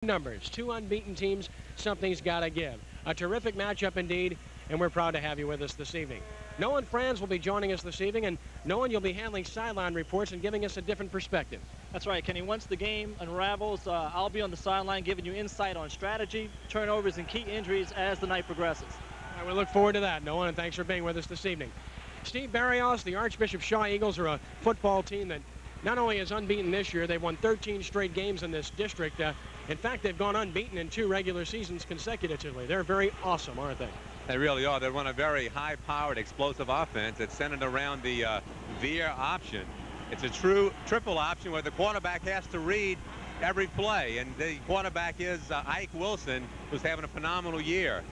Numbers, 2 unbeaten teams, something's got to give. A terrific matchup indeed, and we're proud to have you with us this evening. Nolan Franz will be joining us this evening, and Nolan, you'll be handling sideline reports and giving us a different perspective. That's right, Kenny. Once the game unravels, I'll be on the sideline giving you insight on strategy, turnovers, and key injuries as the night progresses. All right, we look forward to that, Nolan, and thanks for being with us this evening. Steve Barios, the Archbishop Shaw Eagles are a football team that not only is unbeaten this year, they've won 13 straight games in this district. In fact, they've gone unbeaten in 2 regular seasons consecutively. They're very awesome, aren't they? They really are. They run a very high-powered, explosive offense that's centered around the veer option. It's a true triple option where the quarterback has to read every play, and the quarterback is Ike Wilson, who's having a phenomenal year.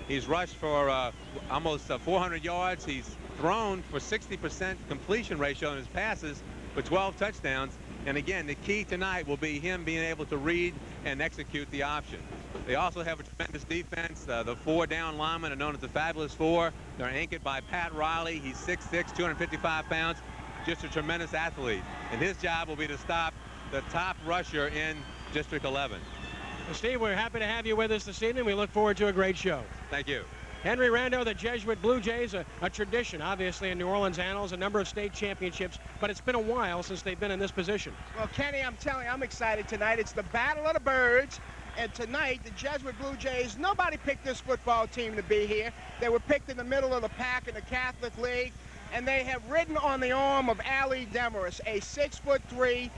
He's rushed for almost 400 yards. He's thrown for 60% completion ratio in his passes for 12 touchdowns. And again, the key tonight will be him being able to read and execute the option. They also have a tremendous defense. The 4 down linemen are known as the Fabulous 4. They're anchored by Pat Riley. He's 6'6", 255 pounds, just a tremendous athlete. And his job will be to stop the top rusher in District 11. Well, Steve, we're happy to have you with us this evening. We look forward to a great show. Thank you. Henry Rando, the Jesuit Blue Jays, a tradition, obviously, in New Orleans annals, a number of state championships, but it's been a while since they've been in this position. Well, Kenny, I'm telling you, I'm excited tonight. It's the Battle of the Birds, and tonight, the Jesuit Blue Jays, nobody picked this football team to be here. They were picked in the middle of the pack in the Catholic League, and they have ridden on the arm of Ali Demarest, a 6'3",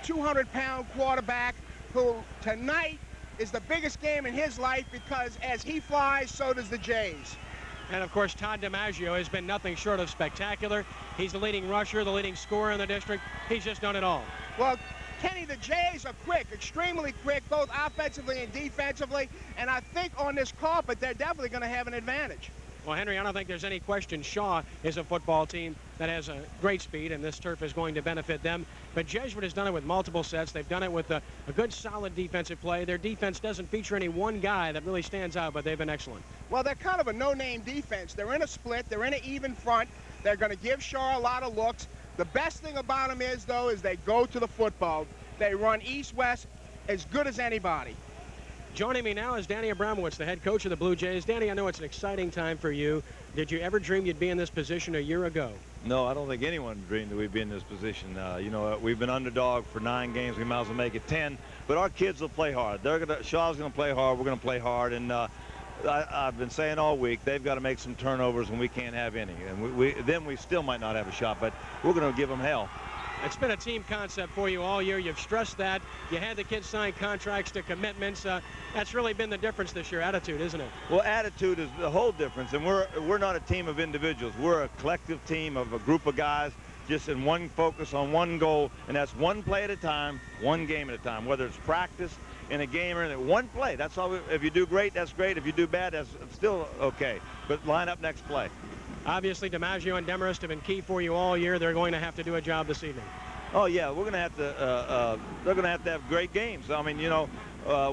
200-pound quarterback who tonight is the biggest game in his life because as he flies, so does the Jays. And of course, Todd DiMaggio has been nothing short of spectacular. He's the leading rusher, the leading scorer in the district. He's just done it all. Well, Kenny, the Jays are quick, extremely quick, both offensively and defensively. And I think on this carpet, they're definitely going to have an advantage. Well, Henry, I don't think there's any question Shaw is a football team that has a great speed, and this turf is going to benefit them. But Jesuit has done it with multiple sets. They've done it with a good, solid defensive play. Their defense doesn't feature any one guy that really stands out, but they've been excellent. Well, they're kind of a no-name defense. They're in a split. They're in an even front. They're going to give Shaw a lot of looks. The best thing about them is, though, is they go to the football. They run east-west as good as anybody. Joining me now is Danny Abramowitz, the head coach of the Blue Jays. Danny, I know it's an exciting time for you. Did you ever dream you'd be in this position a year ago? No, I don't think anyone dreamed that we'd be in this position. You know, we've been underdog for 9 games. We might as well make it 10. But our kids will play hard. Shaw's going to play hard. We're going to play hard. And I've been saying all week, they've got to make some turnovers, and we can't have any. And then we still might not have a shot, but we're going to give them hell. It's been a team concept for you all year. You've stressed that. You had the kids sign contracts to commitments. That's really been the difference this year, attitude, isn't it? Well, attitude is the whole difference, and we're not a team of individuals. We're a collective team of a group of guys just in one focus on one goal, and that's one play at a time, one game at a time, whether it's practice, in a game, or in one play. That's all. If you do great, that's great. If you do bad, that's still okay. But line up next play. Obviously, DiMaggio and Demarest have been key for you all year. They're going to have to do a job this evening. Oh yeah, we're going to have to. They're going to have great games. I mean, you know,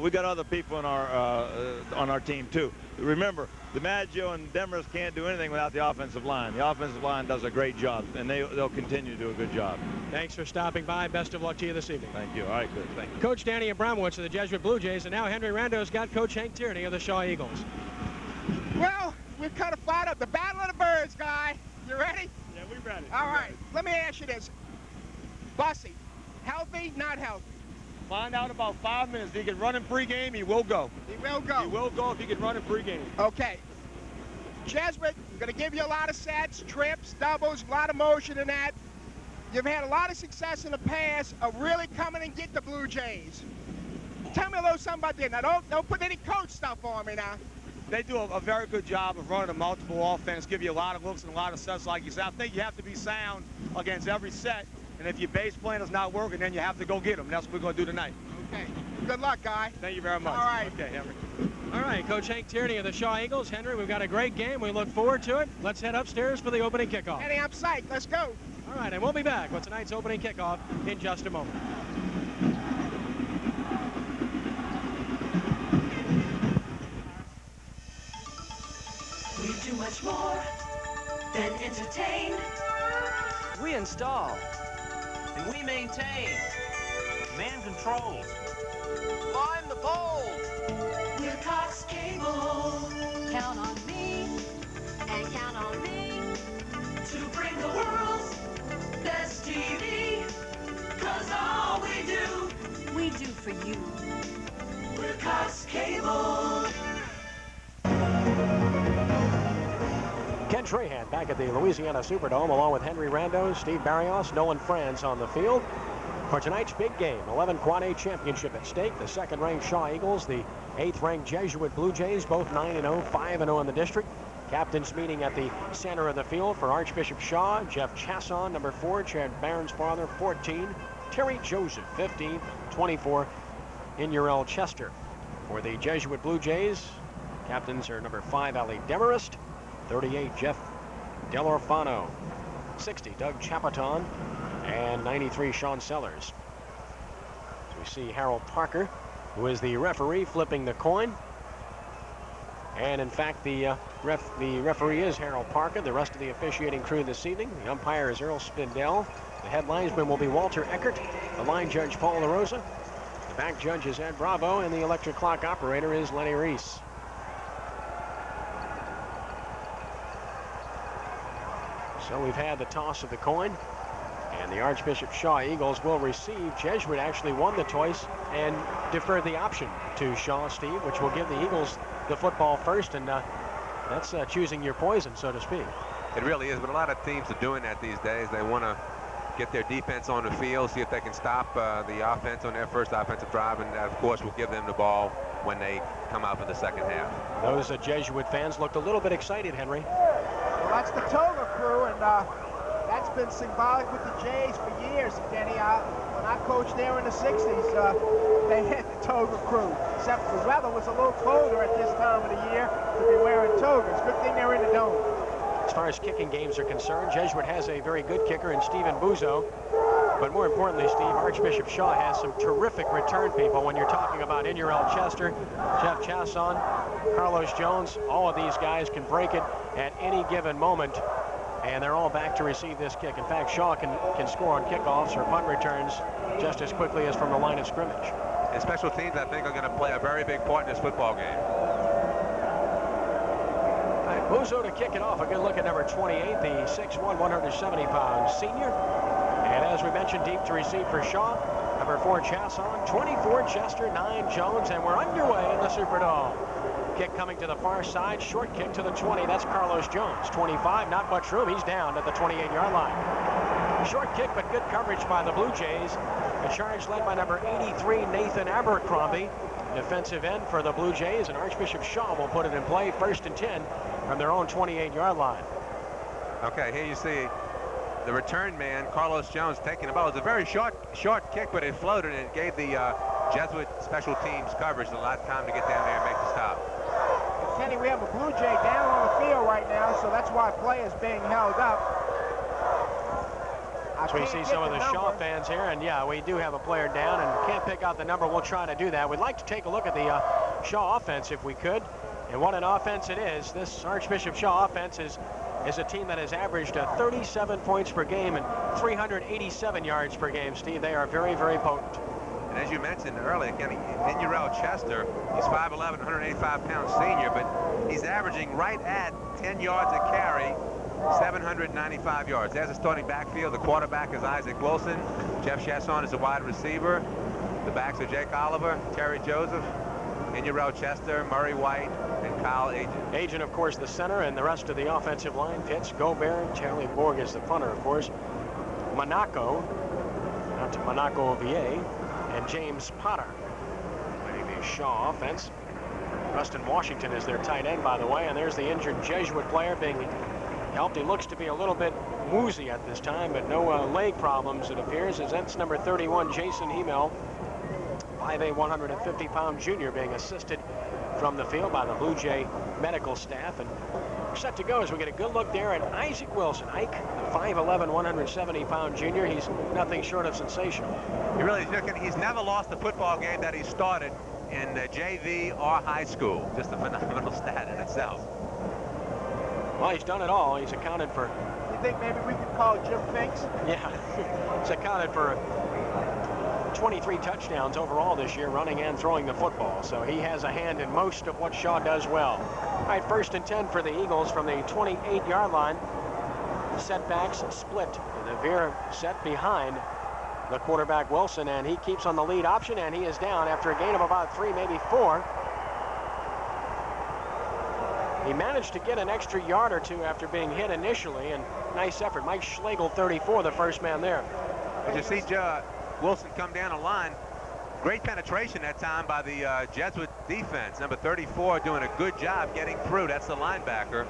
we got other people on our team too. Remember, DiMaggio and Demarest can't do anything without the offensive line. The offensive line does a great job, and they'll continue to do a good job. Thanks for stopping by. Best of luck to you this evening. Thank you. All right, good. Thank you. Coach Danny Abramowitz of the Jesuit Blue Jays, and now Henry Rando's got Coach Hank Tierney of the Shaw Eagles. Well, we're kind of fired up. The Battle of the Birds, guy. You ready? Yeah, we're ready. All right. Let me ask you this. Bussy, healthy, not healthy? Find out about 5 minutes. If he can run in pregame, he will go. He will go. He will go if he can run in pregame. Okay. Jesuit, I'm going to give you a lot of sets, trips, doubles, a lot of motion in that. You've had a lot of success in the past of really coming and get the Blue Jays. Tell me a little something about that. Now, don't put any coach stuff on me now. They do a very good job of running a multiple offense, give you a lot of looks and a lot of sets, like you said. I think you have to be sound against every set, and if your base plan is not working, then you have to go get them. That's what we're going to do tonight. Okay. Good luck, guy. Thank you very much. All right. Okay, Henry. All right, Coach Hank Tierney of the Shaw Eagles. Henry, we've got a great game. We look forward to it. Let's head upstairs for the opening kickoff. Henry, I'm psyched. Let's go. All right, and we'll be back with tonight's opening kickoff in just a moment. We do much more than entertain. We install and we maintain. Man controls. Climb the poles. Wilcox Cable. Count on me. And count on me. To bring the world's best TV. 'Cause all we do for you. Wilcox Cable. Ken Trahan back at the Louisiana Superdome along with Henry Rando, Steve Barios, Nolan Franz on the field for tonight's big game. 11 Quad A championship at stake. The second-ranked Shaw Eagles, the 8th-ranked Jesuit Blue Jays, both 9-0, 5-0 in the district. Captains meeting at the center of the field for Archbishop Shaw. Jeff Chasson, number 4. Chad Barron's father, 14. Terry Joseph, 15. 24, Inurel Chester. For the Jesuit Blue Jays, captains are number 5, Ali Demarest. 38, Jeff Delorfano. 60, Doug Chapaton. And 93, Sean Sellers. So we see Harold Parker, who is the referee, flipping the coin. And in fact, the referee is Harold Parker. The rest of the officiating crew this evening. The umpire is Earl Spindell. The head linesman will be Walter Eckert. The line judge, Paul LaRosa. The back judge is Ed Bravo. And the electric clock operator is Lenny Reese. So we've had the toss of the coin. And the Archbishop Shaw Eagles will receive. Jesuit actually won the toss and deferred the option to Shaw, Steve, which will give the Eagles the football first. And that's choosing your poison, so to speak. It really is, but a lot of teams are doing that these days. They want to get their defense on the field, see if they can stop the offense on their first offensive drive, and that, of course, will give them the ball when they come out for the second half. Those Jesuit fans looked a little bit excited, Henry. Well, that's the Toga crew, and that's been symbolic with the Jays for years, Denny. When I coached there in the 60s, they had the Toga crew, except the weather was a little colder at this time of the year to be wearing togas. Good thing they're in the dome. As far as kicking games are concerned, Jesuit has a very good kicker in Stephen Buzo. But more importantly, Steve, Archbishop Shaw has some terrific return people. When you're talking about Inurel Chester, Jeff Chasson, Carlos Jones, all of these guys can break it at any given moment. And they're all back to receive this kick. In fact, Shaw can score on kickoffs or punt returns just as quickly as from the line of scrimmage. And special teams, I think, are going to play a very big part in this football game. Buzo to kick it off. A good look at number 28, the 6'1", 170-pound senior. And as we mentioned, deep to receive for Shaw. Number 4, Chasson. 24, Chester. 9, Jones. And we're underway in the Superdome. Kick coming to the far side. Short kick to the 20. That's Carlos Jones. 25, not much room. He's down at the 28-yard line. Short kick, but good coverage by the Blue Jays. A charge led by number 83, Nathan Abercrombie. Defensive end for the Blue Jays, and Archbishop Shaw will put it in play, 1st and 10 from their own 28-yard line. Okay, here you see the return man, Carlos Jones, taking the ball. It was a very short kick, but it floated, and it gave the Jesuit special teams coverage a lot of time to get down there and make the stop. Kenny, we have a Blue Jay down on the field right now, so that's why play is being held up. So we see some of the Shaw fans here, and yeah, we do have a player down and can't pick out the number. We'll try to do that. We'd like to take a look at the Shaw offense if we could. And what an offense it is. This Archbishop Shaw offense is a team that has averaged 37 points per game and 387 yards per game, Steve. They are very, very potent. And as you mentioned earlier, Kenny, Inurel Chester, he's 5'11", 185-pound senior, but he's averaging right at 10 yards a carry, 795 yards. There's a starting backfield. The quarterback is Isaac Wilson. Jeff Chasson is a wide receiver. The backs are Jake Oliver, Terry Joseph, Inurel Chester, Murray White, and Kyle Agent. Agent, of course, the center, and the rest of the offensive line. Pitts, Gobert, Charlie Borg is the punter, of course. Monaco, out to Monaco VA, and James Potter leading the Shaw offense. Rustin Washington is their tight end, by the way, and there's the injured Jesuit player being helped. He looks to be a little bit woozy at this time, but no leg problems, it appears, as that's number 31, Jason Hemel, 5'8", 150-pound junior, being assisted from the field by the Blue Jay medical staff. And we're set to go as we get a good look there at Isaac Wilson. Ike, the 5'11", 170-pound junior. He's nothing short of sensational. He really is. He's never lost a football game that he started in JV or high school. Just a phenomenal stat in itself. Well, he's done it all. He's accounted for... You think maybe we could call Jim Finks? Yeah, he's accounted for 23 touchdowns overall this year, running and throwing the football. So he has a hand in most of what Shaw does well. All right, 1st and 10 for the Eagles from the 28-yard line. Setbacks split. The veer set behind the quarterback Wilson, and he keeps on the lead option, and he is down after a gain of about 3, maybe 4. He managed to get an extra yard or 2 after being hit initially, and nice effort. Mike Schlegel, 34, the first man there. As you see Wilson come down the line, great penetration that time by the Jesuit defense. Number 34 doing a good job getting through. That's the linebacker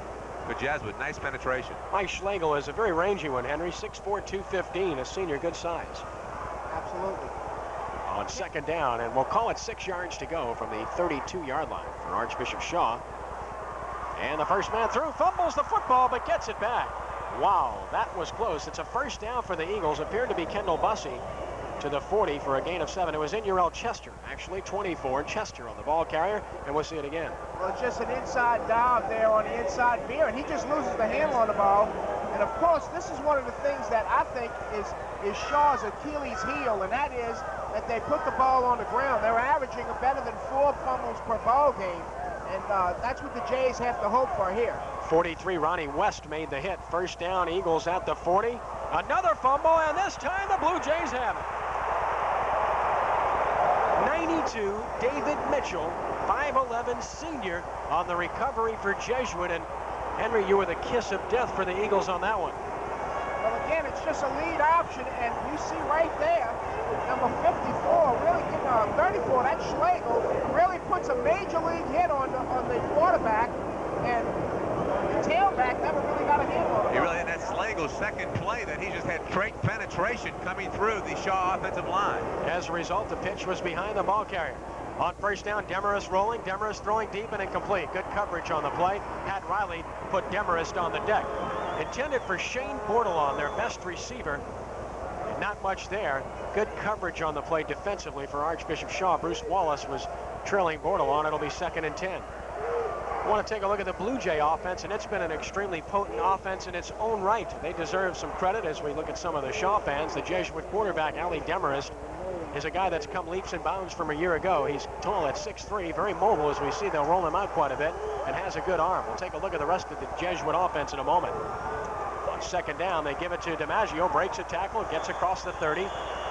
for Jesuit. Nice penetration. Mike Schlegel is a very rangy one, Henry. 6'4", 215, a senior, good size. Absolutely. On 2nd down, and we'll call it 6 yards to go from the 32-yard line for Archbishop Shaw. And the first man through fumbles the football, but gets it back. Wow, that was close. It's a first down for the Eagles. Appeared to be Kendall Bussey to the 40 for a gain of 7. It was Inurel Chester, actually 24. Chester on the ball carrier, and we'll see it again. Well, it's just an inside dive there on the inside veer, and he just loses the handle on the ball. And of course, this is one of the things that I think is Shaw's Achilles heel, and that is that they put the ball on the ground. They're averaging a better than 4 fumbles per ball game. And that's what the Jays have to hope for here. 43, Ronnie West made the hit. First down, Eagles at the 40. Another fumble, and this time the Blue Jays have it. 92, David Mitchell, 5'11", senior on the recovery for Jesuit. And Henry, you were the kiss of death for the Eagles on that one. Well, again, it's just a lead option, and you see right there, number 54, really, 34, that Schlegel really puts a major league hit on the quarterback, and the tailback never really got a handle on it. He really, and that's Schlegel's second play that he just had great penetration coming through the Shaw offensive line. As a result, the pitch was behind the ball carrier. On first down, Demarest rolling, Demarest throwing deep and incomplete. Good coverage on the play. Pat Riley put Demarest on the deck. Intended for Shane Bordelon, their best receiver. And not much there. Good coverage on the play defensively for Archbishop Shaw. Bruce Wallace was trailing Bordelon. It'll be 2nd and 10. I want to take a look at the Blue Jay offense, and it's been an extremely potent offense in its own right. They deserve some credit as we look at some of the Shaw fans. The Jesuit quarterback, Ali Demarest, is a guy that's come leaps and bounds from a year ago. He's tall at 6'3", very mobile as we see. They'll roll him out quite a bit and has a good arm. We'll take a look at the rest of the Jesuit offense in a moment. On 2nd down, they give it to DiMaggio, breaks a tackle, gets across the 30.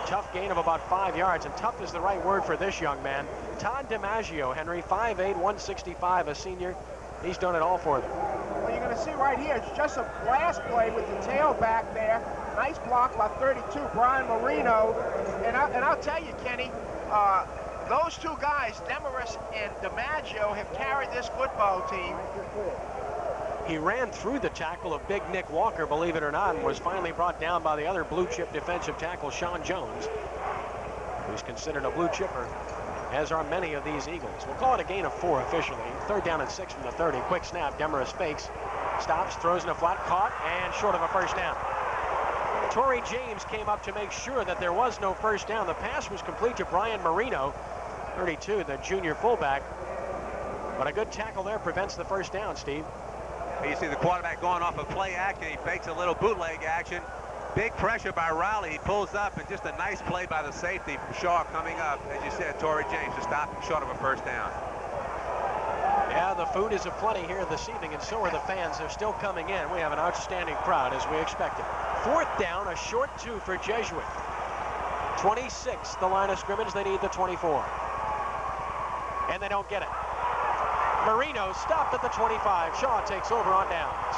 Tough gain of about 5 yards, and tough is the right word for this young man. Todd DiMaggio, Henry, 5'8", 165, a senior. He's done it all for them. Well, you're going to see right here, it's just a blast play with the tailback there. Nice block by 32, Brian Marino. And I'll tell you, Kenny, those two guys, Demarest and DiMaggio, have carried this football team. He ran through the tackle of Big Nick Walker, believe it or not, and was finally brought down by the other blue chip defensive tackle, Sean Jones, who's considered a blue chipper, as are many of these Eagles. We'll call it a gain of 4 officially. 3rd down and 6 from the 30. Quick snap, Demarest fakes, stops, throws in a flat, caught, and short of a first down. Torrey James came up to make sure that there was no first down. The pass was complete to Brian Marino, 32, the junior fullback. But a good tackle there prevents the first down, Steve. You see the quarterback going off of play action. He fakes a little bootleg action. Big pressure by Riley. He pulls up, and just a nice play by the safety from Shaw coming up. As you said, Torrey James to stop him short of a first down. Yeah, the food is aplenty here this evening, and so are the fans. They're still coming in. We have an outstanding crowd, as we expected. 4th down, a short 2 for Jesuit. 26, the line of scrimmage. They need the 24. And they don't get it. Marino stopped at the 25. Shaw takes over on downs.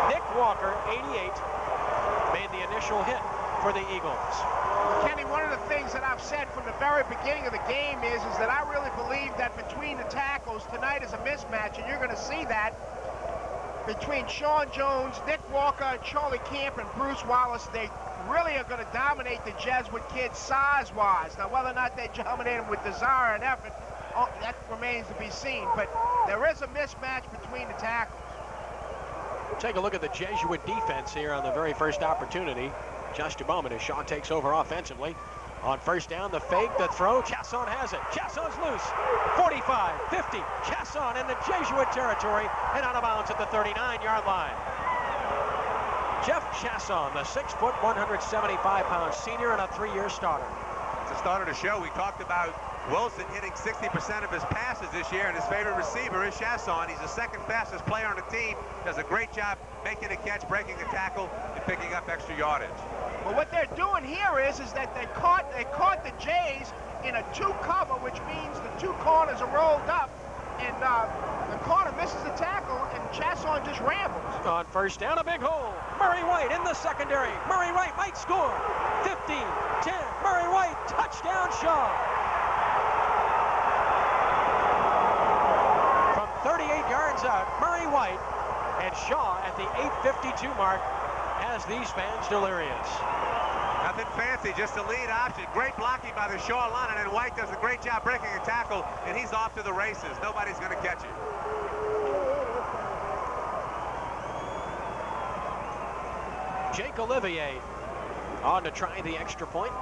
Nick Walker, 88, made the initial hit for the Eagles. Kenny, one of the things that I've said from the very beginning of the game is that I really believe that between the tackles tonight is a mismatch, and you're going to see that between Sean Jones, Nick Walker, Charlie Camp, and Bruce Wallace. They really are going to dominate the Jesuit kids size-wise. Now, whether or not they dominate them with desire and effort, that remains to be seen, but there is a mismatch between the tackles. We'll take a look at the Jesuit defense here on the very first opportunity. Just a moment as Shaw takes over offensively. On first down, the fake, the throw, Chasson has it. Chasson's loose. 45, 50, Chasson in the Jesuit territory and out of bounds at the 39-yard line. Jeff Chasson, the 6', 175-pound senior and a 3-year starter. started the show, we talked about Wilson hitting 60% of his passes this year, and his favorite receiver is Chasson. He's the second fastest player on the team. Does a great job making a catch, breaking a tackle, and picking up extra yardage. Well, what they're doing here is that they caught the Jays in a 2 cover, which means the 2 corners are rolled up, and the corner misses the tackle, and Chasson just rambles. On first down, a big hole. Murray White in the secondary. Murray White might score. 15, 10, Murray White, touchdown Shaw. From 38 yards out, Murray White, and Shaw at the 8:52 mark has these fans delirious. Nothing fancy, just a lead option. Great blocking by the Shaw line, and then White does a great job breaking a tackle, and he's off to the races. Nobody's going to catch it. Jake Olivier on to try the extra point.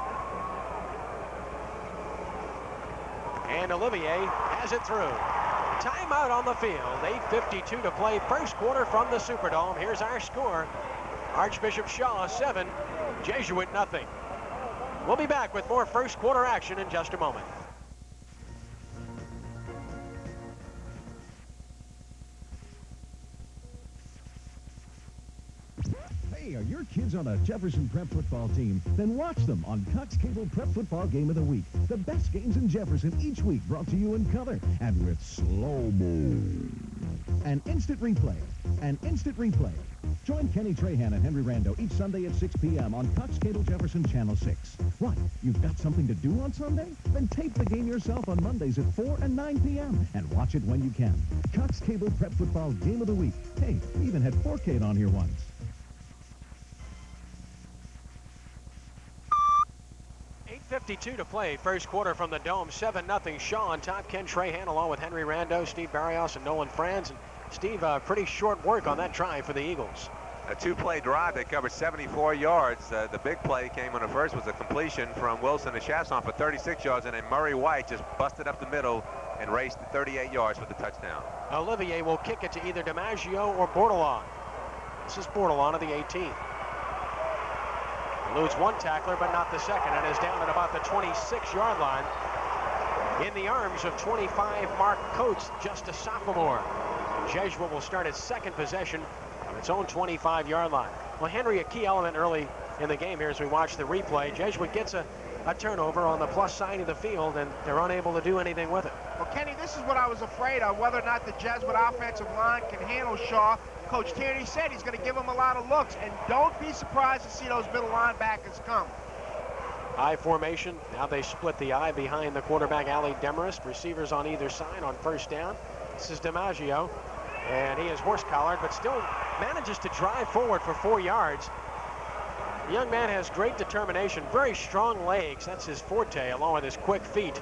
And Olivier has it through. Timeout on the field. 8:52 to play, first quarter from the Superdome. Here's our score. Archbishop Shaw 7, Jesuit nothing. We'll be back with more first quarter action in just a moment. Hey, are your kids on a Jefferson Prep football team? Then watch them on Cox Cable Prep Football Game of the Week. The best games in Jefferson each week, brought to you in color and with slow-mo. An instant replay. Join Kenny Trahan and Henry Rando each Sunday at 6 p.m. on Cox Cable Jefferson Channel 6. What? You've got something to do on Sunday? Then tape the game yourself on Mondays at 4 and 9 p.m. and watch it when you can. Cox Cable Prep Football Game of the Week. Hey, we even had 4K on here once. .52 to play, first quarter from the Dome, 7-0 Shaw on top. Ken Trahan along with Henry Rando, Steve Barios, and Nolan Franz. And Steve, pretty short work on that drive for the Eagles. A 2-play drive that covered 74 yards. The big play came on the first, was a completion from Wilson to Chasson for 36 yards, and then Murray White just busted up the middle and raced 38 yards for the touchdown. Olivier will kick it to either DiMaggio or Bordelon. This is Bordelon of the 18. Eludes one tackler, but not the second, and is down at about the 26-yard line. In the arms of 25 Mark Coates, just a sophomore. Jesuit will start its second possession on its own 25-yard line. Well, Henry, a key element early in the game here as we watch the replay. Jesuit gets a turnover on the plus side of the field, and they're unable to do anything with it. Well, Kenny, this is what I was afraid of, whether or not the Jesuit offensive line can handle Shaw. Coach Tierney said he's going to give him a lot of looks, and don't be surprised to see those middle linebackers come. I formation. Now they split the I behind the quarterback, Ali Demarest. Receivers on either side on first down. This is DiMaggio, and he is horse-collared, but still manages to drive forward for 4 yards. The young man has great determination, very strong legs. That's his forte, along with his quick feet.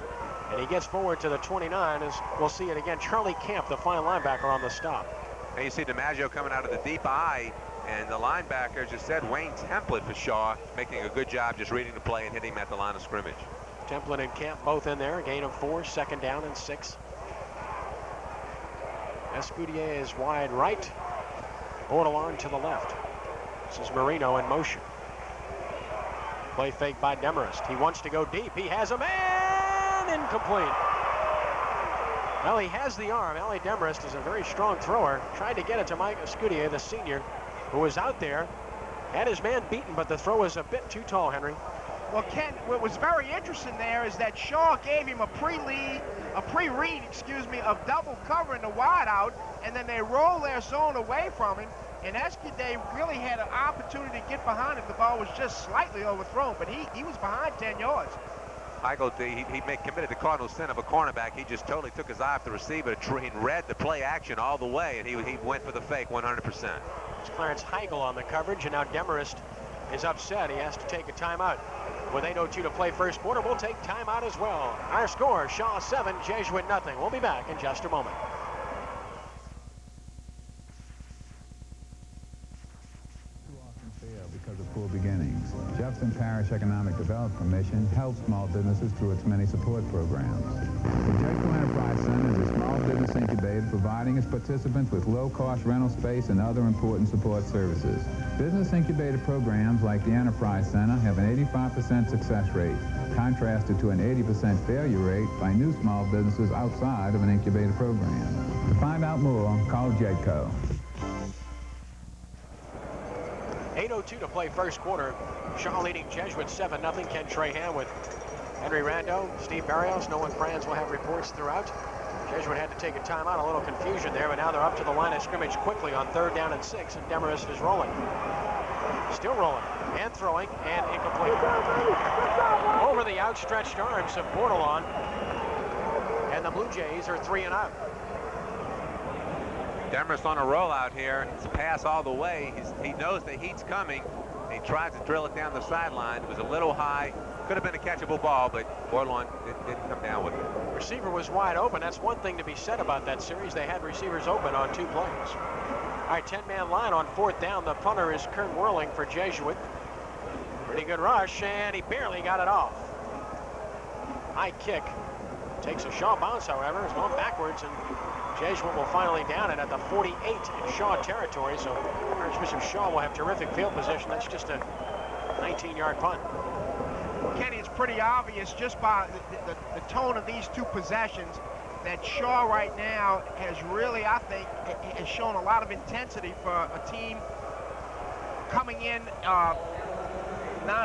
And he gets forward to the 29, as we'll see it again. Charlie Camp, the fine linebacker, on the stop. And you see DiMaggio coming out of the deep I, and the linebacker, as you said, Wayne Templin for Shaw, making a good job just reading the play and hitting him at the line of scrimmage. Templin and Camp both in there. Gain of 4, second down and 6. Escudier is wide right. Bordelon to the left. This is Marino in motion. Play fake by Demarest. He wants to go deep. He has a man. Incomplete. Well, he has the arm. Ali Demarest is a very strong thrower. Tried to get it to Mike Escudier, the senior, who was out there. Had his man beaten, but the throw was a bit too tall, Henry. Well, Ken, what was very interesting there is that Shaw gave him a pre-read, of double cover in the wide out, and then they roll their zone away from him, and Escudier really had an opportunity to get behind him. The ball was just slightly overthrown, but he was behind 10 yards. He committed the Cardinals sin of a cornerback. He just totally took his eye off the receiver. He read the play action all the way, and he went for the fake 100%. It's Clarence Heigl on the coverage, and now Demarest is upset. He has to take a timeout. With 8:02 to play first quarter, we'll take timeout as well. Our score, Shaw 7, Jesuit nothing. We'll be back in just a moment. Too often fail because of poor beginnings. Jefferson Parish Economic Development Commission helps small businesses through its many support programs. The Jesuit Enterprise Center is a small business incubator providing its participants with low-cost rental space and other important support services. Business incubator programs like the Enterprise Center have an 85% success rate. contrasted to an 80% failure rate by new small businesses outside of an incubator program. To find out more, call JEDCO. 8:02 to play first quarter. Shaw leading Jesuit 7-0. Ken Trahan with Henry Rando, Steve Barios, Nolan Franz will have reports throughout. Jesuit had to take a timeout, a little confusion there, but now they're up to the line of scrimmage quickly on 3rd down and 6, and Demarest is rolling. Still rolling, and throwing, and incomplete. Over the outstretched arms of Bordelon, and the Blue Jays are 3 and out. Demarest on a rollout here. It's a pass all the way. He knows the heat's coming. He tries to drill it down the sideline. It was a little high. Could have been a catchable ball, but Bordelon didn't come down with it. Receiver was wide open. That's one thing to be said about that series. They had receivers open on 2 plays. All right, 10-man line on 4th down. The punter is Kurt Whirling for Jesuit. Pretty good rush, and he barely got it off. High kick. Takes a Shaw bounce, however. It's going backwards, and Jesuit will finally down it at the 48 in Shaw territory. So Archbishop Shaw will have terrific field position. That's just a 19-yard punt. Kenny, it's pretty obvious just by the tone of these 2 possessions that Shaw right now has really, I think, has shown a lot of intensity for a team coming in.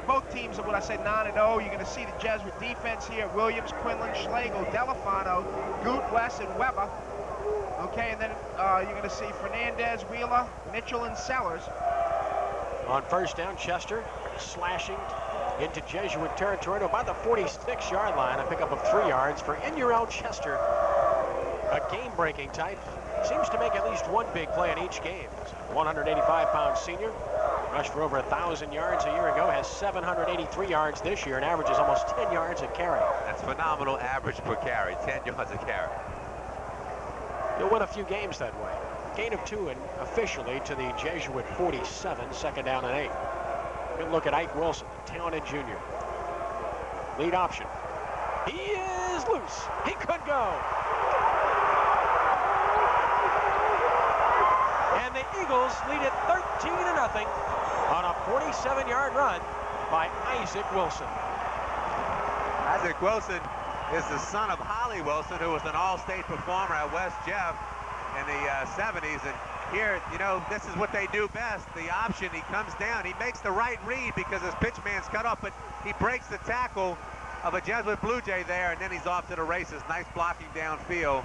Both teams are what I said 9-0. You're going to see the Jesuit defense here: Williams, Quinlan, Schlegel, Delafano, Goot, West, and Weber. Okay, and then you're going to see Fernandez, Wheeler, Mitchell, and Sellers. On 1st down, Chester slashing into Jesuit territory to about the 46-yard line. A pickup of 3 yards for Inurel Chester. A game-breaking type. Seems to make at least one big play in each game. 185-pound senior. Rushed for over 1,000 yards a year ago. Has 783 yards this year and averages almost 10 yards a carry. That's phenomenal average per carry. 10 yards a carry. You'll win a few games that way. Gain of 2 and officially to the Jesuit 47. 2nd down and 8. Good look at Ike Wilson, talented junior. Lead option. He is loose. He could go. And the Eagles lead it 13-0 on a 47-yard run by Isaac Wilson. Isaac Wilson is the son of Holly Wilson, who was an all-state performer at West Jeff in the 70s. And here, you know, this is what they do best. The option, he comes down. He makes the right read because his pitch man's cut off, but he breaks the tackle of a Jesuit Blue Jay there, and then he's off to the races. Nice blocking downfield.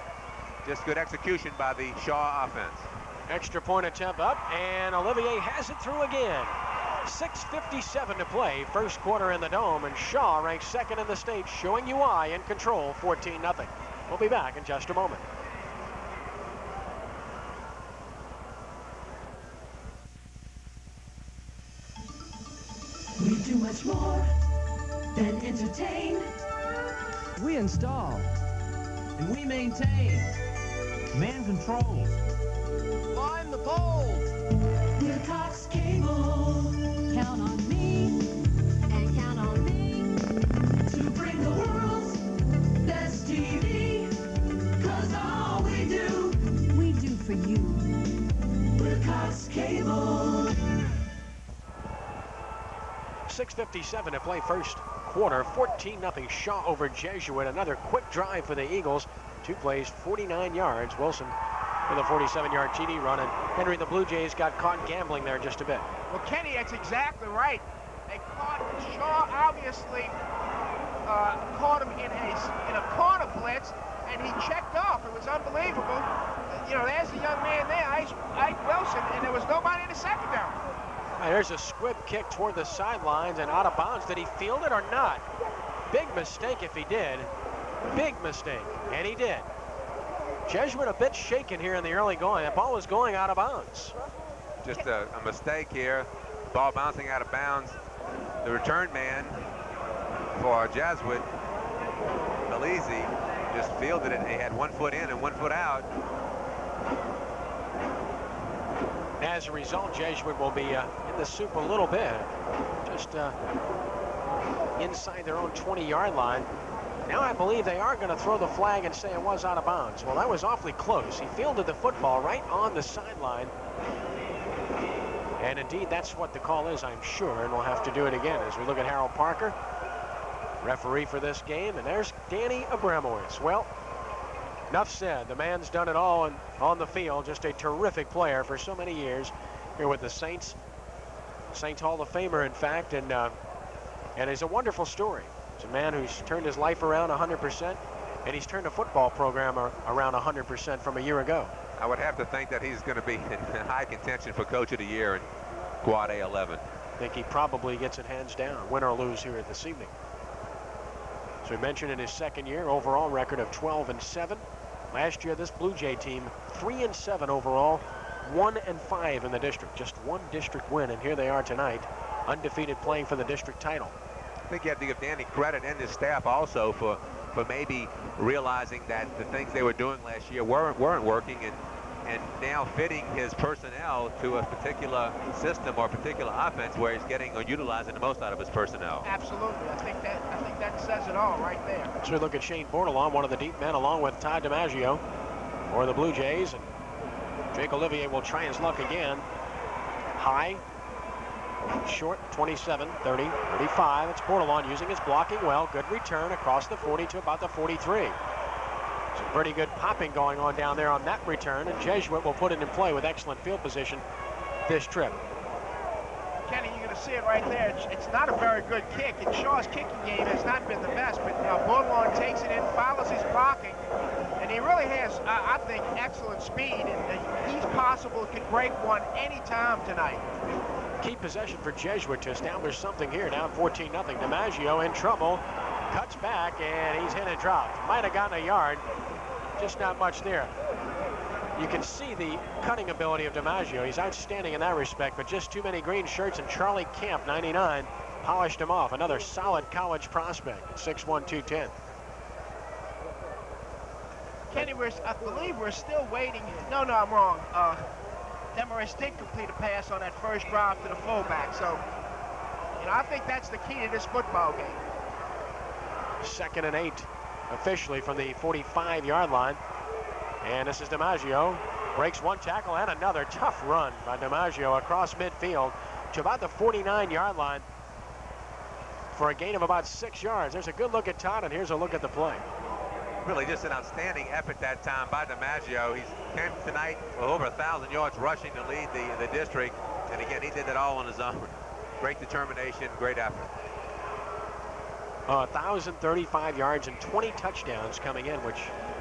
Just good execution by the Shaw offense. Extra point attempt up, and Olivier has it through again. 6:57 to play, first quarter in the Dome, and Shaw ranks 2nd in the state, showing UI in control, 14-0. We'll be back in just a moment. We do much more than entertain. We install and we maintain. Man controls. Climb the pole. We're Cox Cable. Count on me and count on me to bring the world's best TV. 'Cause all we do for you. We're Cox Cable. 6:57 to play first quarter. 14-0 Shaw over Jesuit. Another quick drive for the Eagles. 2 plays, 49 yards. Wilson with a 47-yard TD run, and Henry, the Blue Jays got caught gambling there just a bit. Well, Kenny, that's exactly right. They caught Shaw, obviously caught him in a corner blitz, and he checked off. It was unbelievable. You know, there's the young man there, Ike Wilson, and there was nobody in the secondary. There's a squib kick toward the sidelines and out of bounds. Did he field it or not? Big mistake if he did. Big mistake, and he did. Jesuit a bit shaken here in the early going. That ball was going out of bounds. Just a mistake here. Ball bouncing out of bounds. The return man for Jesuit, Belize, just fielded it. He had 1 foot in and 1 foot out. As a result, Jesuit will be in the soup a little bit. Just inside their own 20-yard line. Now I believe they are going to throw the flag and say it was out of bounds. Well, that was awfully close. He fielded the football right on the sideline. And indeed, that's what the call is, I'm sure. And we'll have to do it again as we look at Harold Parker. Referee for this game, and there's Danny Abramowitz. Well, enough said. The man's done it all on the field. Just a terrific player for so many years here with the Saints. Saints Hall of Famer, in fact, and it's a wonderful story. He's a man who's turned his life around 100%, and he's turned a football program around 100% from a year ago. I would have to think that he's going to be in high contention for Coach of the Year in Quad A11. I think he probably gets it hands down, win or lose here this evening. So we mentioned in his second year, overall record of 12-7. Last year, this Blue Jay team 3-7 overall, 1-5 in the district. Just one district win, and here they are tonight, undefeated, playing for the district title. I think you have to give Danny credit and his staff also for maybe realizing that the things they were doing last year weren't working, and now fitting his personnel to a particular system or particular offense where he's getting or utilizing the most out of his personnel. Absolutely. I think that says it all right there. So we look at Shane Bordelon, one of the deep men, along with Todd DiMaggio for the Blue Jays. And Jake Olivier will try his luck again. High, short, 27, 30, 35. It's Bordelon using his blocking well. Good return across the 40 to about the 43. Some pretty good popping going on down there on that return, and Jesuit will put it in play with excellent field position this trip. Kenny, you're going to see it right there. It's not a very good kick, and Shaw's kicking game has not been the best, but Bordelon takes it in, follows his blocking, and he really has, I think, excellent speed, and he's possible can break one anytime tonight. Key possession for Jesuit to establish something here, down 14-0. DiMaggio in trouble, cuts back, and he's hit and dropped. Might have gotten a yard, just not much there. You can see the cutting ability of DiMaggio. He's outstanding in that respect, but just too many green shirts, and Charlie Camp, 99, polished him off. Another solid college prospect, 6'1", 210. Kenny, I believe we're still waiting. No, I'm wrong. Demarest did complete a pass on that first drive to the fullback, so I think that's the key to this football game. 2nd and 8 officially from the 45-yard line. And this is DiMaggio. Breaks one tackle and another tough run by DiMaggio across midfield to about the 49-yard line for a gain of about 6 yards. There's a good look at Todd, and here's a look at the play. Really just an outstanding effort that time by DiMaggio. He's came tonight with over 1,000 yards rushing to lead the district. And again, he did it all on his own. Great determination, great effort. 1,035 yards and 20 touchdowns coming in, which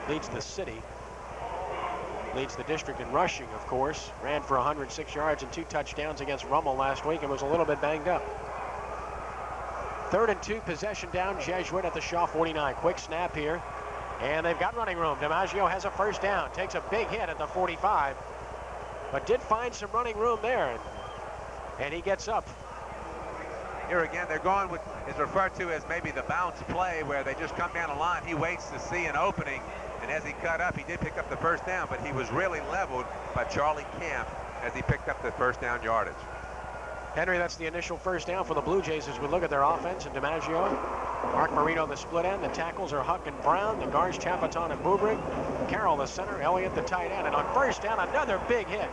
leads the city. Leads the district in rushing, of course. Ran for 106 yards and 2 touchdowns against Rummel last week and was a little bit banged up. 3rd and 2, possession down, Jesuit at the Shaw 49. Quick snap here. And they've got running room. DiMaggio has a first down. Takes a big hit at the 45. But did find some running room there. And he gets up. Here again, they're going with is referred to as maybe the bounce play, where they just come down the line. He waits to see an opening. And as he cut up, he did pick up the first down, but he was really leveled by Charlie Camp as he picked up the first down yardage. Henry, that's the initial first down for the Blue Jays as we look at their offense. And DiMaggio, Mark Marino the split end. The tackles are Huck and Brown. The guards, Chapaton and Bubrick. Carroll the center. Elliott the tight end. And on first down, another big hit.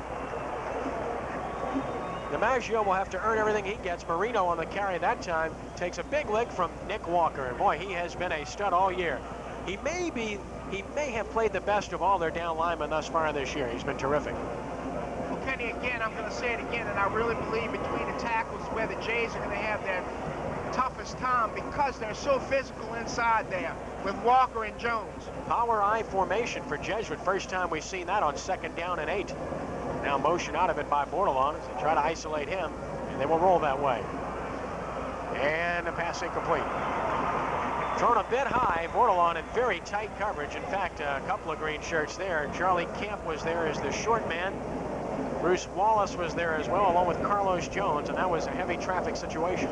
DiMaggio will have to earn everything he gets. Marino on the carry that time takes a big lick from Nick Walker. And boy, he has been a stud all year. He may have played the best of all their down linemen thus far this year. He's been terrific. Well, Kenny, again, I'm going to say it again, and I really believe between the tackles where the Jays are going to have their toughest time because they're so physical inside there with Walker and Jones. Power I formation for Jesuit. First time we've seen that on 2nd down and 8. Now motion out of it by Bordelon as they try to isolate him, and they will roll that way. And the pass incomplete. Thrown a bit high, Bordelon in very tight coverage. In fact, a couple of green shirts there. Charlie Camp was there as the short man. Bruce Wallace was there as well, along with Carlos Jones, and that was a heavy traffic situation.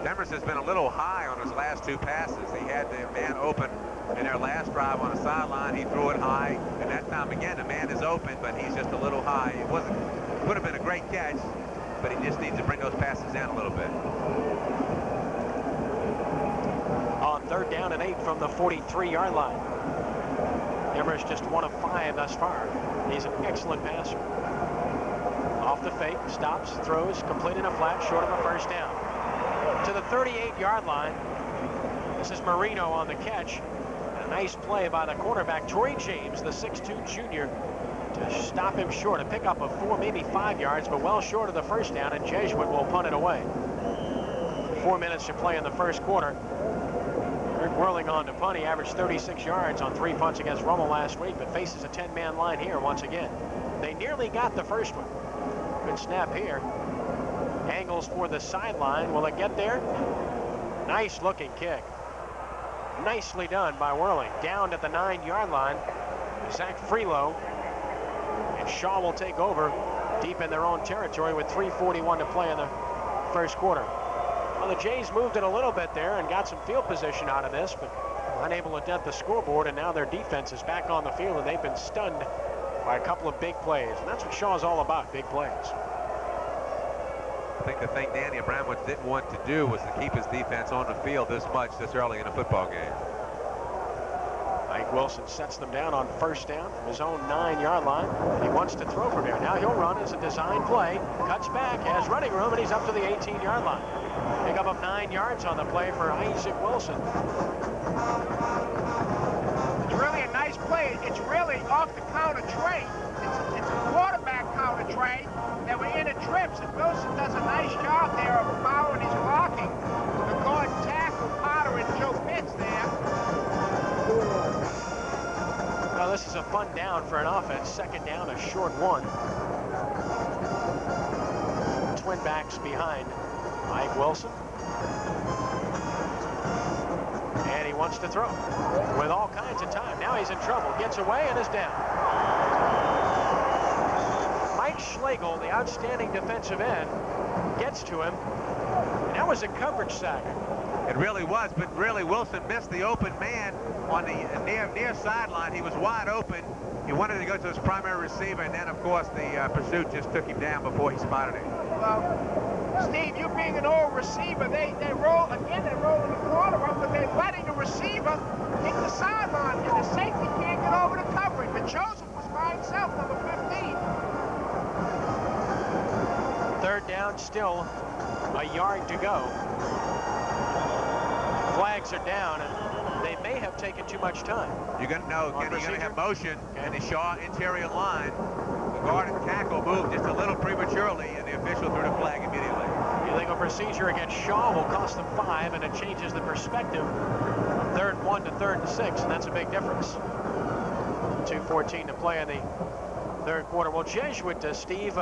Demers has been a little high on his last 2 passes. He had the man open in their last drive on the sideline. He threw it high, and that time again, the man is open, but he's just a little high. It would have been a great catch, but he just needs to bring those passes down a little bit. On 3rd down and 8 from the 43-yard line. Demers just 1 of 5 thus far. He's an excellent passer. Off the fake, stops, throws, completed a flat, short of a first down. To the 38-yard line. This is Marino on the catch. A nice play by the cornerback, Torrey James, the 6'2 junior, to stop him short. A pickup of 4, maybe 5 yards, but well short of the first down, and Jesuit will punt it away. 4 minutes to play in the first quarter. Rick Whirling on to punt. He averaged 36 yards on 3 punts against Rummel last week, but faces a 10-man line here once again. They nearly got the first one. Good snap here. Angles for the sideline. Will it get there? Nice looking kick. Nicely done by Whirling. Down at the 9-yard line. Zach Freelow. And Shaw will take over deep in their own territory with 3:41 to play in the first quarter. Well, the Jays moved it a little bit there and got some field position out of this, but unable to dent the scoreboard, and now their defense is back on the field, and they've been stunned by a couple of big plays. And that's what Shaw's all about, big plays. I think the thing Danny Abramowitz didn't want to do was to keep his defense on the field this early in a football game. Mike Wilson sets them down on first down from his own 9-yard line, and he wants to throw from here. Now he'll run as a design play, cuts back, has running room, and he's up to the 18-yard line. Pick up 9 yards on the play for Isaac Wilson. It's really a nice play. It's really off the counter tray. It's a quarterback counter tray that we're in a trips, and Wilson does a nice job there of following his blocking. The guard tackle Potter and Joe Pitts there. Now this is a fun down for an offense. Second down, a short one. Twin backs behind Mike Wilson. And he wants to throw with all kinds of time. Now he's in trouble. Gets away and is down. Mike Schlegel, the outstanding defensive end, gets to him. And that was a coverage sack. It really was, but really Wilson missed the open man on the near sideline. He was wide open. He wanted to go to his primary receiver, and then, of course, the pursuit just took him down before he spotted him. Well, Steve, you being an old receiver, they roll in the corner, but they're letting the receiver hit the sideline, and the safety can't get over the coverage. But Joseph was by himself, number 15. Third down, still a yard to go. Flags are down, and they may have taken too much time. You're going to know, again, you're going to have motion, and the Shaw interior line. The guard and tackle moved just a little prematurely, and the official threw the flag immediately. Illegal procedure against Shaw will cost them 5, and it changes the perspective from 3rd and 1 to 3rd and 6, and that's a big difference. 2:14 to play in the third quarter. Well, Jesuit, Steve,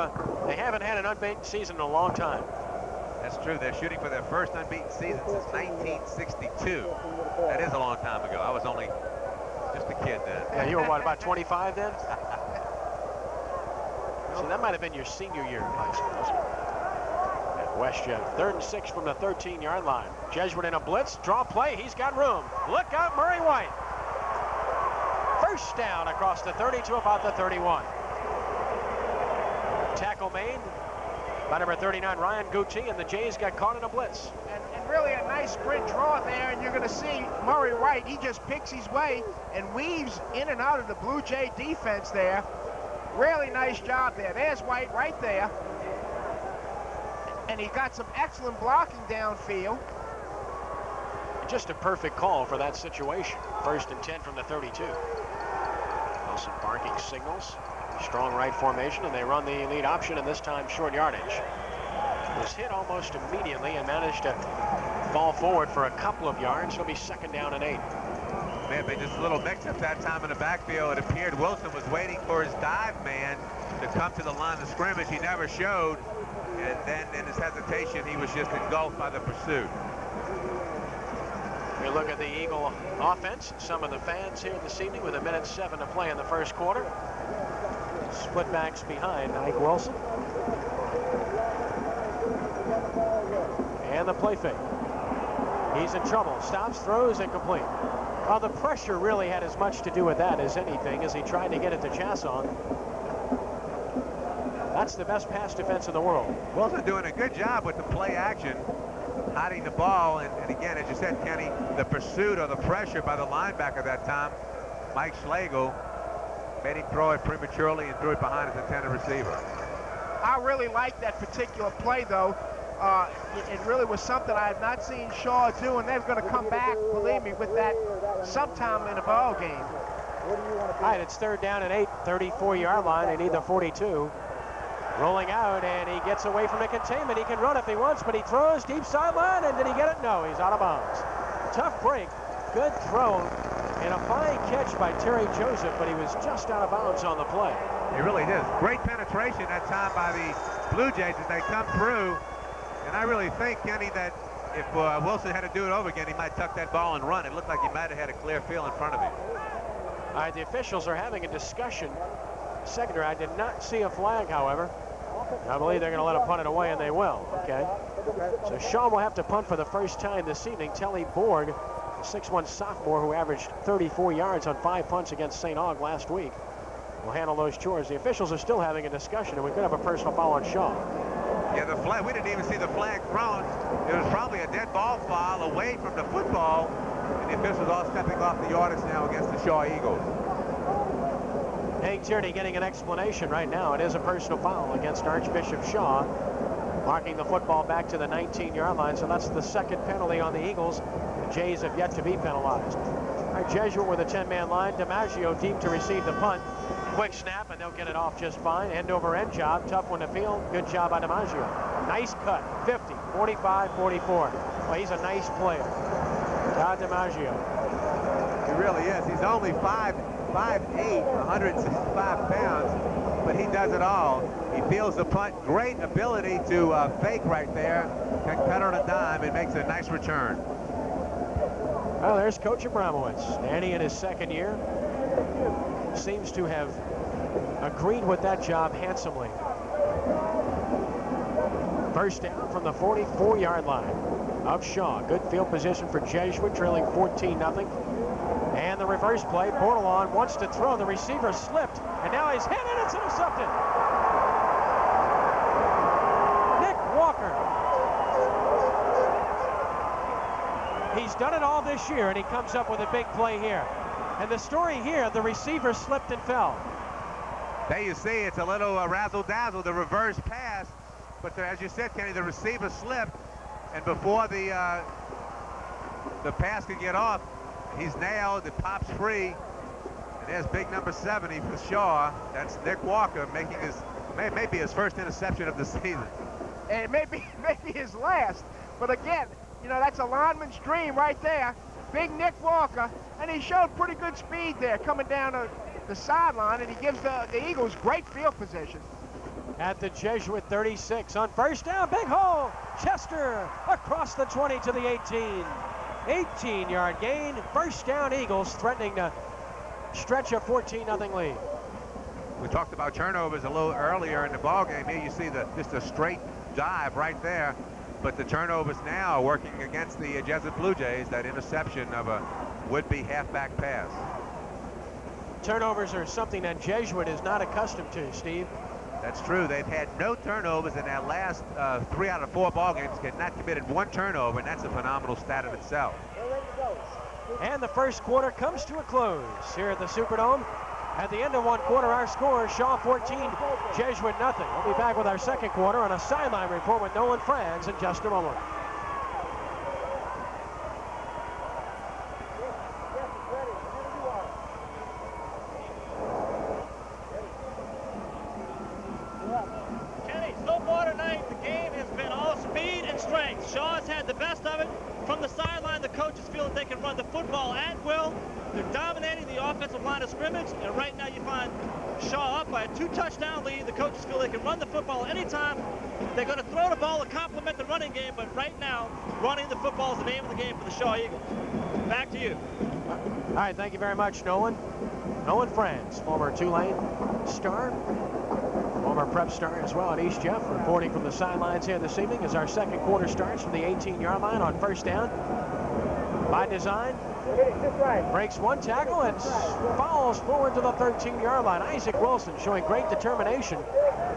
they haven't had an unbeaten season in a long time. That's true. They're shooting for their first unbeaten season since 1962. That is a long time ago. I was only just a kid then. Yeah, you were what, about 25 then? So that might have been your senior year in high school. And WestJet, 3rd and 6 from the 13-yard line. Jesuit in a blitz, draw play. He's got room. Look out, Murray White. First down across the 30 to about the 31. Tackle made by number 39, Ryan Gucci, and the Jays got caught in a blitz. And really a nice sprint draw there, and you're going to see Murray White, he just picks his way and weaves in and out of the Blue Jay defense there. Really nice job there. There's White right there. And he got some excellent blocking downfield. Just a perfect call for that situation. 1st and 10 from the 32. Wilson barking signals. Strong right formation, and they run the lead option, and this time short yardage. Was hit almost immediately and managed to fall forward for a couple of yards. It'll be 2nd down and 8. May have been just a little mix-up that time in the backfield. It appeared Wilson was waiting for his dive man to come to the line of scrimmage. He never showed, and then in his hesitation, he was just engulfed by the pursuit. We look at the Eagle offense and some of the fans here this evening with 1:07 to play in the first quarter. Split backs behind Ike Wilson. And the play fake. He's in trouble. Stops, throws, incomplete. Well, the pressure really had as much to do with that as anything as he tried to get it to Chasson. That's the best pass defense in the world. Wilson doing a good job with the play action, hiding the ball. And again, as you said, Kenny, the pursuit or the pressure by the linebacker that time, Mike Schlegel, made him throw it prematurely and threw it behind his intended receiver. I really like that particular play, though. It really was something I have not seen Shaw do, and they're going to come back, believe me, with that sometime in the ball game. All right, it's 3rd down and 8, 34-yard line. They need the 42. Rolling out, and he gets away from the containment. He can run if he wants, but he throws deep sideline, and did he get it? No, he's out of bounds. Tough break, good throw, and a fine catch by Terry Joseph, but he was just out of bounds on the play. He really did. Great penetration that time by the Blue Jays as they come through. And I really think, Kenny, that if Wilson had to do it over again, he might tuck that ball and run. It looked like he might have had a clear field in front of him. All right, the officials are having a discussion. Secondary, I did not see a flag, however. I believe they're going to let him punt it away, and they will. Okay. So Shaw will have to punt for the first time this evening. Telly Borg, a 6'1" sophomore who averaged 34 yards on 5 punts against St. Aug last week, will handle those chores. The officials are still having a discussion, and we could have a personal foul on Shaw. Yeah, the flag, we didn't even see the flag thrown. It was probably a dead ball foul away from the football, and the officials all stepping off the yardage now against the Shaw Eagles. Hank Tierney getting an explanation right now. It is a personal foul against Archbishop Shaw, marking the football back to the 19-yard line, so that's the second penalty on the Eagles. The Jays have yet to be penalized. All right, Jesuit with a 10-man line. DiMaggio deep to receive the punt. Quick snap, and they'll get it off just fine. End-over-end job. Tough one to field. Good job by DiMaggio. Nice cut. 50, 45, 44. Well, he's a nice player. Todd DiMaggio. He really is. He's only 5'8", 165 pounds, but he does it all. He feels the punt. Great ability to fake right there. Can cut on a dime and makes a nice return. Well, there's Coach Abramowitz. Danny in his second year seems to have agreed with that job handsomely. First down from the 44-yard line of Shaw. Good field position for Jesuit, trailing 14-0. And the reverse play. Bordelon wants to throw. The receiver slipped, and now he's hit, and it's intercepted. Nick Walker. He's done it all this year, and he comes up with a big play here. And the story here, the receiver slipped and fell. There you see, it's a little razzle-dazzle, the reverse pass. But as you said, Kenny, the receiver slipped, and before the pass could get off, he's nailed, it pops free. And there's big number 70 for Shaw. That's Nick Walker making his, maybe his first interception of the season. And maybe his last. But again, you know, that's a lineman's dream right there. Big Nick Walker, and he showed pretty good speed there coming down the sideline, and he gives the Eagles great field position. At the Jesuit 36 on first down, big hole. Chester across the 20 to the 18. 18-yard gain. First down, Eagles threatening to stretch a 14-0 lead. We talked about turnovers a little earlier in the ball game. Here you see just a straight dive right there. But the turnovers now are working against the Jesuit Blue Jays, that interception of a would-be halfback pass. Turnovers are something that Jesuit is not accustomed to, Steve. That's true. They've had no turnovers in their last 3 out of 4 ball games. They've not committed 1 turnover, and that's a phenomenal stat in itself. And the first quarter comes to a close here at the Superdome. At the end of one quarter, our score, Shaw 14, Jesuit nothing. We'll be back with our second quarter on a sideline report with Nolan Franz in just a moment. Kenny, so far tonight, the game has been all speed and strength. Shaw's had the best of it. From the sideline, the coaches feel that they can run the football at will. They're dominating the offensive line of scrimmage, and right now you find Shaw up by a 2-touchdown lead. The coaches feel they can run the football anytime. They're going to throw the ball to complement the running game, but right now, running the football is the name of the game for the Shaw Eagles. Back to you. All right, thank you very much, Nolan. Nolan Franz, former Tulane star, former prep star as well at East Jeff, reporting from the sidelines here this evening as our second quarter starts from the 18-yard line on first down. By design, breaks one tackle and fouls forward to the 13-yard line. Isaac Wilson showing great determination,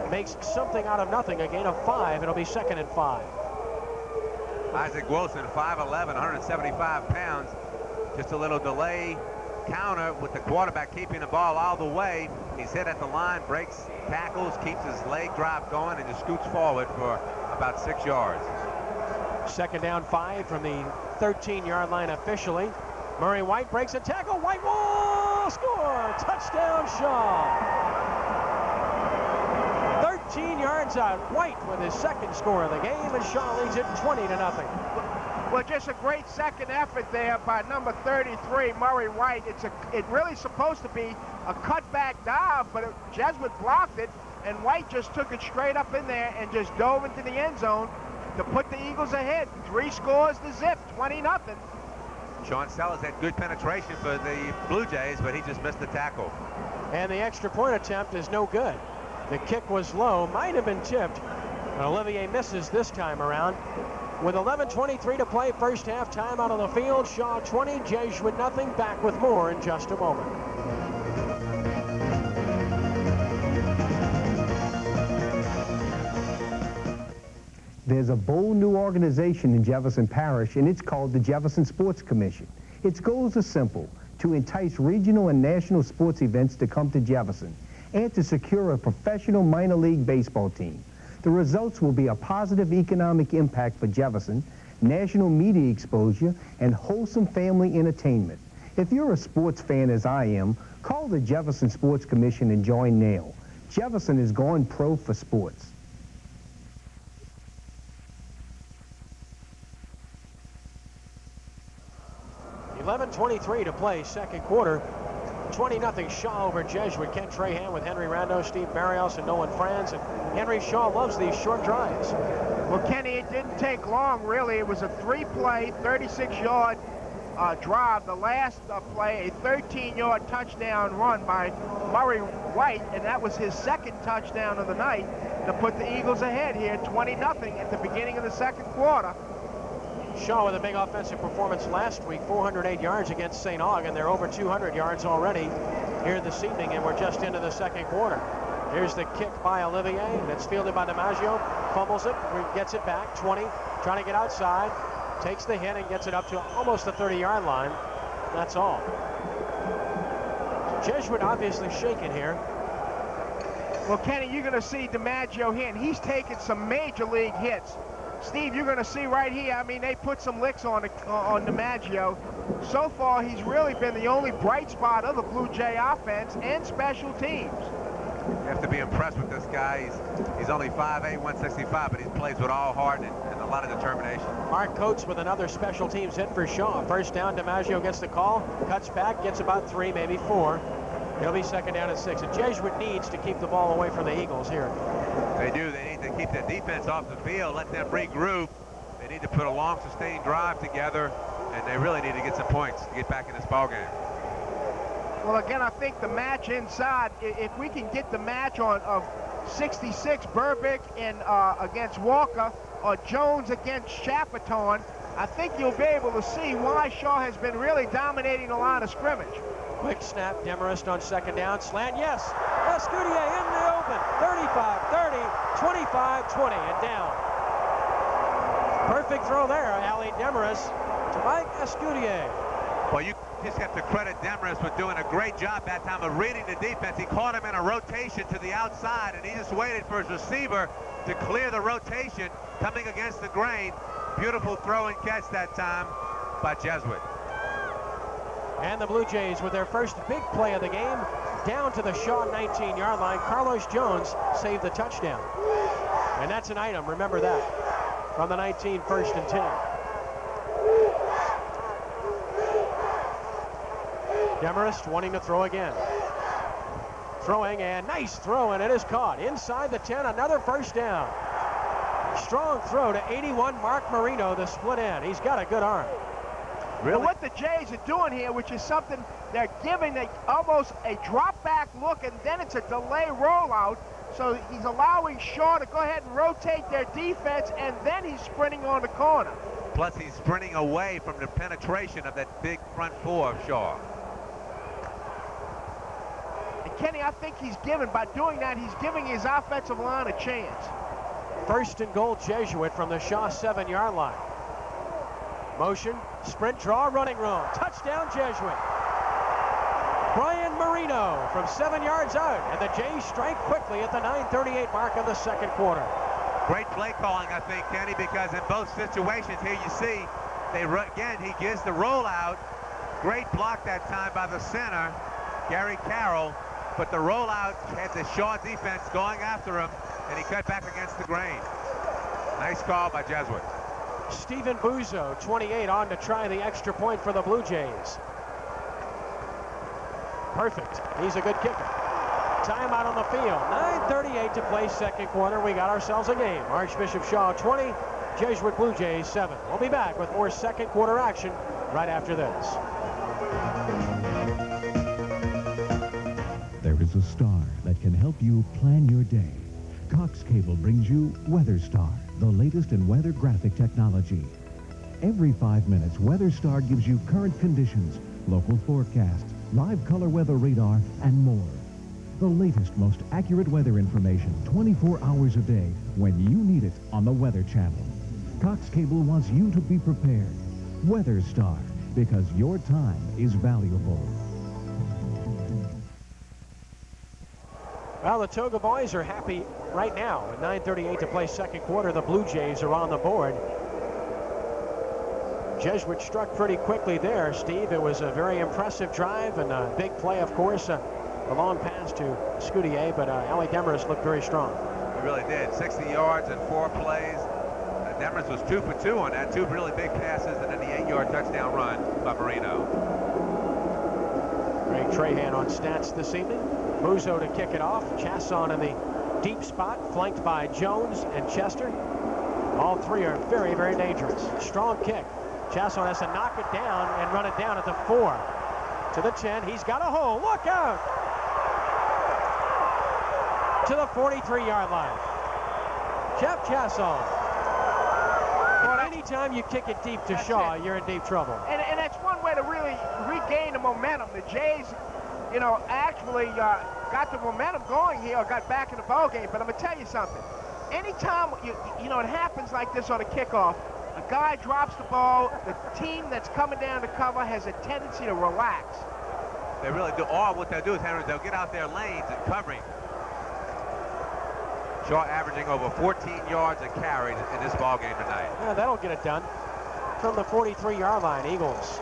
makes something out of nothing, a gain of 5. It'll be 2nd and 5. Isaac Wilson, 5'11", 175 pounds. Just a little delay counter with the quarterback keeping the ball all the way. He's hit at the line, breaks tackles, keeps his leg drop going, and just scoots forward for a about 6 yards. Second down 5 from the 13-yard line officially. Murray White breaks a tackle. White will score. Touchdown, Shaw. 13 yards out. White with his second score of the game, and Shaw leads it 20-0. Well, just a great second effort there by number 33, Murray White. It really supposed to be a cutback dive, but Jesuit blocked it, and White just took it straight up in there and just dove into the end zone to put the Eagles ahead. 3 scores to zip, 20-0. Sean Sellers had good penetration for the Blue Jays, but he just missed the tackle. And the extra point attempt is no good. The kick was low, might have been tipped, but Olivier misses this time around. With 11:23 to play, first half, time out on the field. Shaw 20, Jesuit nothing. Back with more in just a moment. There's a bold new organization in Jefferson Parish, and it's called the Jefferson Sports Commission. Its goals are simple: to entice regional and national sports events to come to Jefferson, and to secure a professional minor league baseball team. The results will be a positive economic impact for Jefferson, national media exposure, and wholesome family entertainment. If you're a sports fan as I am, call the Jefferson Sports Commission and join now. Jefferson is going pro for sports. .23 to play, second quarter. 20-0 Shaw over Jesuit. Ken Trahan with Henry Rando, Steve Barios, and Nolan Franz. And Henry Shaw loves these short drives. Well, Kenny, it didn't take long, really. It was a 3-play, 36-yard drive. The last play, a 13-yard touchdown run by Murray White, and that was his second touchdown of the night to put the Eagles ahead here, 20-0 at the beginning of the second quarter. Shaw with a big offensive performance last week, 408 yards against St. Aug, and they're over 200 yards already here this evening, and we're just into the second quarter. Here's the kick by Olivier. That's fielded by DiMaggio. Fumbles it, gets it back, 20, trying to get outside. Takes the hit and gets it up to almost the 30-yard line. That's all. Jesuit obviously shaken here. Well, Kenny, you're going to see DiMaggio here, and he's taken some major league hits. Steve, you're going to see right here, I mean, they put some licks on DiMaggio. So far, he's really been the only bright spot of the Blue Jay offense and special teams. You have to be impressed with this guy. He's only 5'8", 165, but he plays with all heart and a lot of determination. Mark Coates with another special teams hit for Shaw. First down, DiMaggio gets the call, cuts back, gets about 3, maybe 4. He'll be second down at 6. And Jesuit needs to keep the ball away from the Eagles here. They do. They need to keep the defense off the field, let them regroup. They need to put a long, sustained drive together, and they really need to get some points to get back in this ballgame. Well, again, I think the match inside, if we can get the match on of 66 Burbick and against Walker, or Jones against Chapaton, I think you'll be able to see why Shaw has been really dominating the line of scrimmage. Quick snap, Demarest on second down, slant, yes. Escudier in the open, 35, 30, 25, 20, and down. Perfect throw there, Ali Demarest to Mike Escudier. Well, you just have to credit Demarest for doing a great job that time of reading the defense. He caught him in a rotation to the outside, and he just waited for his receiver to clear the rotation, coming against the grain. Beautiful throw and catch that time by Jesuit. And the Blue Jays with their first big play of the game, down to the Shaw 19-yard line. Carlos Jones saved the touchdown. And that's an item, remember that, from the 19, 1st and 10. Demarest wanting to throw again. Throwing, and nice throw, and it is caught. Inside the 10, another first down. Strong throw to 81, Mark Marino, the split end. He's got a good arm. Really? Well, what the Jays are doing here, which is something they're giving almost a drop back look, and then it's a delay rollout. So he's allowing Shaw to go ahead and rotate their defense, and then he's sprinting on the corner. Plus, he's sprinting away from the penetration of that big front four of Shaw. And Kenny, I think by doing that, he's giving his offensive line a chance. First and goal, Jesuit from the Shaw 7-yard line. Motion, sprint, draw, running room. Touchdown, Jesuit. Brian Marino from 7 yards out, and the Jays strike quickly at the 9:38 mark of the second quarter. Great play calling, I think, Kenny, because in both situations here you see, again, he gives the rollout. Great block that time by the center, Gary Carroll, but the rollout had the Shaw defense going after him, and he cut back against the grain. Nice call by Jesuit. Stephen Buzo, 28, on to try the extra point for the Blue Jays. Perfect. He's a good kicker. Timeout on the field. 9:38 to play second quarter. We got ourselves a game. Archbishop Shaw 20, Jesuit Blue Jays 7. We'll be back with more second quarter action right after this. There is a star that can help you plan your day. Cox Cable brings you Weather Star, the latest in weather graphic technology. Every 5 minutes, Weather Star gives you current conditions, local forecasts, live color weather radar, and more. The latest, most accurate weather information 24 hours a day when you need it on the Weather Channel. Cox Cable wants you to be prepared. Weather Star, because your time is valuable. Well, the Toga boys are happy right now. At 9:38 to play second quarter, the Blue Jays are on the board. Jesuit struck pretty quickly there, Steve. It was a very impressive drive and a big play, of course. A long pass to Scudier, but Ali Demarest looked very strong. He really did. 60 yards in 4 plays. Demarest was 2 for 2 on that. 2 really big passes and then the 8-yard touchdown run by Marino. Greg Trahan on stats this evening. Buzo to kick it off. Chasson in the deep spot, flanked by Jones and Chester. All three are very, very dangerous. Strong kick. Chasson has to knock it down and run it down at the 4. To the 10. He's got a hole. Look out! To the 43-yard line. Jeff Chasson. Well, anytime you kick it deep to Shaw, you're in deep trouble. And that's one way to really regain the momentum. The Jays, you know, actually got the momentum going here, or got back in the ball game. But I'm going to tell you something. Anytime, you know, it happens like this on a kickoff, a guy drops the ball, the team that's coming down to cover has a tendency to relax. They really do. Or what they'll do is, Henry, they'll get out their lanes and covering. Shaw averaging over 14 yards a carry in this ball game tonight. Yeah, that'll get it done. From the 43-yard line, Eagles.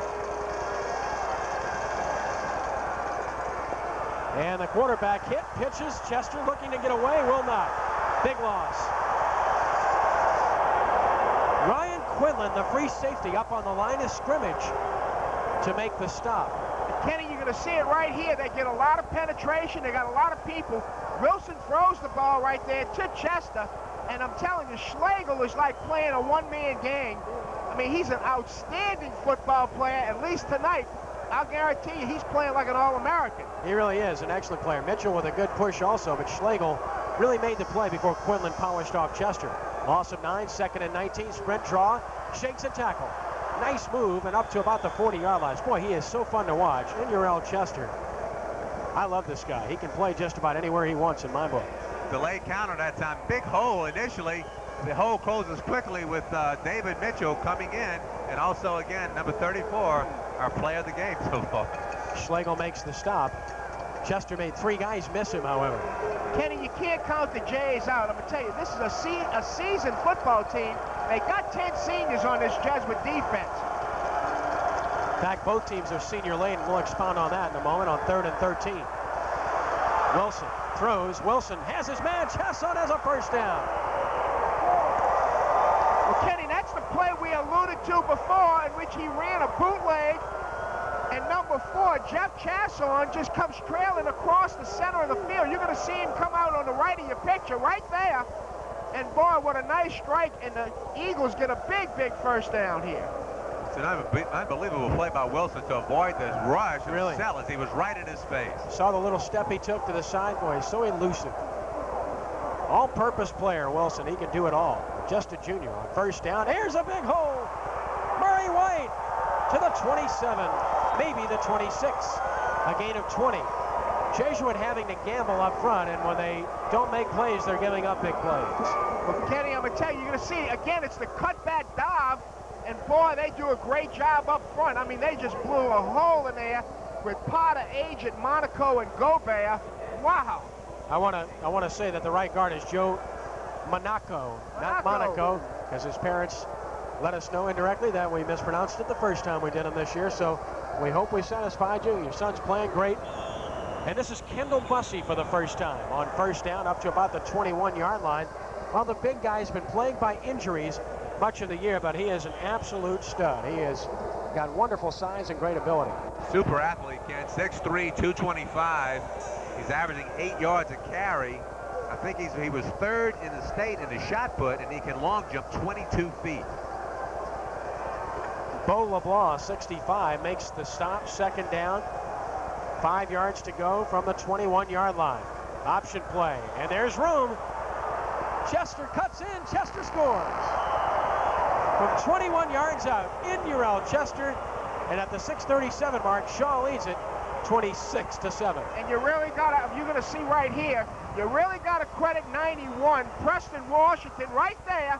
And the quarterback hit, pitches. Chester looking to get away, will not. Big loss. Ryan Quinlan, the free safety, up on the line of scrimmage to make the stop. Kenny, you're going to see it right here. They get a lot of penetration. They got a lot of people. Wilson throws the ball right there to Chester. And I'm telling you, Schlegel is like playing a one-man game. I mean, he's an outstanding football player, at least tonight. I'll guarantee you he's playing like an All-American. He really is an excellent player. Mitchell with a good push also, but Schlegel really made the play before Quinlan polished off Chester. Loss of 9, 2nd and 19, sprint draw, shakes a tackle. Nice move and up to about the 40-yard line. Boy, he is so fun to watch. Inurel Chester. I love this guy. He can play just about anywhere he wants in my book. Delayed counter that time. Big hole initially. The hole closes quickly with David Mitchell coming in. And also, again, number 34, our player of the game so far. Schlegel makes the stop. Chester made 3 guys miss him, however. Kenny, you can't count the Jays out. I'm going to tell you, this is a seasoned football team. They got 10 seniors on this Jesuit defense. In fact, both teams are senior laden. We'll expound on that in a moment on 3rd and 13. Wilson throws. Wilson has his man. Chasson has a first down. Well, Kenny, that's the play we alluded to before in which he ran a bootleg. And number 4, Jeff Chasson, just comes trailing across the center of the field. You're going to see him come out on the right of your picture right there. And boy, what a nice strike. And the Eagles get a big, big first down here. It's an unbelievable play by Wilson to avoid this rush of Sellers. He was right in his face. Saw the little step he took to the side. Boy, he's so elusive. All-purpose player, Wilson. He can do it all. Just a junior on first down. Here's a big hole. Murray White to the 27, maybe the 26. A gain of 20. Jesuit having to gamble up front, and when they don't make plays, they're giving up big plays. Well, Kenny, I'm going to tell you, you're going to see, again, it's the cutback dive, and boy, they do a great job up front. I mean, they just blew a hole in there with Potter, Agent, Monaco, and Gobert. Wow. I want to say that the right guard is Joe Monaco, not Monaco, because his parents let us know indirectly that we mispronounced it the first time we did him this year. So we hope we satisfied you. Your son's playing great. And this is Kendall Bussey for the first time on first down up to about the 21-yard line. Well, the big guy's been plagued by injuries much of the year, but he is an absolute stud. He has got wonderful size and great ability. Super athlete, Ken. 6'3", 225. He's averaging 8 yards a carry. I think he was third in the state in the shot put, and he can long jump 22 feet. Bo LeBlanc, 65, makes the stop, second down. 5 yards to go from the 21-yard line. Option play, and there's room. Chester cuts in, Chester scores. From 21 yards out, Indurell Chester, and at the 6:37 mark, Shaw leads it 26-7. And you really got to, you're going to see right here, you really got to credit 91, Preston Washington, right there,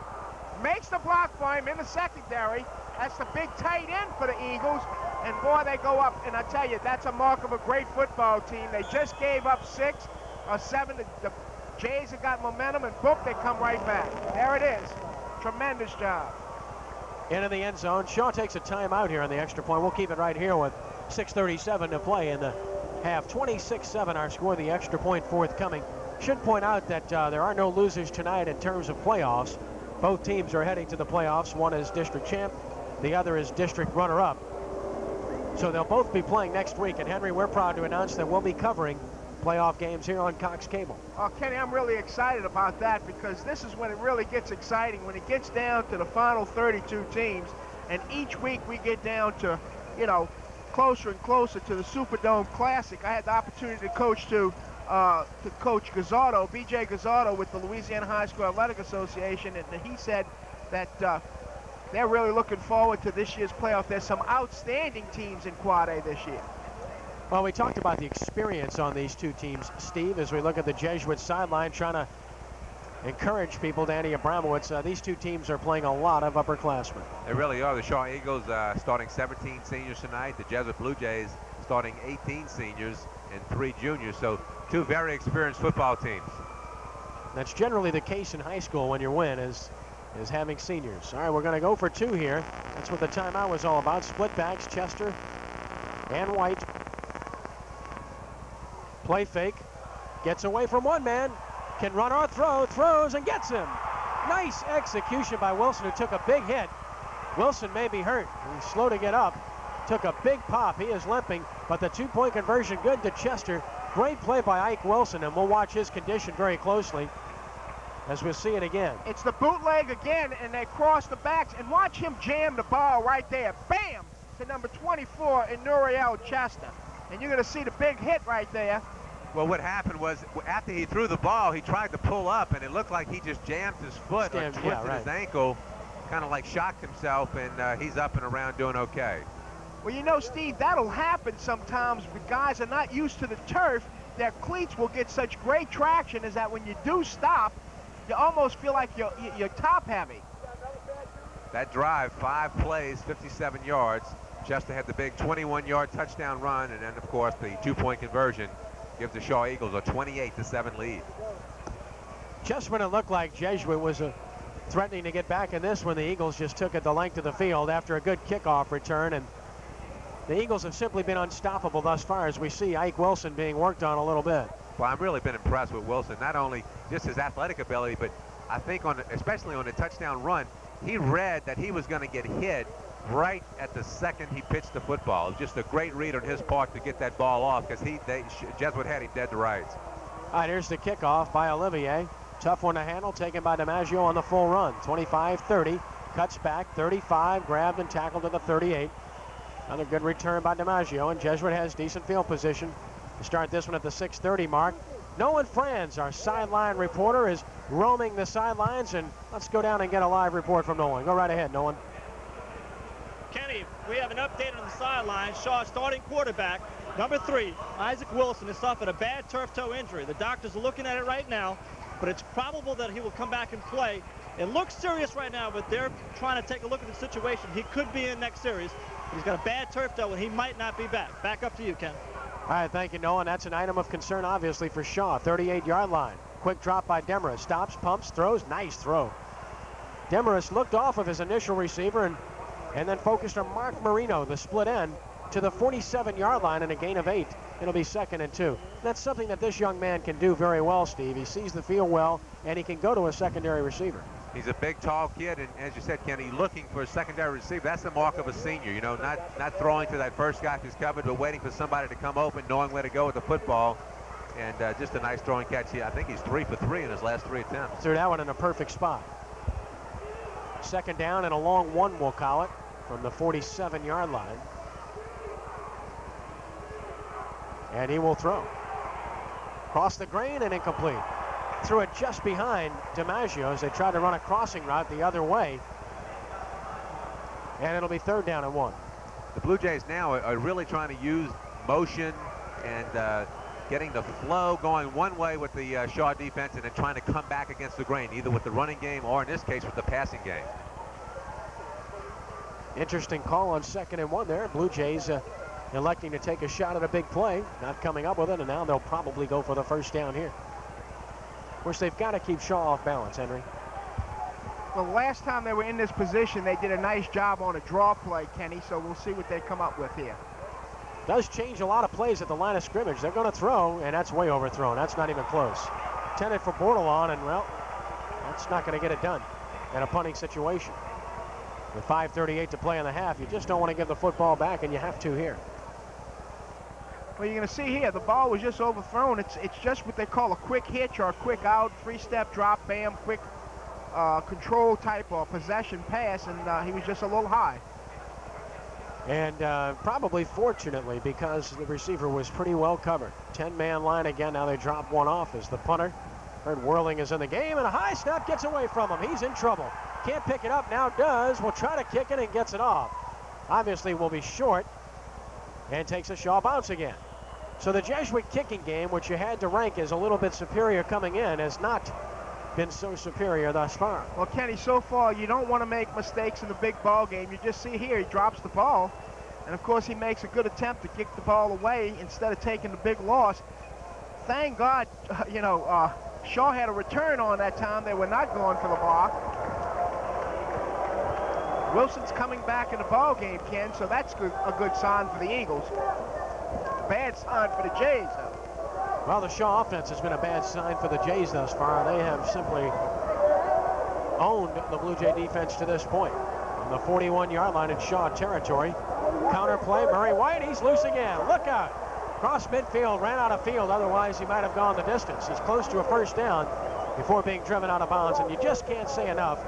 makes the block for him in the secondary. That's the big tight end for the Eagles. And boy, they go up. And I tell you, that's a mark of a great football team. They just gave up 6 or 7. The Jays have got momentum, and boom, they come right back. There it is. Tremendous job. Into the end zone. Shaw takes a timeout here on the extra point. We'll keep it right here with 6:37 to play in the half. 26-7 our score, the extra point forthcoming. Should point out that there are no losers tonight in terms of playoffs. Both teams are heading to the playoffs. One is district champ. The other is district runner-up. So they'll both be playing next week. And Henry, we're proud to announce that we'll be covering playoff games here on Cox Cable. Oh, Kenny, I'm really excited about that, because this is when it really gets exciting, when it gets down to the final 32 teams. And each week we get down to, you know, closer and closer to the Superdome Classic. I had the opportunity to coach Coach Gazzardo, B.J. Gazzardo, with the Louisiana High School Athletic Association, and he said that they're really looking forward to this year's playoff. There's some outstanding teams in Quad A this year. Well, we talked about the experience on these two teams, Steve, as we look at the Jesuit sideline, trying to encourage people. Danny Abramowitz, these two teams are playing a lot of upperclassmen. They really are. The Shaw Eagles starting 17 seniors tonight. The Jesuit Blue Jays starting 18 seniors and 3 juniors. So 2 very experienced football teams. That's generally the case in high school when you win, is having seniors. All right, we're going to go for 2 here. That's what the timeout was all about. Split backs, Chester and White. Play fake. Gets away from one man. Can run or throw. Throws and gets him. Nice execution by Wilson, who took a big hit. Wilson may be hurt. He's slow to get up. Took a big pop. He is limping, but the 2-point conversion good to Chester. Great play by Ike Wilson, and we'll watch his condition very closely as we'll see it again. It's the bootleg again, and they cross the backs, and watch him jam the ball right there. Bam! To number 24 in Nuriel Chester. And you're going to see the big hit right there. Well, what happened was, after he threw the ball, he tried to pull up, and it looked like he just jammed his foot or twisted his ankle, kind of like shocked himself, and he's up and around doing okay. Well, you know, Steve, that'll happen sometimes when guys are not used to the turf. Their cleats will get such great traction is that when you do stop, you almost feel like you're top heavy. That drive, 5 plays, 57 yards. Chester had the big 21-yard touchdown run, and then, of course, the 2-point conversion gives the Shaw Eagles a 28-7 lead. Just when it looked like Jesuit was threatening to get back in this one, the Eagles just took it the length of the field after a good kickoff return, and the Eagles have simply been unstoppable thus far, as we see Ike Wilson being worked on a little bit. Well, I've really been impressed with Wilson, not only just his athletic ability, but I think especially on the touchdown run, he read that he was going to get hit right at the second he pitched the football. It was just a great read on his part to get that ball off, because Jesuit had him dead to rights. All right, here's the kickoff by Olivier. Tough one to handle, taken by DiMaggio on the full run. 25-30, cuts back, 35, grabbed and tackled to the 38. Another good return by DiMaggio, and Jesuit has decent field position to start this one at the 6:30 mark. Nolan Franz, our sideline reporter, is roaming the sidelines, and let's go down and get a live report from Nolan. Go right ahead, Nolan. Kenny, we have an update on the sideline. Shaw's starting quarterback, number 3, Isaac Wilson, has suffered a bad turf toe injury. The doctors are looking at it right now, but it's probable that he will come back and play. It looks serious right now, but they're trying to take a look at the situation. He could be in next series. He's got a bad turf toe, and he might not be back. Back up to you, Ken. All right, thank you, Nolan. That's an item of concern, obviously, for Shaw. 38-yard line. Quick drop by Demarest. Stops, pumps, throws. Nice throw. Demarest looked off of his initial receiver and then focused on Mark Marino, the split end, to the 47-yard line and a gain of 8. It'll be 2nd and 2. That's something that this young man can do very well, Steve. He sees the field well, and he can go to a secondary receiver. He's a big, tall kid, and as you said, Kenny, looking for a secondary receiver. That's the mark of a senior, you know, not throwing to that first guy who's covered, but waiting for somebody to come open, knowing where to go with the football. And just a nice throwing catch here. I think he's 3 for 3 in his last 3 attempts. Threw that one in a perfect spot. 2nd down and a long one, we'll call it, from the 47-yard line. And he will throw. Cross the grain and incomplete. Threw it just behind DiMaggio as they tried to run a crossing route the other way. And it'll be 3rd down and 1. The Blue Jays now are really trying to use motion and getting the flow going one way with the Shaw defense and then trying to come back against the grain, either with the running game or in this case with the passing game. Interesting call on 2nd and 1 there. Blue Jays electing to take a shot at a big play, not coming up with it, and now they'll probably go for the 1st down here. Of course, they've got to keep Shaw off balance, Henry. Well, last time they were in this position, they did a nice job on a draw play, Kenny, so we'll see what they come up with here. Does change a lot of plays at the line of scrimmage. They're going to throw, and that's way overthrown. That's not even close. Intended for Bordelon, and, well, that's not going to get it done in a punting situation. With 5:38 to play in the half, you just don't want to give the football back, and you have to here. Well, you're going to see here, the ball was just overthrown. It's just what they call a quick hitch or a quick out, 3-step drop, bam, quick control type or possession pass, and he was just a little high. And probably fortunately, because the receiver was pretty well covered. 10-man line again. Now they drop one off as the punter. Heard Whirling is in the game, and a high snap gets away from him. He's in trouble. Can't pick it up, now does. Will try to kick it and gets it off. Obviously will be short and takes a Shaw bounce again. So the Jesuit kicking game, which you had to rank as a little bit superior coming in, has not been so superior thus far. Well, Kenny, so far you don't want to make mistakes in the big ball game. You just see here he drops the ball, and of course he makes a good attempt to kick the ball away instead of taking the big loss. Thank God, Shaw had a return on that time. They were not going for the block. Wilson's coming back in the ball game, Ken, so that's a good sign for the Eagles. Bad sign for the Jays, though. Well, the Shaw offense has been a bad sign for the Jays thus far. They have simply owned the Blue Jay defense to this point. On the 41-yard line in Shaw territory. Counter play, Murray White, he's loose again. Look out. Cross midfield, ran out of field. Otherwise, he might have gone the distance. He's close to a 1st down before being driven out of bounds, and you just can't say enough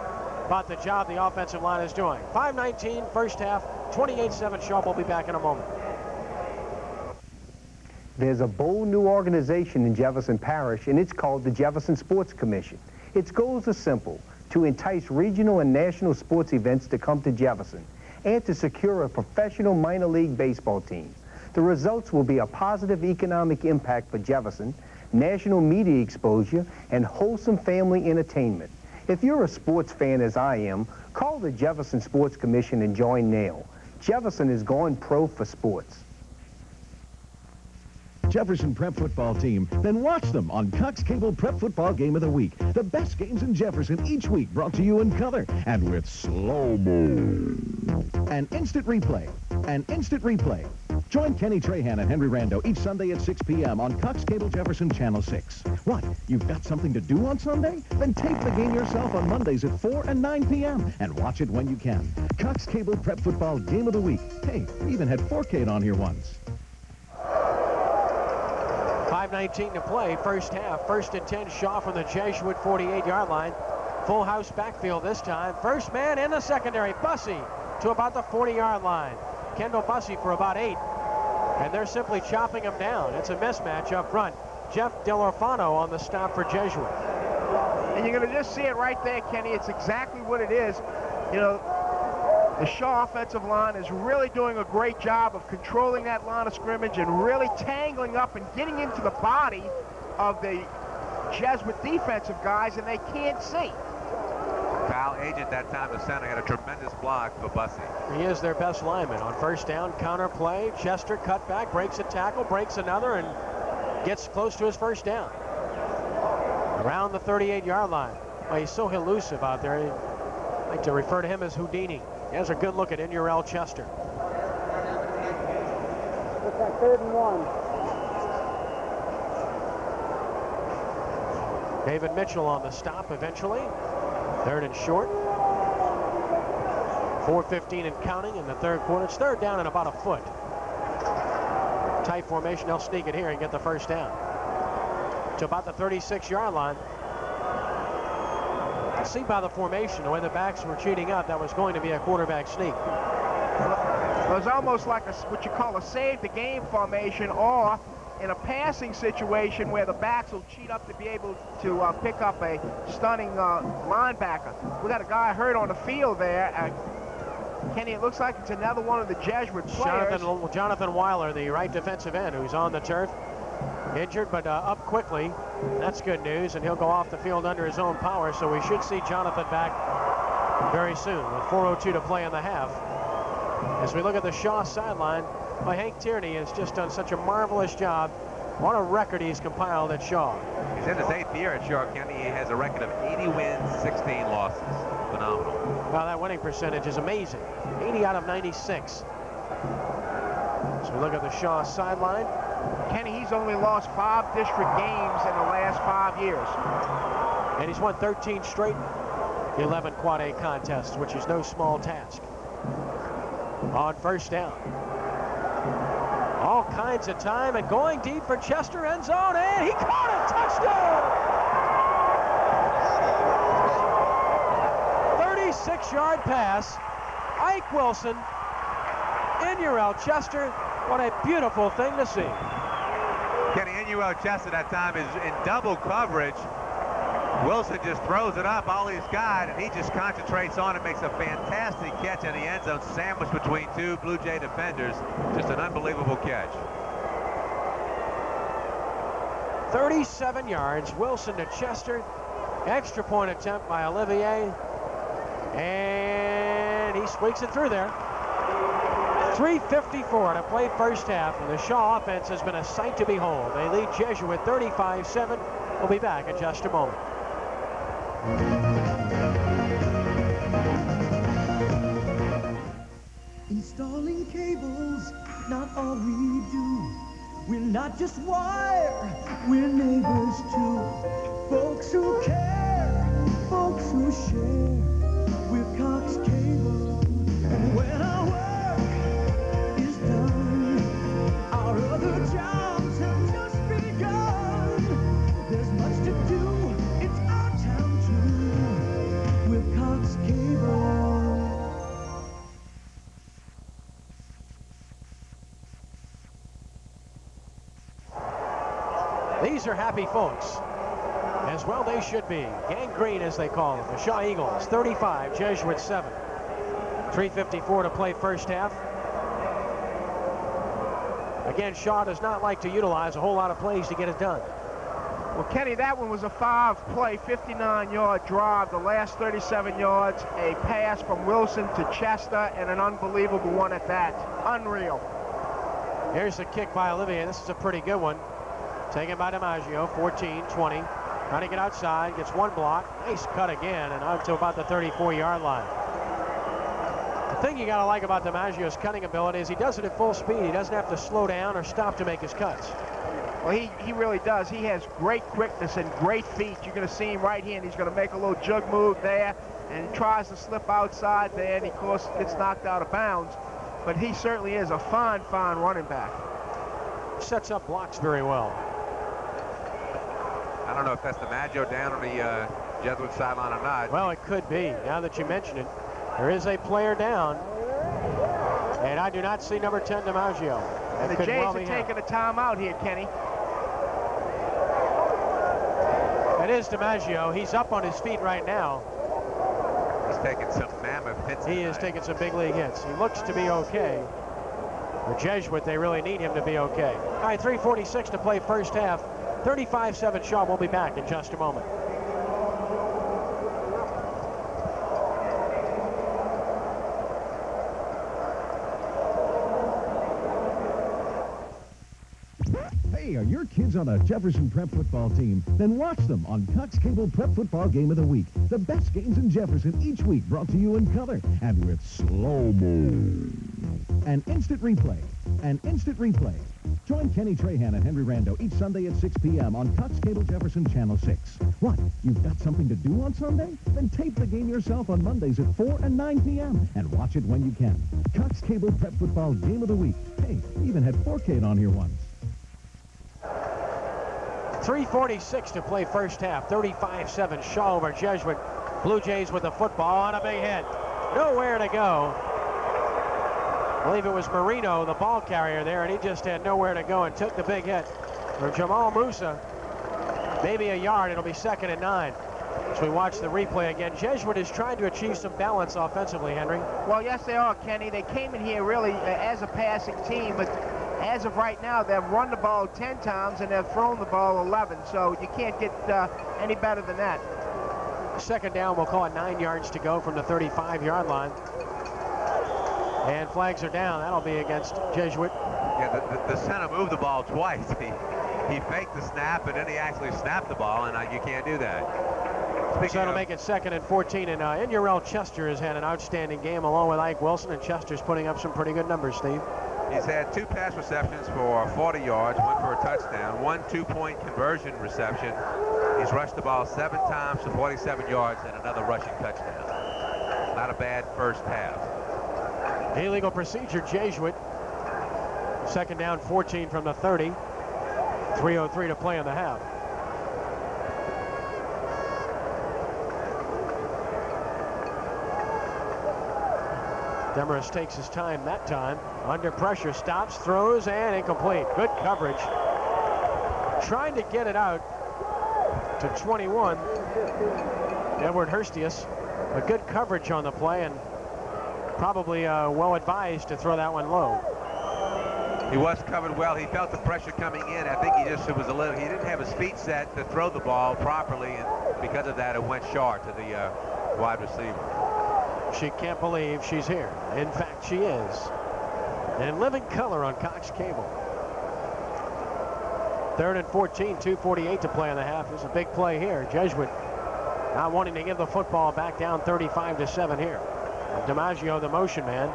about the job the offensive line is doing. 5:19, 1st half, 28-7 Shaw. Will be back in a moment. There's a bold new organization in Jefferson Parish, and it's called the Jefferson Sports Commission. Its goals are simple: to entice regional and national sports events to come to Jefferson, and to secure a professional minor league baseball team. The results will be a positive economic impact for Jefferson, national media exposure, and wholesome family entertainment. If you're a sports fan as I am, call the Jefferson Sports Commission and join now. Jefferson is going pro for sports. Jefferson Prep Football Team, then watch them on Cox Cable Prep Football Game of the Week. The best games in Jefferson each week, brought to you in color and with slow-mo. An instant replay. Join Kenny Trahan and Henry Rando each Sunday at 6 p.m. on Cox Cable Jefferson Channel 6. What, you've got something to do on Sunday? Then tape the game yourself on Mondays at 4 and 9 p.m. and watch it when you can. Cox Cable Prep Football Game of the Week. Hey, we even had 4K on here once. 5:19 to play, 1st half. 1st and 10, Shaw from the Jesuit 48-yard line. Full house backfield this time. First man in the secondary, Bussey, to about the 40-yard line. Kendall Bussey for about 8. And they're simply chopping him down. It's a mismatch up front. Jeff DeLorfano on the stop for Jesuit. And you're going to just see it right there, Kenny. It's exactly what it is. You know, the Shaw offensive line is really doing a great job of controlling that line of scrimmage and really tangling up and getting into the body of the Jesuit defensive guys, and they can't see. Kyle Agent that time, the center, had a tremendous block for Bussey. He is their best lineman. On 1st down, counter play. Chester cutback, breaks a tackle, breaks another, and gets close to his 1st down. Around the 38-yard line. Well, he's so elusive out there. I like to refer to him as Houdini. He has a good look at Inurel Chester. Looks like 3rd and 1. David Mitchell on the stop eventually. 3rd and short. 4:15 and counting in the 3rd quarter. It's 3rd down and about a foot. Tight formation. They'll sneak it here and get the 1st down. To about the 36-yard line. You see by the formation, the way the backs were cheating up, that was going to be a quarterback sneak. It was almost like what you call a save the game formation, or in a passing situation where the backs will cheat up to be able to pick up a stunning linebacker. We got a guy hurt on the field there. Kenny, it looks like it's another one of the Jesuit players. Jonathan Weiler, the right defensive end, who's on the turf. Injured, but up quickly. That's good news, and he'll go off the field under his own power, so we should see Jonathan back very soon with 4:02 to play in the half. As we look at the Shaw sideline, Hank Tierney has just done such a marvelous job. What a record he's compiled at Shaw. He's in his 8th year at Shaw County. He has a record of 80 wins, 16 losses. Phenomenal. Well, that winning percentage is amazing. 80 out of 96. So we look at the Shaw sideline. Kenny, he's only lost 5 district games in the last 5 years. And he's won 13 straight 11 quad A contests, which is no small task. On 1st down. All kinds of time and going deep for Chester, end zone, and he caught it. Touchdown! 36-yard pass. Ike Wilson, Inurel Chester. What a beautiful thing to see. Kenny, Inurel Chester that time is in double coverage. Wilson just throws it up, all he's got, and he just concentrates on it, makes a fantastic catch in the end zone, sandwiched between 2 Blue Jay defenders. Just an unbelievable catch. 37 yards, Wilson to Chester. Extra point attempt by Olivier. And he squeaks it through there. 3:54 to play 1st half, and the Shaw offense has been a sight to behold. They lead Jesuit 35-7. We'll be back in just a moment. Installing cables, not all we do. We're not just wire, we're neighbors too. Folks who care, folks who share. We're Cox Cable, and when our work is done, our other jobs have just begun. There's much to do, it's our town too. We're Cox Cable. These are happy folks. As well they should be. Gang green, as they call it. The Shaw Eagles 35, Jesuit 7. 3:54 to play 1st half. Again, Shaw does not like to utilize a whole lot of plays to get it done. Well, Kenny, that one was a 5-play, 59-yard drive. The last 37 yards, a pass from Wilson to Chester, and an unbelievable one at that. Unreal. Here's the kick by Olivier. This is a pretty good one. Taken by DiMaggio, 14-20. Trying to get outside, gets one block. Nice cut again, and out to about the 34-yard line. The thing you got to like about DiMaggio's cutting ability is he does it at full speed. He doesn't have to slow down or stop to make his cuts. Well, he really does. He has great quickness and great feet. You're going to see him right here, and he's going to make a little jug move there, and he tries to slip outside there, and of course gets knocked out of bounds. But he certainly is a fine running back. Sets up blocks very well. I don't know if that's DiMaggio down on the Jesuit sideline or not. Well, it could be. Now that you mention it, there is a player down. And I do not see number 10, DiMaggio. And the Jays are taking a timeout here, Kenny. It is DiMaggio. He's up on his feet right now. He's taking some mammoth hits. He is taking some big league hits. He looks to be okay. For Jesuit, they really need him to be okay. All right, 3:46 to play 1st half. 35-7 Shaw. We'll be back in just a moment. Hey, Hey, are your kids on a Jefferson Prep football team? Then watch them on Cox Cable Prep Football Game of the Week. The best games in Jefferson each week, brought to you in color and with slow-mo. An instant replay. Join Kenny Trahan and Henry Rando each Sunday at 6 p.m. on Cox Cable Jefferson Channel 6. What? You've got something to do on Sunday? Then tape the game yourself on Mondays at 4 and 9 p.m. and watch it when you can. Cox Cable Prep Football Game of the Week. Hey, even had 4K on here once. 3:46 to play first half. 35-7 Shaw over Jesuit. Blue Jays with the football on a big hit. Nowhere to go. I believe it was Marino, the ball carrier there, and he just had nowhere to go and took the big hit from Jamal Musa. Maybe a yard. It'll be 2nd and 9. As we watch the replay again, Jesuit is trying to achieve some balance offensively, Henry. Well, yes, they are, Kenny. They came in here really as a passing team, but as of right now, they've run the ball 10 times and they've thrown the ball 11, so you can't get any better than that. 2nd down, we'll call it 9 yards to go from the 35-yard line. And flags are down. That'll be against Jesuit. Yeah, the center moved the ball twice. He faked the snap, and then he actually snapped the ball, and you can't do that. So that'll make it 2nd and 14. And Inurel Chester has had an outstanding game along with Ike Wilson, and Chester's putting up some pretty good numbers, Steve. He's had 2 pass receptions for 40 yards, 1 for a touchdown, 1 2-point conversion reception. He's rushed the ball 7 times for 47 yards and another rushing touchdown. Not a bad first half. Illegal procedure, Jesuit. 2nd down, 14 from the 30. 3:03 to play in the half. Demarest takes his time that time. Under pressure, stops, throws, and incomplete. Good coverage. Trying to get it out to 21. Edward Hurstius. A good coverage on the play, and probably well advised to throw that one low. He was covered well. He felt the pressure coming in. I think he didn't have his feet set to throw the ball properly, and because of that, it went short to the wide receiver. She can't believe she's here. In fact, she is. In living color on Cox Cable. 3rd and 14, 2:48 to play in the half. There's a big play here. Jesuit not wanting to give the football back, down 35-7 here. DiMaggio, the motion man.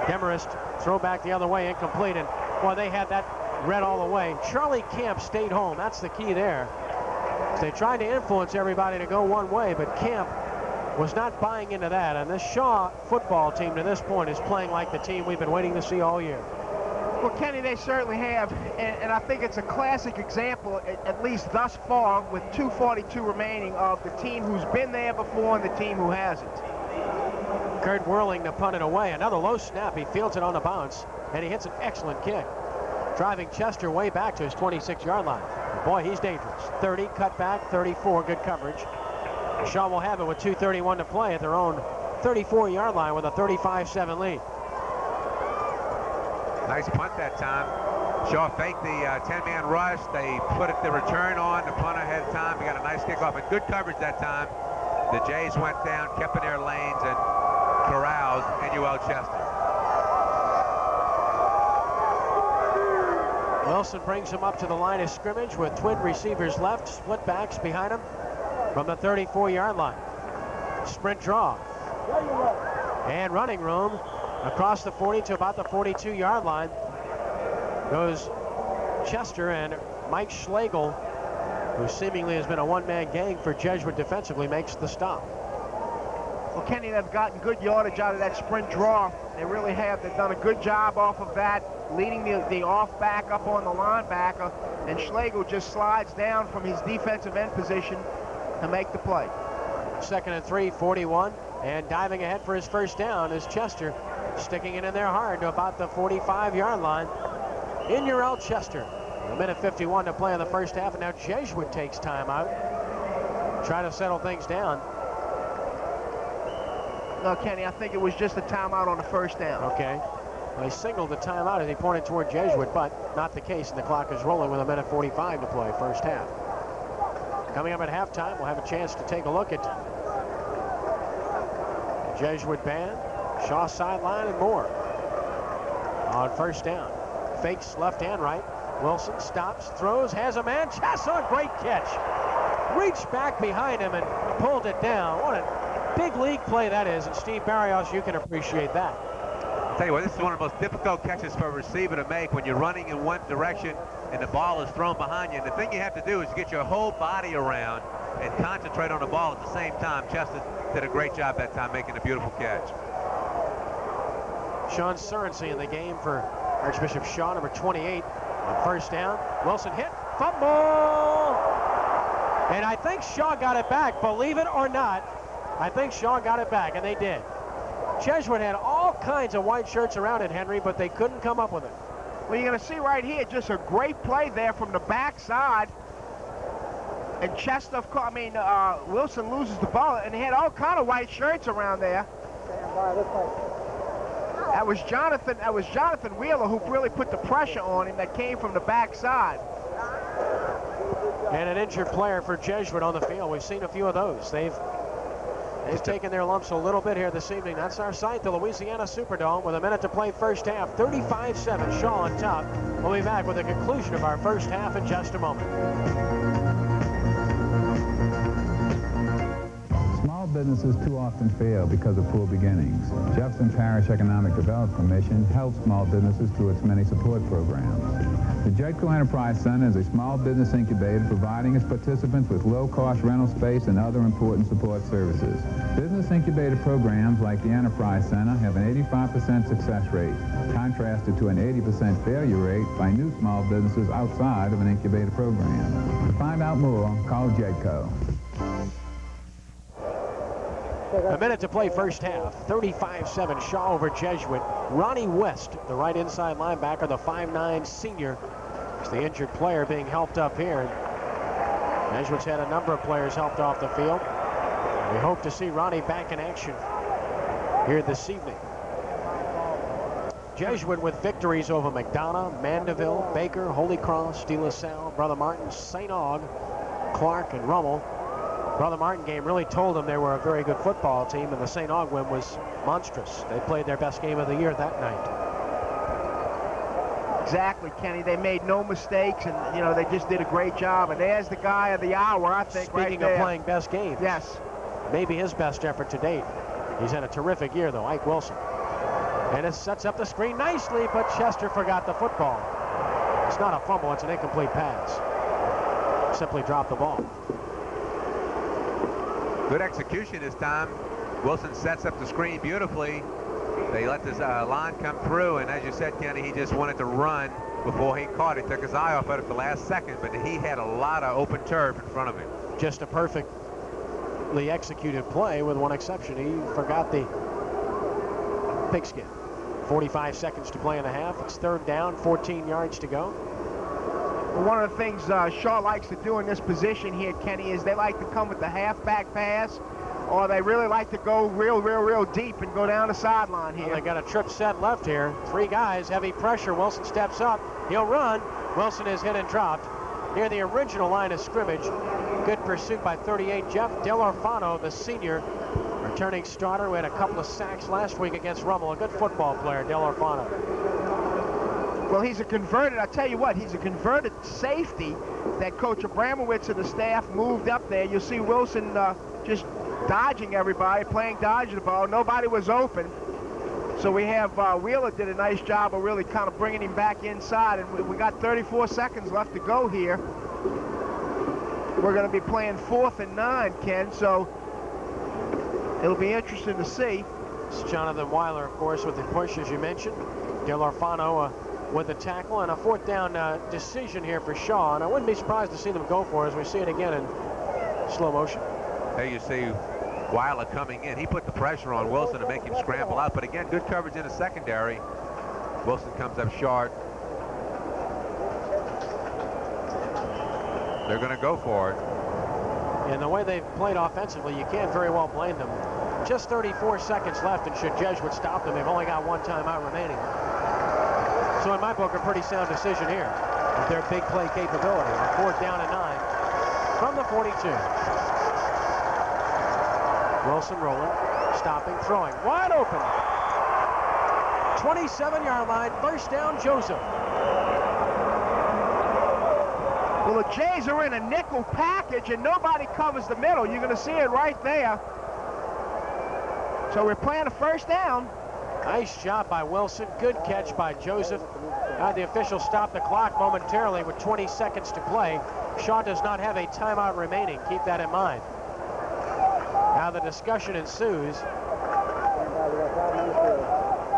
Demarest, throw back the other way, incomplete. And boy, they had that read all the way. Charlie Camp stayed home. That's the key there. They tried to influence everybody to go one way, but Camp was not buying into that. And this Shaw football team to this point is playing like the team we've been waiting to see all year. Well, Kenny, they certainly have, and I think it's a classic example, at least thus far, with 2:42 remaining, of the team who's been there before and the team who hasn't. Kurt whirling to punt it away. Another low snap. He fields it on the bounce, and he hits an excellent kick, driving Chester way back to his 26-yard line. Boy, he's dangerous. 30, cut back, 34, good coverage. Shaw will have it with 2:31 to play at their own 34-yard line with a 35-7 lead. Nice punt that time. Shaw faked the 10-man rush. They put the return on. The punter had time. He got a nice kickoff and good coverage that time. The Jays went down, kept in their lanes, and corralled Inurel Chester. Wilson brings him up to the line of scrimmage with twin receivers left, split backs behind him from the 34-yard line. Sprint draw. And running room across the 40 to about the 42-yard line goes Chester, and Mike Schlegel, who seemingly has been a one-man gang for Jesuit defensively, makes the stop. Well, Kenny, they've gotten good yardage out of that sprint draw. They really have. They've done a good job off of that, leading the off-back up on the linebacker, and Schlegel just slides down from his defensive end position to make the play. 2nd and 3, 41, and diving ahead for his first down is Chester, sticking it in there hard to about the 45-yard line. Inurel Chester. A minute 51 to play in the first half, and now Jesuit takes time out. Try to settle things down. No, Kenny, I think it was just a timeout on the first down. Okay. Well, he signaled the timeout as he pointed toward Jesuit, but not the case, and the clock is rolling with a minute 45 to play first half. Coming up at halftime, we'll have a chance to take a look at the Jesuit band, Shaw sideline, and more. On first down. Fakes left and right. Wilson stops, throws, has a man. Chessa, great catch. Reached back behind him and pulled it down. What a big league play that is. And Steve Barios, you can appreciate that. I'll tell you what, this is one of the most difficult catches for a receiver to make when you're running in one direction and the ball is thrown behind you. And the thing you have to do is get your whole body around and concentrate on the ball at the same time. Chester did a great job that time making a beautiful catch. Sean Sorensen in the game for Archbishop Shaw, number 28. On first down, Wilson hit, fumble! And I think Shaw got it back, believe it or not. I think Shaw got it back, and they did. Jesuit had all kinds of white shirts around it, Henry, but they couldn't come up with it. Well, you're going to see right here just a great play there from the backside. And Wilson loses the ball, and he had all kind of white shirts around there. That was Jonathan Wheeler who really put the pressure on him that came from the backside. And an injured player for Jesuit on the field. We've seen a few of those. They've taken their lumps a little bit here this evening. That's our site, the Louisiana Superdome, with a minute to play first half. 35-7, Shaw on top. We'll be back with the conclusion of our first half in just a moment. Small businesses too often fail because of poor beginnings. Jefferson Parish Economic Development Commission helps small businesses through its many support programs. The Jetco Enterprise Center is a small business incubator providing its participants with low-cost rental space and other important support services. Business incubator programs like the Enterprise Center have an 85% success rate, contrasted to an 80% failure rate by new small businesses outside of an incubator program. To find out more, call Jetco. A minute to play first half. 35-7 Shaw over Jesuit. Ronnie West, the right inside linebacker, the 5'9 senior, is the injured player being helped up here. Jesuit's had a number of players helped off the field. We hope to see Ronnie back in action here this evening. Jesuit with victories over McDonough, Mandeville, Baker, Holy Cross, De La Salle, Brother Martin, St. Aug, Clark, and Rummel. Brother Martin game really told them they were a very good football team, and the St. Aug win was monstrous. They played their best game of the year that night. Exactly, Kenny. They made no mistakes, and, you know, they just did a great job. And there's the guy of the hour, I think, Speaking right of playing best games. Yes. Maybe his best effort to date. He's had a terrific year, though, Ike Wilson. And it sets up the screen nicely, but Chester forgot the football. It's not a fumble, it's an incomplete pass. Simply dropped the ball. Good execution this time. Wilson sets up the screen beautifully. They let this line come through, and as you said, Kenny, he just wanted to run before he caught it. Took his eye off it at the last second, but he had a lot of open turf in front of him. Just a perfectly executed play with one exception. He forgot the pigskin. 45 seconds to play in the half. It's third down, 14 yards to go. One of the things Shaw likes to do in this position here, Kenny, is they like to come with the halfback pass, or they really like to go real deep and go down the sideline here. Well, they got a trip set left here. Three guys, heavy pressure. Wilson steps up. He'll run. Wilson is hit and dropped near the original line of scrimmage. Good pursuit by 38. Jeff Delorfano, the senior, returning starter, who had a couple of sacks last week against Rummel. A good football player, Delorfano. Well, he's a converted, I tell you what, he's a converted safety that Coach Abramowitz and the staff moved up there. You'll see Wilson just dodging everybody, playing dodge the ball. Nobody was open. So we have Wheeler did a nice job of really kind of bringing him back inside. And we got 34 seconds left to go here. We're going to be playing 4th and 9, Ken, so it'll be interesting to see. It's Jonathan Weiler, of course, with the push, as you mentioned. Delorfano with the tackle, and a 4th down decision here for Shaw. And I wouldn't be surprised to see them go for it as we see it again in slow motion. There you see Weiler coming in. He put the pressure on Wilson to make him scramble out. But again, good coverage in the secondary. Wilson comes up short. They're going to go for it. And the way they've played offensively, you can't very well blame them. Just 34 seconds left, and should Jesuit stop them, they've only got one timeout remaining. So in my book, a pretty sound decision here with their big play capability. 4th down and 9 from the 42. Wilson rolling, stopping, throwing, wide open. 27-yard line, first down, Joseph. Well, the Jays are in a nickel package, and nobody covers the middle. You're going to see it right there. So we're playing a first down. Nice job by Wilson. Good catch by Joseph. The official stopped the clock momentarily with 20 seconds to play. Shaw does not have a timeout remaining. Keep that in mind. Now the discussion ensues.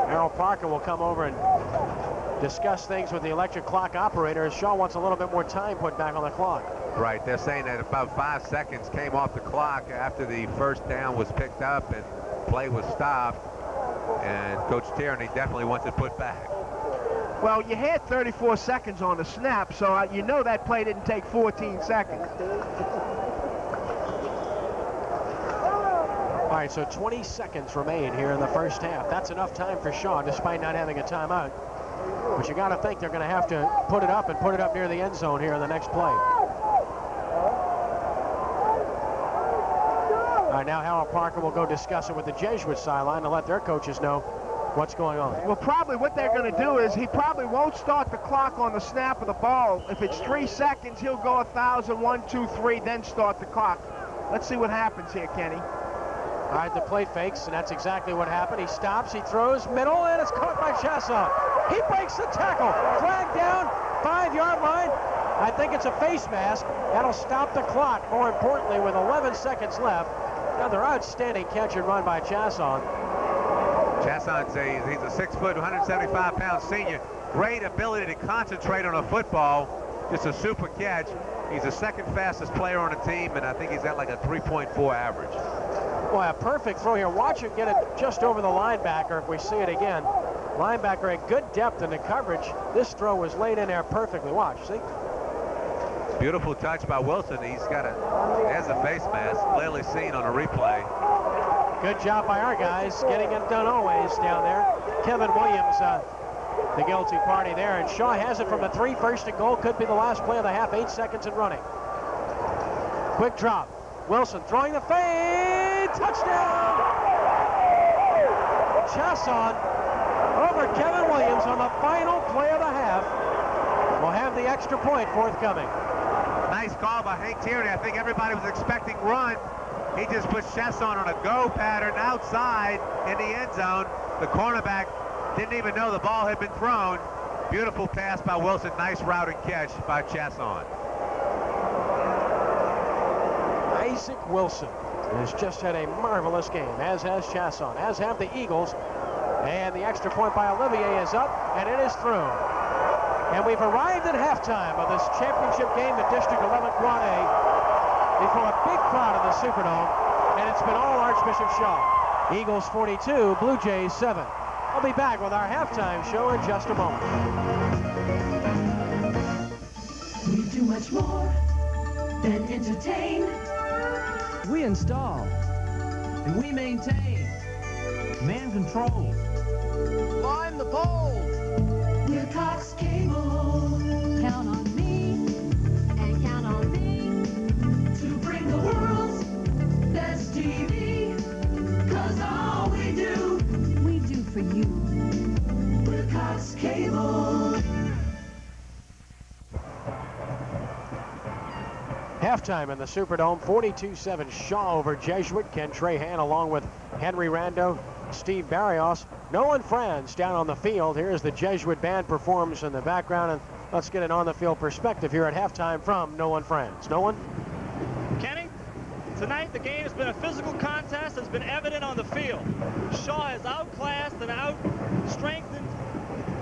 Harold Parker will come over and discuss things with the electric clock operator. Shaw wants a little bit more time put back on the clock. Right, they're saying that about 5 seconds came off the clock after the first down was picked up and play was stopped. And Coach Tierney definitely wants it put back. Well, you had 34 seconds on the snap, so you know that play didn't take 14 seconds. All right, so 20 seconds remain here in the first half. That's enough time for Shaw, despite not having a timeout. But you got to think they're going to have to put it up and put it up near the end zone here in the next play. All right, now Harold Parker will go discuss it with the Jesuit sideline to let their coaches know what's going on. Well, probably what they're going to do is he probably won't start the clock on the snap of the ball. If it's 3 seconds, he'll go 1,000, 1, 2, 3, then start the clock. Let's see what happens here, Kenny. All right, the play fakes, and that's exactly what happened. He stops, he throws, middle, and it's caught by Chasson. He breaks the tackle. Flag down, 5-yard line. I think it's a face mask. That'll stop the clock. More importantly, with 11 seconds left, another outstanding catch and run by Chasson. Chasson's he's a 6 foot, 175-pound senior. Great ability to concentrate on a football. Just a super catch. He's the second fastest player on the team, and I think he's at like a 3.4 average. Boy, a perfect throw here. Watch him get it just over the linebacker if we see it again. Linebacker at good depth in the coverage. This throw was laid in there perfectly. Watch, see? Beautiful touch by Wilson. He's got there's a face mask, clearly seen on a replay. Good job by our guys, getting it done always down there. Kevin Williams, the guilty party there, and Shaw has it from the 3, first and goal. Could be the last play of the half, 8 seconds and running. Quick drop. Wilson throwing the fade, touchdown! Chasson over Kevin Williams on the final play of the half. Will have the extra point forthcoming. Nice call by Hank Tierney. I think everybody was expecting run. He just put Chasson on a go pattern outside in the end zone. The cornerback didn't even know the ball had been thrown. Beautiful pass by Wilson. Nice route and catch by Chasson. Isaac Wilson has just had a marvelous game, as has Chasson, as have the Eagles. And the extra point by Olivier is up, and it is through. And we've arrived at halftime of this championship game at District 11 Quad A before a big crowd in the Superdome, and it's been all Archbishop Shaw. Eagles 42, Blue Jays 7. I'll be back with our halftime show in just a moment. We do much more than entertain. We install and we maintain. Man controls. Climb the pole. We're Cox Cable. Count on me and count on me to bring the world's best TV. 'Cause all we do for you. We're Cox Cable. Halftime in the Superdome, 42-7 Shaw over Jesuit. Ken Trahan along with Henry Rando, Steve Barios, Nolan Franz down on the field. Here's the Jesuit band performs in the background, and let's get an on-the-field perspective here at halftime from Nolan Franz. Nolan? Kenny, tonight the game has been a physical contest that's been evident on the field. Shaw has outclassed and out-strengthened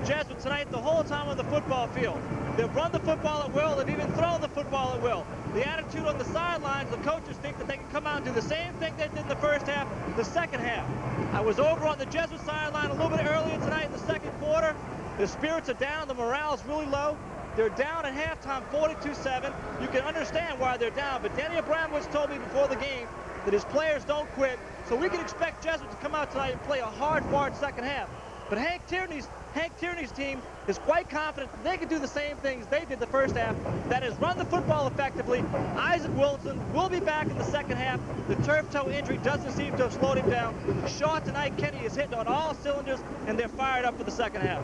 Jesuit tonight the whole time on the football field. They've run the football at will, they've even thrown the football at will. The attitude on the sidelines, the coaches think that they can come out and do the same thing they did in the first half, the second half. I was over on the Jesuit sideline a little bit earlier tonight in the second quarter. The spirits are down, the morale is really low. They're down at halftime 42-7. You can understand why they're down, but Danny Abramowitz told me before the game that his players don't quit, so we can expect Jesuit to come out tonight and play a hard-fought second half. But Hank Tierney's team is quite confident they can do the same things they did the first half. That is, run the football effectively. Isaac Wilson will be back in the second half. The turf toe injury doesn't seem to have slowed him down. Shaw tonight, Kenny, is hitting on all cylinders, and they're fired up for the second half.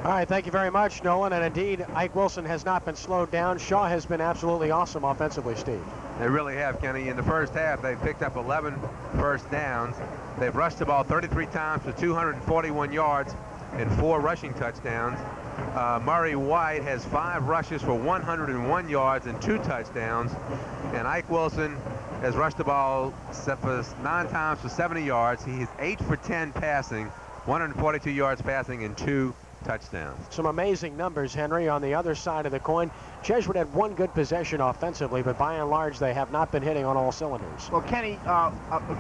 All right, thank you very much, Nolan. And indeed, Ike Wilson has not been slowed down. Shaw has been absolutely awesome offensively, Steve. They really have, Kenny. In the first half, they picked up 11 first downs. They've rushed the ball 33 times for 241 yards and 4 rushing touchdowns. Murray White has 5 rushes for 101 yards and 2 touchdowns. And Ike Wilson has rushed the ball 9 times for 70 yards. He is 8 for 10 passing, 142 yards passing, and 2 touchdowns. Some amazing numbers, Henry. On the other side of the coin, Jesuit had 1 good possession offensively, but by and large, they have not been hitting on all cylinders. Well, Kenny, a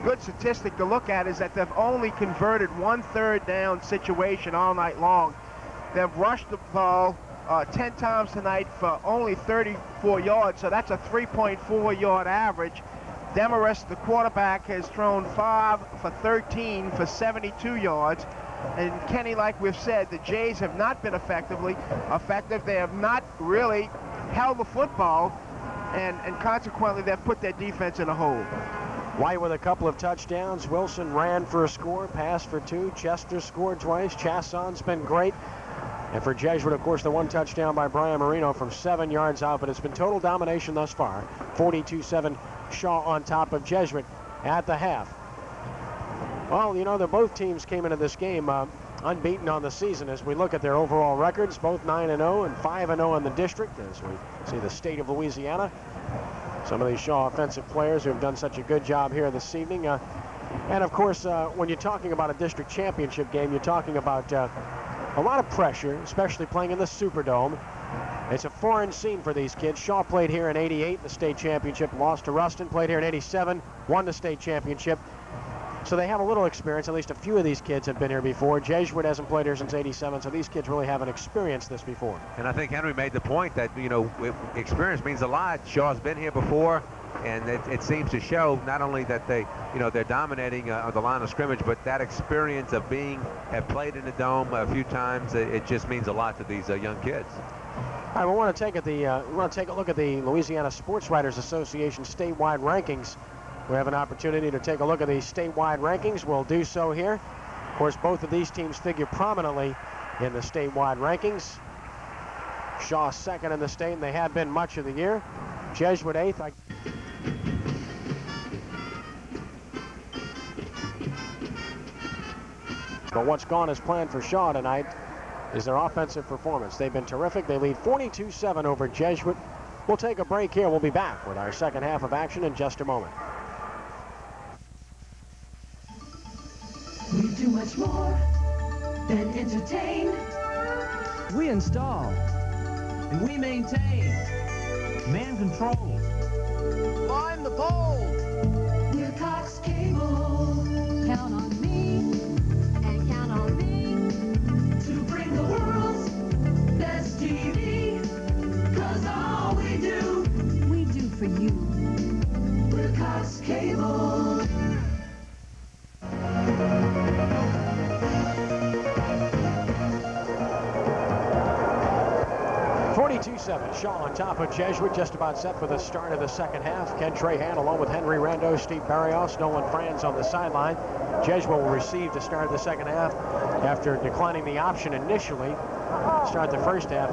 good statistic to look at is that they've only converted 1 third down situation all night long. They've rushed the ball 10 times tonight for only 34 yards, so that's a 3.4-yard average. Demarest, the quarterback, has thrown 5 for 13 for 72 yards. And Kenny, like we've said, the Jays have not been effective. They have not really held the football, and consequently, they've put their defense in a hole. White with a couple of touchdowns. Wilson ran for a score, passed for 2. Chester scored twice. Chasson's been great. And for Jesuit, of course, the 1 touchdown by Brian Marino from 7 yards out, but it's been total domination thus far. 42-7 Shaw on top of Jesuit at the half. Well, you know, both teams came into this game unbeaten on the season. As we look at their overall records, both 9-0 and 5-0 in the district, as we see the state of Louisiana. Some of these Shaw offensive players who have done such a good job here this evening. And, of course, when you're talking about a district championship game, you're talking about a lot of pressure, especially playing in the Superdome. It's a foreign scene for these kids. Shaw played here in '88, the state championship, lost to Ruston, played here in '87, won the state championship. So they have a little experience. At least a few of these kids have been here before. Jesuit hasn't played here since '87, so these kids really haven't experienced this before. And I think Henry made the point that, you know, experience means a lot. Shaw's been here before, and it seems to show not only that they're dominating on the line of scrimmage, but that experience of have played in the Dome a few times. It just means a lot to these young kids. All right, we want to take a look at the Louisiana Sports Writers Association statewide rankings. We have an opportunity to take a look at the statewide rankings. We'll do so here. Of course, both of these teams figure prominently in the statewide rankings. Shaw second in the state, and they have been much of the year. Jesuit 8th. But what's gone as planned for Shaw tonight is their offensive performance. They've been terrific. They lead 42-7 over Jesuit. We'll take a break here. We'll be back with our second half of action in just a moment. We do much more than entertain. We install and we maintain. Man controls. Climb the pole. We're Cox Cable. Count on me and count on me to bring the world's best TV. 'Cause all we do for you. We're Cox Cable. 42-7, Shaw on top of Jesuit, just about set for the start of the second half. Ken Trahan along with Henry Rando, Steve Barios, Nolan Franz on the sideline. Jesuit will receive to start the second half after declining the option initially to start the first half.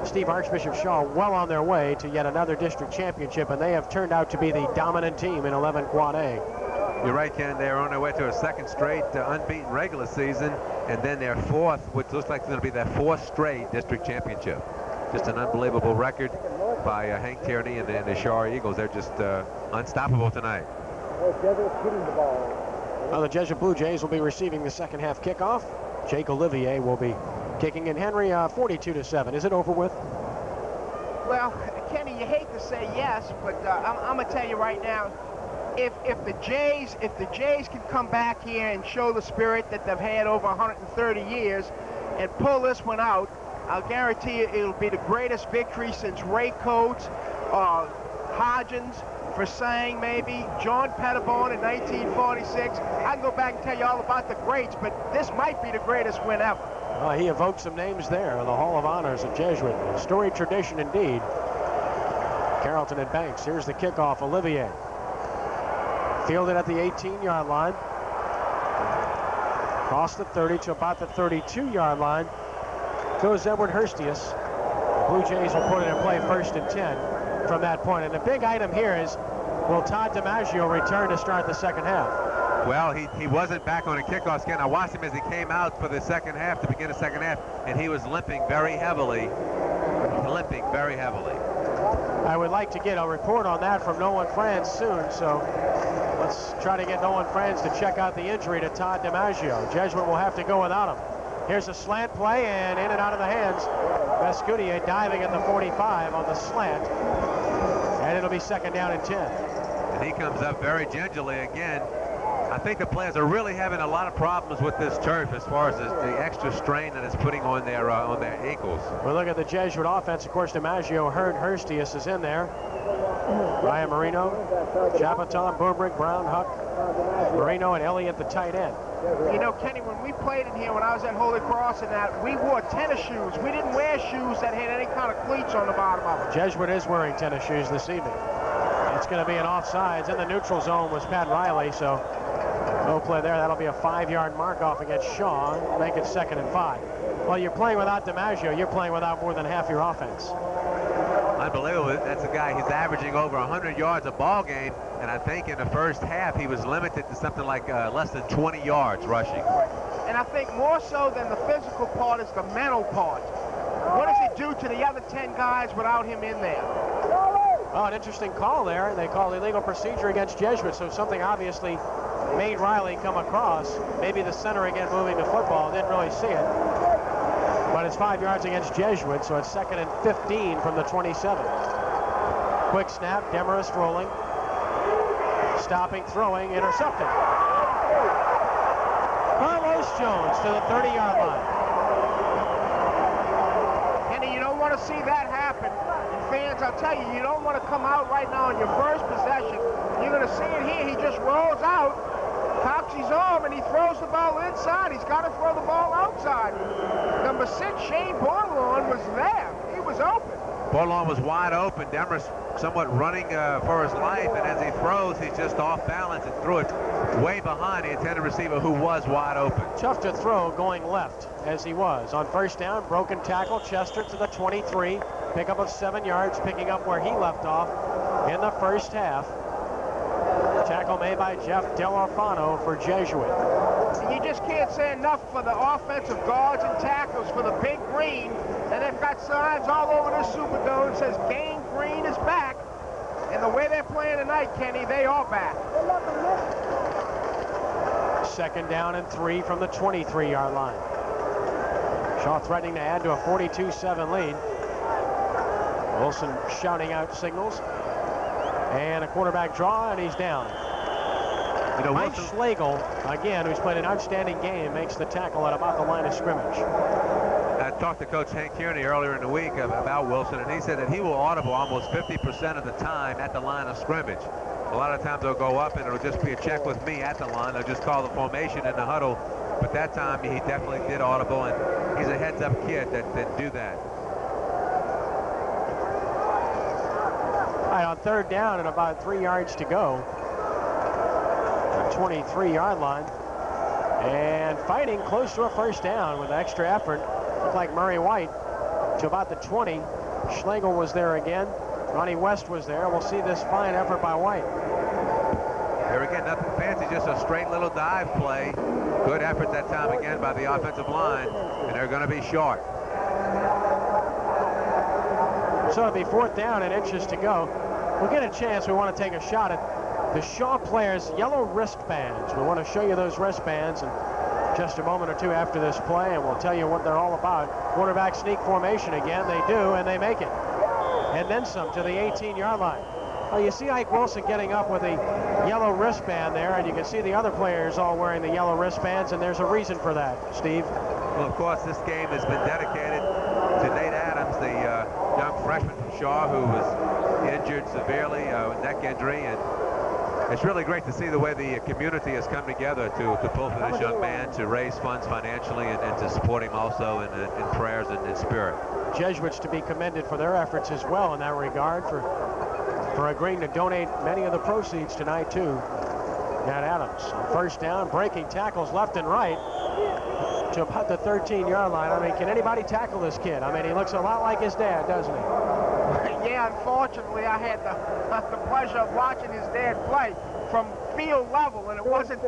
Steve, Archbishop Shaw well on their way to yet another district championship, and they have turned out to be the dominant team in 11 Quad A. You're right, Ken. They're on their way to a second straight unbeaten regular season, and then their fourth, which looks like it's going to be their 4th straight district championship. Just an unbelievable record by Hank Tierney and the Shaw Eagles. They're just unstoppable tonight. Well, the Jesuit Blue Jays will be receiving the second half kickoff. Jake Olivier will be kicking in. Henry, 42-7. Is it over with? Well, Kenny, you hate to say yes, but I'm going to tell you right now, if the Jays can come back here and show the spirit that they've had over 130 years and pull this one out, I'll guarantee you it'll be the greatest victory since Ray Coates, Hodgins, Versang maybe, John Pettibone in 1946. I can go back and tell you all about the greats, but this might be the greatest win ever. Well, he evoked some names there in the Hall of Honors of Jesuit. Storied tradition indeed. Carrollton and Banks. Here's the kickoff. Olivier fielded at the 18-yard line. Crossed the 30 to about the 32-yard line. goes Edward Hurstius. Blue Jays will put it in play 1st and 10 from that point. And the big item here is, will Todd DiMaggio return to start the second half? Well, he wasn't back on a kickoff scan. I watched him as he came out for the second half, to begin the second half, and he was limping very heavily. I would like to get a report on that from Nolan Franz soon, so let's try to get Nolan Franz to check out the injury to Todd DiMaggio. Jesuit will have to go without him. Here's a slant play, and in and out of the hands. Vescudier diving at the 45 on the slant, and it'll be 2nd down and 10. And he comes up very gingerly again. I think the players are really having a lot of problems with this turf as far as the extra strain that it's putting on their ankles. We look at the Jesuit offense. Of course, DiMaggio, Hurstius is in there. Ryan Marino, Chapaton, Boobrick, Brown, Huck, Marino, and Elliott, the tight end. You know, Kenny, when we played in here, when I was at Holy Cross and that, we wore tennis shoes. We didn't wear shoes that had any kind of cleats on the bottom of them. Jesuit is wearing tennis shoes this evening. It's going to be an offsides. In the neutral zone was Pat Riley, so no play there. That'll be a 5-yard mark off against Shaw. Make it 2nd and 5. Well, you're playing without DiMaggio. You're playing without more than half your offense. Unbelievable. That's a guy, he's averaging over 100 yards a ball game, and I think in the first half he was limited to something like less than 20 yards rushing. And I think more so than the physical part is the mental part. What does it do to the other 10 guys without him in there? Oh, an interesting call there. They called illegal procedure against Jesuit, so something obviously made Riley come across. Maybe the center again moving the football. Didn't really see it. But it's 5 yards against Jesuit, so it's 2nd and 15 from the 27. Quick snap, Demarest rolling. Stopping, throwing, intercepted. Carlos Jones to the 30-yard line. Kenny, you don't want to see that happen. And fans, I'll tell you, you don't want to come out right now on your first possession. You're going to see it here. He just rolls out, cocks his arm, and he throws the ball inside. He's got to throw the ball outside. Number 6, Shane Bordelon, was there. He was open. Bordelon was wide open. Demarest somewhat running for his life, and as he throws, he's just off balance and threw it way behind the intended receiver, who was wide open. Tough to throw going left, as he was. On 1st down, broken tackle, Chester to the 23. Pickup of 7 yards, picking up where he left off in the first half. Tackle made by Jeff Delorfano for Jesuit. You just can't say enough for the offensive guards and tackles for the Big Green. And they've got signs all over the Superdome that says Gang Green is back. And the way they're playing tonight, Kenny, they are back. 2nd down and 3 from the 23-yard line. Shaw threatening to add to a 42-7 lead. Wilson shouting out signals. And a quarterback draw, and he's down. You know, Mike Schlegel, again, who's played an outstanding game, makes the tackle at about the line of scrimmage. I talked to Coach Hank Tierney earlier in the week about Wilson, and he said that he will audible almost 50% of the time at the line of scrimmage. A lot of times they'll go up, and it'll just be a check with me at the line. They'll just call the formation in the huddle. But that time, he definitely did audible, and he's a heads-up kid that do that. All right, on 3rd down and about 3 yards to go. 23-yard line, and fighting close to a 1st down with extra effort. Looked like Murray White to about the 20. Schlegel was there again. Ronnie West was there. We'll see this fine effort by White. There again, nothing fancy, just a straight little dive play. Good effort that time again by the offensive line, and they're going to be short. So it'll be 4th down and inches to go. We'll get a chance. We want to take a shot at the Shaw players' yellow wristbands. We want to show you those wristbands in just a moment or two after this play, and we'll tell you what they're all about. Quarterback sneak formation again. They do, and they make it. And then some to the 18-yard line. Well, you see Ike Wilson getting up with a yellow wristband there, and you can see the other players all wearing the yellow wristbands, and there's a reason for that, Steve. Well, of course, this game has been dedicated to Nate Adams, the young freshman from Shaw, who was injured severely, neck injury, and it's really great to see the way the community has come together to pull for this young man, to raise funds financially, and to support him also in prayers and in spirit. Jesuits to be commended for their efforts as well in that regard, for agreeing to donate many of the proceeds tonight to Nat Adams. On 1st down, breaking tackles left and right. to about the 13-yard line. I mean, can anybody tackle this kid? I mean, he looks a lot like his dad, doesn't he? Yeah, unfortunately, I had the pleasure of watching his dad play from field level, and it wasn't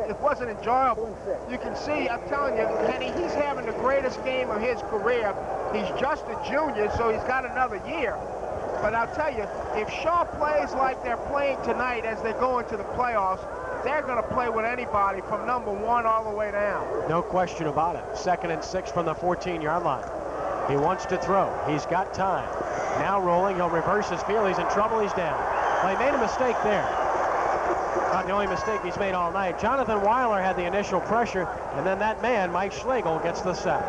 enjoyable. You can see, I'm telling you, Kenny, he's having the greatest game of his career. He's just a junior, so he's got another year. But I'll tell you, if Shaw plays like they're playing tonight as they go into the playoffs, they're going to play with anybody from number 1 all the way down. No question about it. 2nd and 6 from the 14-yard line. He wants to throw. He's got time. Now rolling. He'll reverse his field. He's in trouble. He's down. Well, he made a mistake there. Not the only mistake he's made all night. Jonathan Weiler had the initial pressure, and then that man, Mike Schlegel, gets the sack.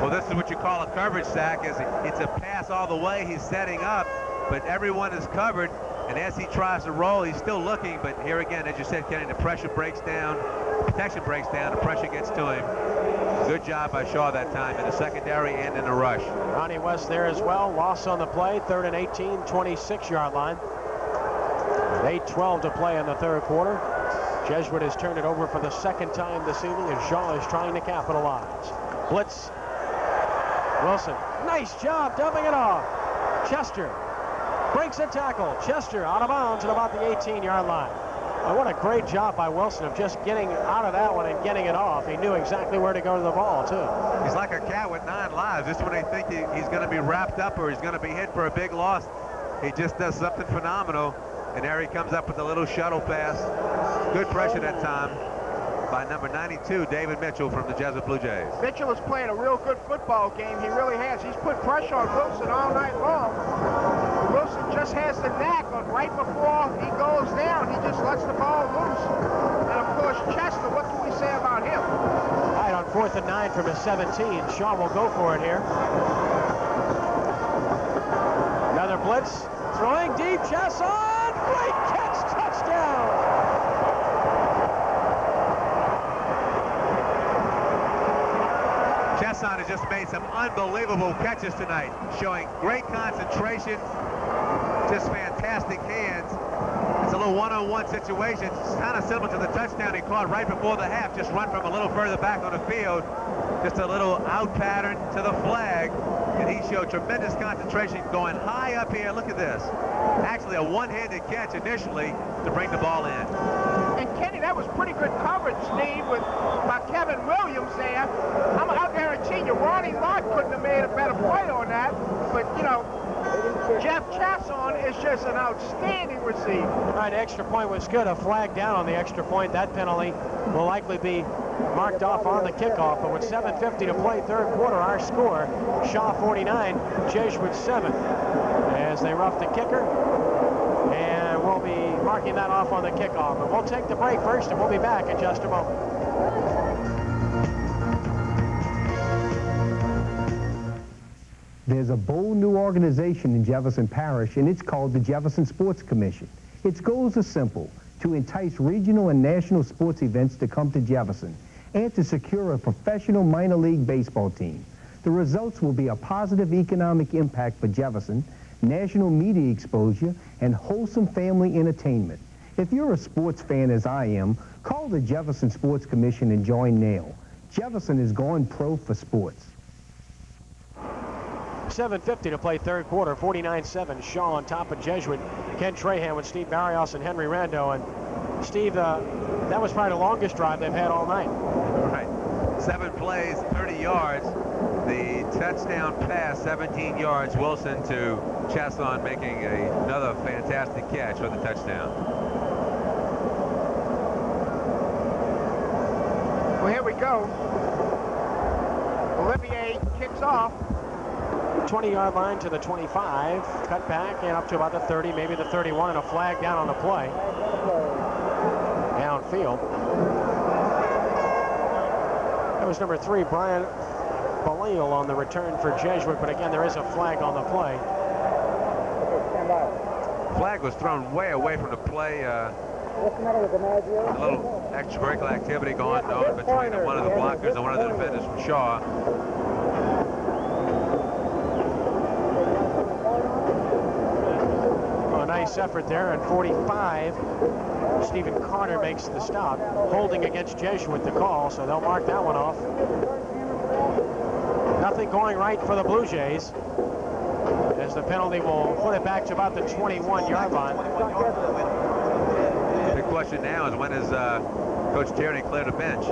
Well, this is what you call a coverage sack. It's a pass all the way. He's setting up, but everyone is covered. And as he tries to roll, he's still looking. But here again, as you said, Kenny, the pressure breaks down, protection breaks down, the pressure gets to him. Good job by Shaw that time in the secondary and in the rush. Ronnie West there as well. Loss on the play. 3rd and 18, 26-yard line. 8:12 to play in the 3rd quarter. Jesuit has turned it over for the 2nd time this evening, and Shaw is trying to capitalize. Blitz. Wilson. Nice job dumping it off. Chester breaks a tackle. Chester out of bounds at about the 18-yard line. Well, what a great job by Wilson of just getting out of that one and getting it off. He knew exactly where to go to the ball, too. He's like a cat with 9 lives. Just when they think he's going to be wrapped up or he's going to be hit for a big loss, he just does something phenomenal. And there he comes up with a little shuttle pass. Good pressure that time by number 92, David Mitchell from the Jesuit Blue Jays. Mitchell is playing a real good football game. He really has. He's put pressure on Wilson all night long. Wilson just has the knack of right before he goes down, he just lets the ball loose. And of course, Chester, what can we say about him? All right, on 4th and 9 from his 17, Shaw will go for it here. Another blitz, throwing deep, Chesson, great catch, touchdown. Chesson has just made some unbelievable catches tonight, showing great concentration, just fantastic hands. It's a little one-on-one situation. It's kind of similar to the touchdown he caught right before the half, just run from a little further back on the field, just a little out pattern to the flag, and he showed tremendous concentration going high up here. Look at this. Actually a one-handed catch initially to bring the ball in. And Kenny, that was pretty good coverage, Steve, by Kevin Williams there. I'll guarantee you, Ronnie Lott couldn't have made a better play on that. But, you know, Jeff Chasson is just an outstanding receiver. All right, the extra point was good. A flag down on the extra point. That penalty will likely be marked off on the kickoff. But with 7:50 to play, 3rd quarter, our score, Shaw 49, Jesuit 7. As they rough the kicker. And we'll be marking that off on the kickoff. But we'll take the break first, and we'll be back in just a moment. There's a bold new organization in Jefferson Parish, and it's called the Jefferson Sports Commission. Its goals are simple: to entice regional and national sports events to come to Jefferson, and to secure a professional minor league baseball team. The results will be a positive economic impact for Jefferson, national media exposure, and wholesome family entertainment. If you're a sports fan as I am, call the Jefferson Sports Commission and join now. Jefferson is going pro for sports. 7:50 to play 3rd quarter, 49-7. Shaw on top of Jesuit. Ken Trahan with Steve Barios and Henry Rando. And Steve, that was probably the longest drive they've had all night. All right. 7 plays, 30 yards. The touchdown pass, 17 yards. Wilson to Chesson making another fantastic catch for the touchdown. Well, here we go. Olivier kicks off. 20-yard line to the 25, cut back and up to about the 30, maybe the 31, and a flag down on the play. Downfield. That was number 3, Brian Baliel on the return for Jesuit, but again, there is a flag on the play. Flag was thrown way away from the play. A little extracurricular activity going on between one of the blockers and one of the defenders from Shaw. Nice effort there, and 45. Stephen Carter makes the stop, holding against Jesuit the call, so they'll mark that one off. Nothing going right for the Blue Jays, as the penalty will put it back to about the 21-yard line. The question now is, when is Coach Tierney clear the bench?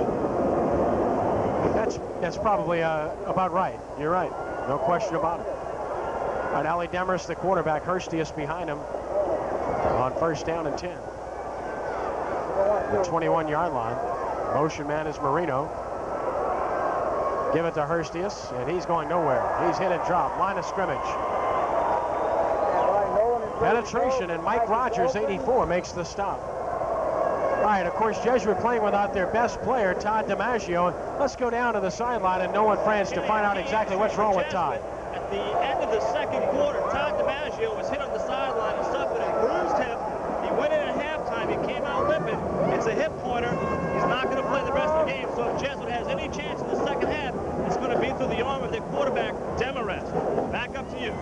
That's probably about right. You're right. No question about it. All right, Ali Demarest, the quarterback, Hurstius behind him on 1st down and 10. The 21-yard line. Motion man is Marino. Give it to Hurstius, and he's going nowhere. He's hit and dropped. Line of scrimmage. Penetration, and Mike Rogers, 84, makes the stop. All right, of course, Jesuit playing without their best player, Todd DiMaggio. Let's go down to the sideline and Nolan Franz to find out exactly what's wrong with Todd. At the end of the second quarter, Todd DiMaggio was hit on the sideline and suffered a bruised hip. He went in at halftime. He came out limping. It's a hip pointer. He's not going to play the rest of the game. So if Jesuit has any chance in the second half, it's going to be through the arm of their quarterback, Demarest. Back up to you.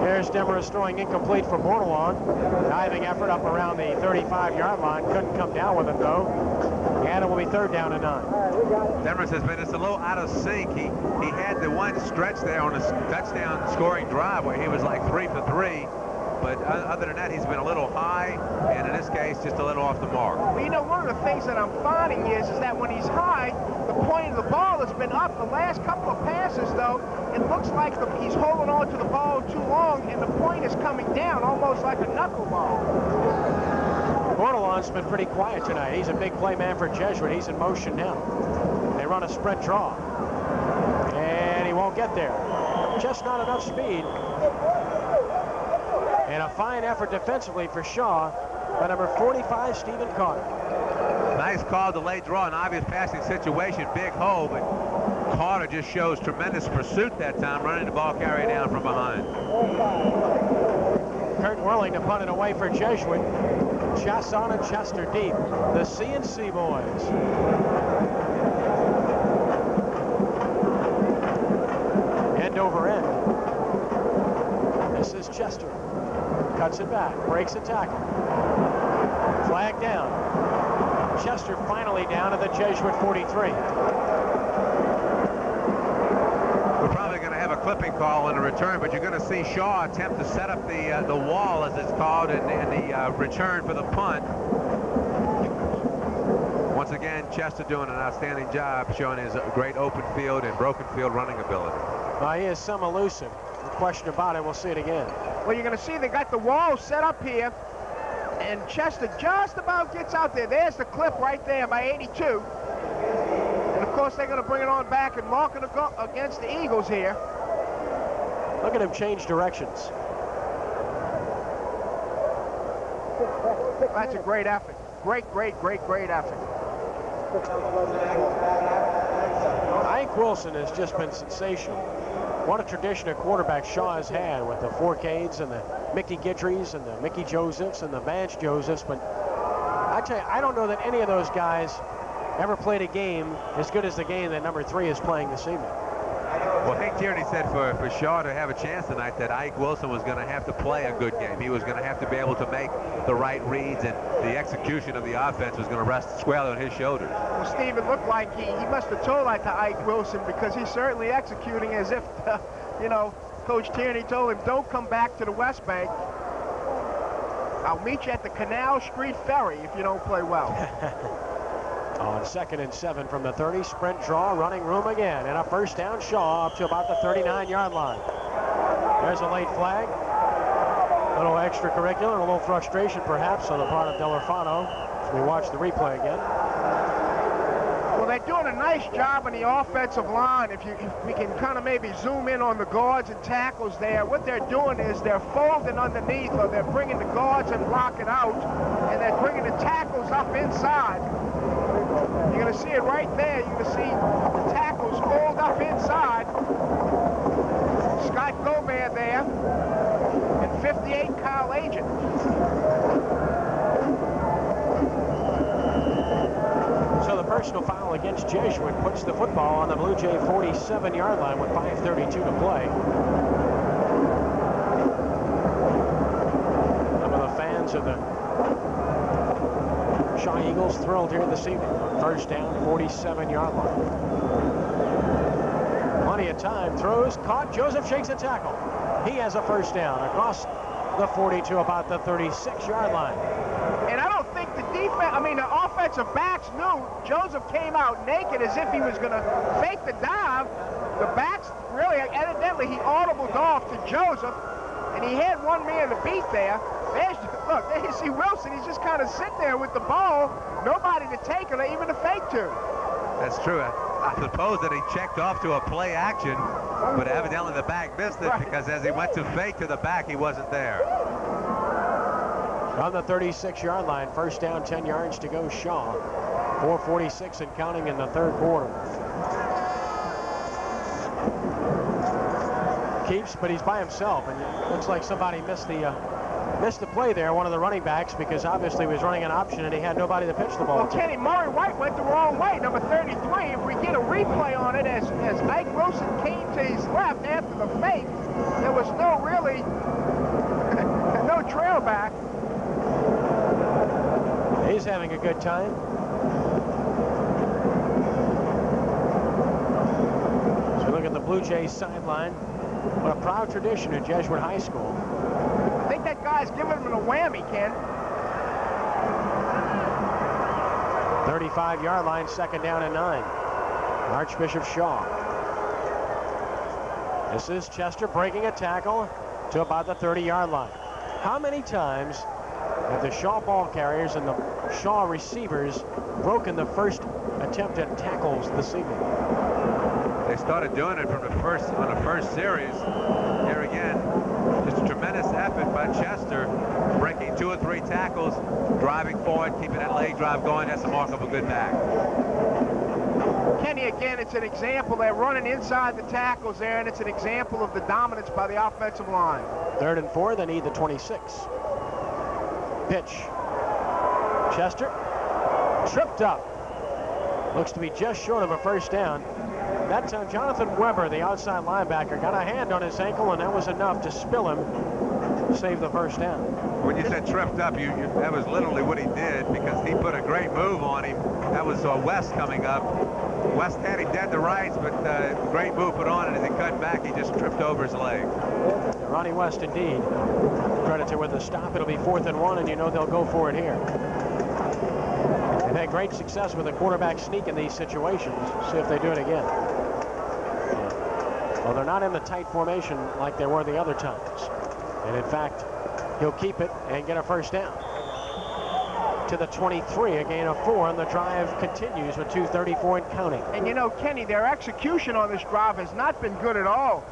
Here's Demarest throwing incomplete for Bordelon. Diving effort up around the 35-yard line. Couldn't come down with it, though. And it will be 3rd down and 9. Demarest has been just a little out of sync. He had the one stretch there on his touchdown scoring drive where he was like 3 for 3. But other than that, he's been a little high, and in this case, just a little off the mark. Well, you know, one of the things that I'm finding is that when he's high, the point of the ball has been up. The last couple of passes, though, it looks like he's holding on to the ball too long, and the point is coming down, almost like a knuckleball. Bordelon's been pretty quiet tonight. He's a big play man for Jesuit. He's in motion now. They run a spread draw. And he won't get there. Just not enough speed. And a fine effort defensively for Shaw by number 45, Stephen Carter. Nice call, delayed draw, an obvious passing situation, big hole, but Carter just shows tremendous pursuit that time, running the ball carrier down from behind. Kurt Whirling to punt it away for Jesuit. Chasson and Chester deep. The CNC boys. End over end. This is Chester. Cuts it back, breaks a tackle. Flag down. Chester finally down at the Jesuit 43. We're probably going to have a clipping call in a return, but you're going to see Shaw attempt to set up the wall, as it's called, in the return for the punt. Once again, Chester doing an outstanding job, showing his great open field and broken field running ability. He is some elusive. No question about it. We'll see it again. Well, you're going to see they got the wall set up here, and Chester just about gets out there. There's the clip right there by 82. And, of course, they're going to bring it on back and mark it against the Eagles here. Look at him change directions. That's a great effort. Great effort. Ike Wilson has just been sensational. What a tradition a quarterback Shaw has had with the Forcades and the Mickey Guidrys and the Mickey Josephs and the Vance Josephs. But I tell you, I don't know that any of those guys ever played a game as good as the game that number 3 is playing this evening. Well, Hank Tierney said for Shaw to have a chance tonight that Ike Wilson was going to have to play a good game. He was going to have to be able to make the right reads, and the execution of the offense was going to rest squarely on his shoulders. Well, Steve, it looked like he must have told that to Ike Wilson, because he's certainly executing as if, you know, Coach Tierney told him, don't come back to the West Bank. I'll meet you at the Canal Street Ferry if you don't play well. On 2nd and 7 from the 30, sprint draw, running room again, and a 1st down. Shaw up to about the 39-yard line. There's a late flag. A little extracurricular, a little frustration perhaps on the part of Delorfano as we watch the replay again. Well, they're doing a nice job on the offensive line. If we can kind of maybe zoom in on the guards and tackles there, what they're doing is they're folding underneath, or they're bringing the guards and blocking out, and they're bringing the tackles up inside. You're going to see it right there. You're going to see the tackles fold up inside. Scott Gobert there, and 58 Kyle Agent. So the personal foul against Jesuit puts the football on the Blue Jay 47-yard line with 5:32 to play. Some of the fans of the Shaw Eagles thrilled here this evening. 1st down, 47-yard line. Plenty of time. Throws, caught. Joseph shakes a tackle. He has a first down across the 40 to about the 36-yard line. And I don't think the offensive backs knew Joseph came out naked as if he was going to fake the dive. The backs really, evidently, he audibled off to Joseph, and he had one man to beat there. Look, there you see Wilson. He's just kind of sitting there with the ball, nobody to take it or even to fake to. That's true. I suppose that he checked off to a play action, but evidently the back missed it because as he went to fake to the back, he wasn't there. On the 36-yard line, first down, 10 yards to go, Shaw. 4:46 and counting in the third quarter. Keeps, but he's by himself, and it looks like somebody missed the play there, one of the running backs, because obviously he was running an option and he had nobody to pitch the ball. Well, Kenny, Murray White went the wrong way, number 33. If we get a replay on it, as Ike Wilson came to his left after the fake, there was no trail back. He's having a good time. So we look at the Blue Jays sideline. What a proud tradition at Jesuit High School. I think that guy's giving him a whammy, Ken. 35-yard line, second down and 9. Archbishop Shaw. This is Chester breaking a tackle to about the 30-yard line. How many times have the Shaw ball carriers and the Shaw receivers broken the first attempt at tackles this evening? They started doing it from the first series. Here again, just a tremendous effort by Chester, breaking 2 or 3 tackles, driving forward, keeping that leg drive going. That's the mark of a good back. Kenny, again, it's an example. They're running inside the tackles there, and it's an example of the dominance by the offensive line. 3rd and 4, they need the 26. Pitch. Chester tripped up. Looks to be just short of a first down. That time, Jonathan Weber, the outside linebacker, got a hand on his ankle, and that was enough to spill him, save the first down. When you said tripped up, that was literally what he did, because he put a great move on him. That was West coming up. West had him dead to rights, but great move put on, and as he cut back, he just tripped over his leg. Ronnie West, indeed. Credit to with the stop. It'll be 4th and 1, and you know they'll go for it here. They've had great success with a quarterback sneak in these situations. See if they do it again. Well, they're not in the tight formation like they were the other times. And in fact, he'll keep it and get a first down. To the 23, a gain of 4, and the drive continues with 2:34 and counting. And you know, Kenny, their execution on this drive has not been good at all.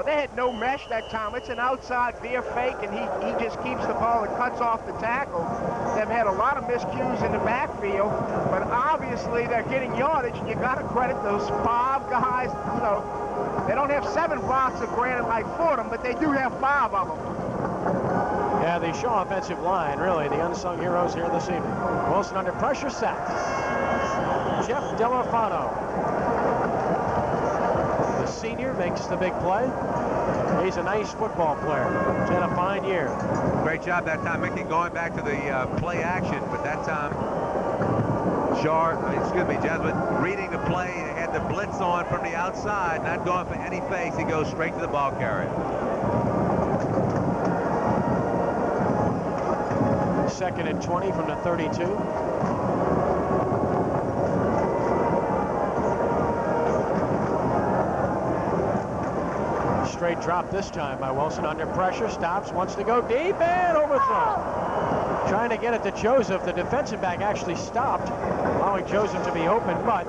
They had no mesh that time. It's an outside veer fake, and he just keeps the ball and cuts off the tackle. They've had a lot of miscues in the backfield, but obviously they're getting yardage, and you got to credit those 5 guys. You know, they don't have 7 blocks of granite like Fordham, but they do have 5 of them. Yeah, the Shaw offensive line, really the unsung heroes here this evening. Wilson under pressure, sacked. Jeff Delafano, the senior, makes the big play. He's a nice football player. He's had a fine year. Great job that time, Mickey, going back to the play action, but that time Jesuit reading the play. They had the blitz on from the outside, not going for any fakes. He goes straight to the ball carrier. 2nd and 20 from the 32. Straight drop this time by Wilson under pressure. Stops, wants to go deep, and overthrown. Trying to get it to Joseph. The defensive back actually stopped, allowing Joseph to be open, but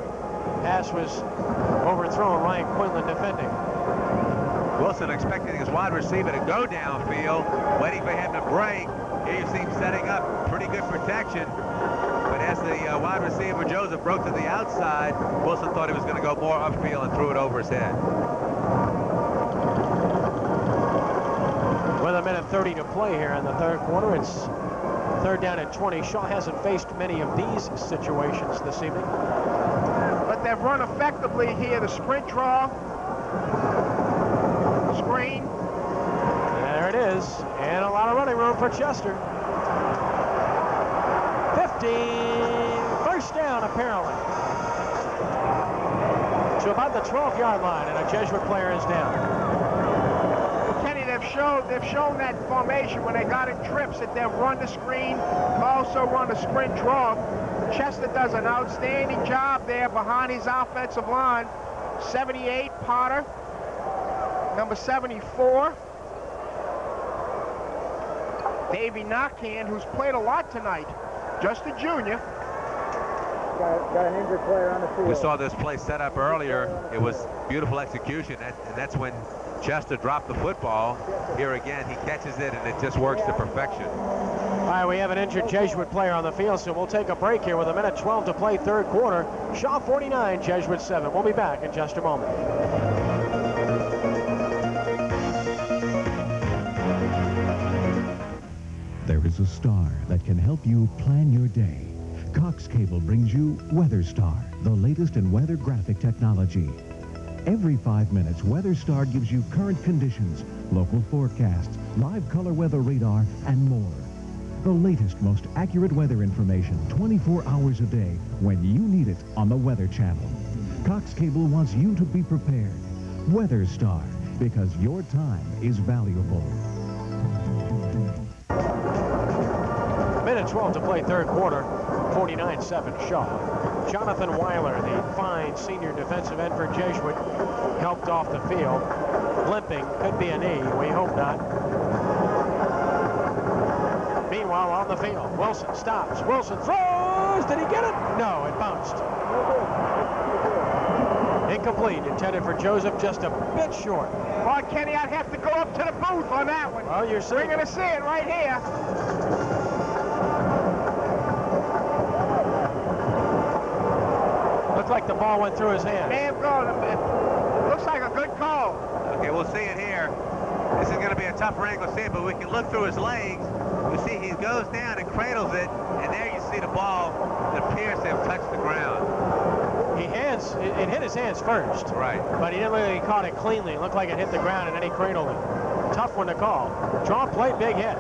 pass was overthrown. Ryan Quinlan defending. Wilson expecting his wide receiver to go downfield, waiting for him to break. Here you see him setting up pretty good protection, but as the wide receiver Joseph broke to the outside, Wilson thought he was going to go more upfield and threw it over his head. With 1:30 to play here in the third quarter, it's 3rd down and 20. Shaw hasn't faced many of these situations this evening. But they've run effectively here. The sprint draw, screen. There it is, and a lot of running room for Chester. 15, first down apparently. to about the 12-yard line, and a Jesuit player is down. Kenny, they've shown that formation when they got in trips that they'll run the screen, also run a sprint draw. Chester does an outstanding job there behind his offensive line. 78, Potter. Number 74, Davey Knockhand, who's played a lot tonight. Just a junior. Got an injured player on the field. We saw this play set up earlier. It was beautiful execution, and that's when Chester dropped the football. Here again, he catches it, and it just works to perfection. All right, we have an injured Jesuit player on the field, so we'll take a break here with 1:12 to play, third quarter. Shaw 49, Jesuit 7. We'll be back in just a moment. There is a star that can help you plan your day. Cox Cable brings you Weather Star, the latest in weather graphic technology. Every 5 minutes, Weather Star gives you current conditions, local forecasts, live color weather radar, and more. The latest, most accurate weather information 24 hours a day when you need it on the Weather Channel. Cox Cable wants you to be prepared. Weather Star, because your time is valuable. 1:12 to play, third quarter. 49-7 Shaw. Jonathan Weiler, the fine senior defensive end for Jesuit, helped off the field. Limping, could be a knee, we hope not. Meanwhile, on the field, Wilson stops. Wilson throws. Did he get it? No, it bounced. Incomplete, intended for Joseph, just a bit short. Well, Kenny, I'd have to go up to the booth on that one. Oh, you're seeing We're going to see it right here. Looked like the ball went through his hand. Damn good. Looks like a good call. Okay, we'll see it here. This is going to be a tougher angle to see it, but we can look through his legs. You see he goes down and cradles it, and there you see the ball that appears to have touched the ground. It hit his hands first. Right. But he didn't really caught it cleanly. It looked like it hit the ground, and then he cradled it. Tough one to call. Draw play, big hit.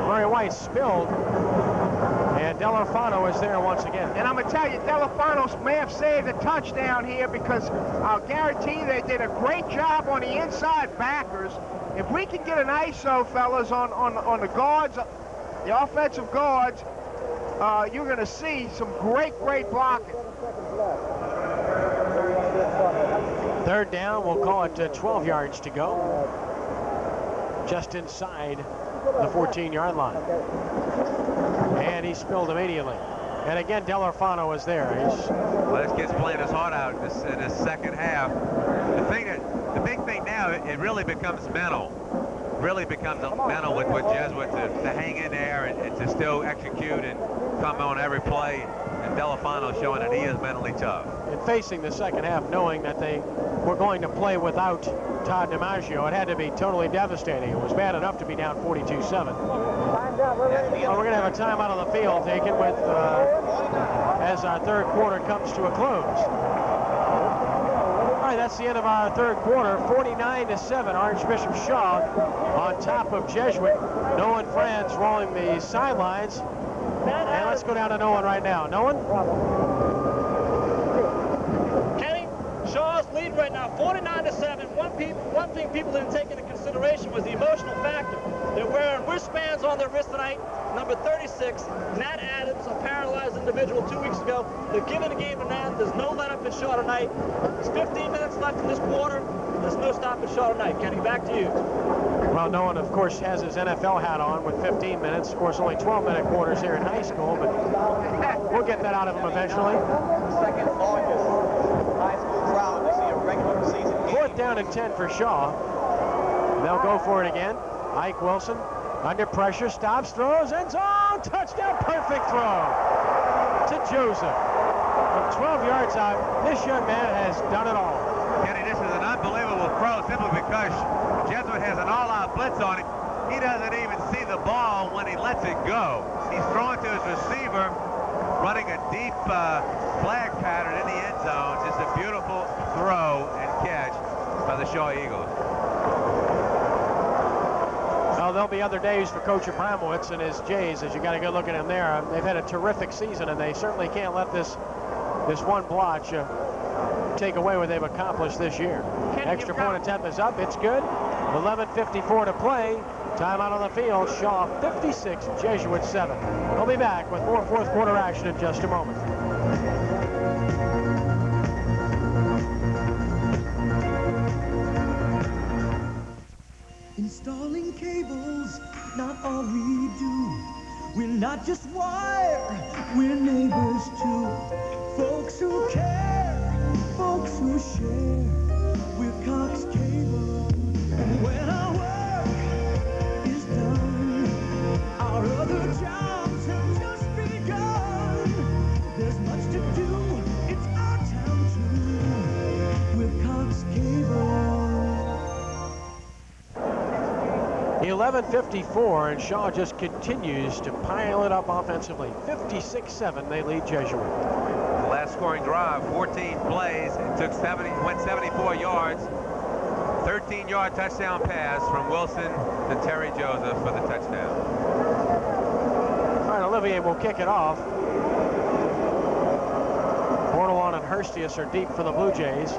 Murray White spilled, and Delafano is there once again. And I'm going to tell you, Delafano may have saved a touchdown here because I'll guarantee they did a great job on the inside backers. If we can get an ISO, fellas, on the guards, the offensive guards, you're going to see some great blocking. Third down, we'll call it 12 yards to go. Just inside the 14-yard line. And he spilled immediately. And again, Delafano is there. Well, this kid's playing his heart out in his second half. The big thing now, it really becomes mental. Really becomes mental with Jesuit to hang in there and to still execute and come on every play. And Delafano showing that he is mentally tough. And facing the second half, knowing that they were going to play without Todd DiMaggio, it had to be totally devastating. It was bad enough to be down 42-7. Well, we're going to have a timeout on the field taken with as our third quarter comes to a close. All right, that's the end of our third quarter. 49-7, Archbishop Shaw on top of Jesuit. Nolan Franz rolling the sidelines. And let's go down to Nolan right now. Nolan? Kenny, Shaw's lead right now, 49-7. One thing people didn't take into consideration was the emotional factor. They're wearing wristbands on their wrist tonight. Number 36, Nat Adams, a paralyzed individual 2 weeks ago. They're giving the game to Nat. There's no let-up for Shaw tonight. There's 15 minutes left in this quarter. There's no stop for Shaw tonight. Kenny, back to you. Well, Nolan, of course, has his NFL hat on with 15 minutes. Of course, only 12-minute quarters here in high school, but we'll get that out of him eventually. Second longest high school crowd to see a regular season game. Fourth down and 10 for Shaw. They'll go for it again. Ike Wilson under pressure, stops, throws, end zone, touchdown, perfect throw to Joseph. From 12 yards out, this young man has done it all. Kenny, this is an unbelievable throw simply because Jesuit has an all-out blitz on him. He doesn't even see the ball when he lets it go. He's throwing to his receiver, running a deep flag pattern in the end zone. Just a beautiful throw and catch by the Shaw Eagles. Well, there'll be other days for Coach Abramowitz and his Jays, as you got a good look at him there. They've had a terrific season, and they certainly can't let this one blotch take away what they've accomplished this year. Extra point attempt is up. It's good. 11:54 to play. Timeout on the field. Shaw 56, Jesuit 7. We'll be back with more fourth quarter action in just a moment. Installing cables, not all we do. We're not just wire, we're neighbors too. Folks who care, folks who share. We're Cox Cable. And when our work is done, our other jobs have just begun. There's much to do, it's our town too. We're Cox Cable. 11:54, and Shaw just continues to pile it up offensively. 56-7, they lead Jesuit. The last scoring drive, 14 plays, it took 74 yards. 13-yard touchdown pass from Wilson to Terry Joseph for the touchdown. All right, Olivier will kick it off. Bordelon and Hurstius are deep for the Blue Jays.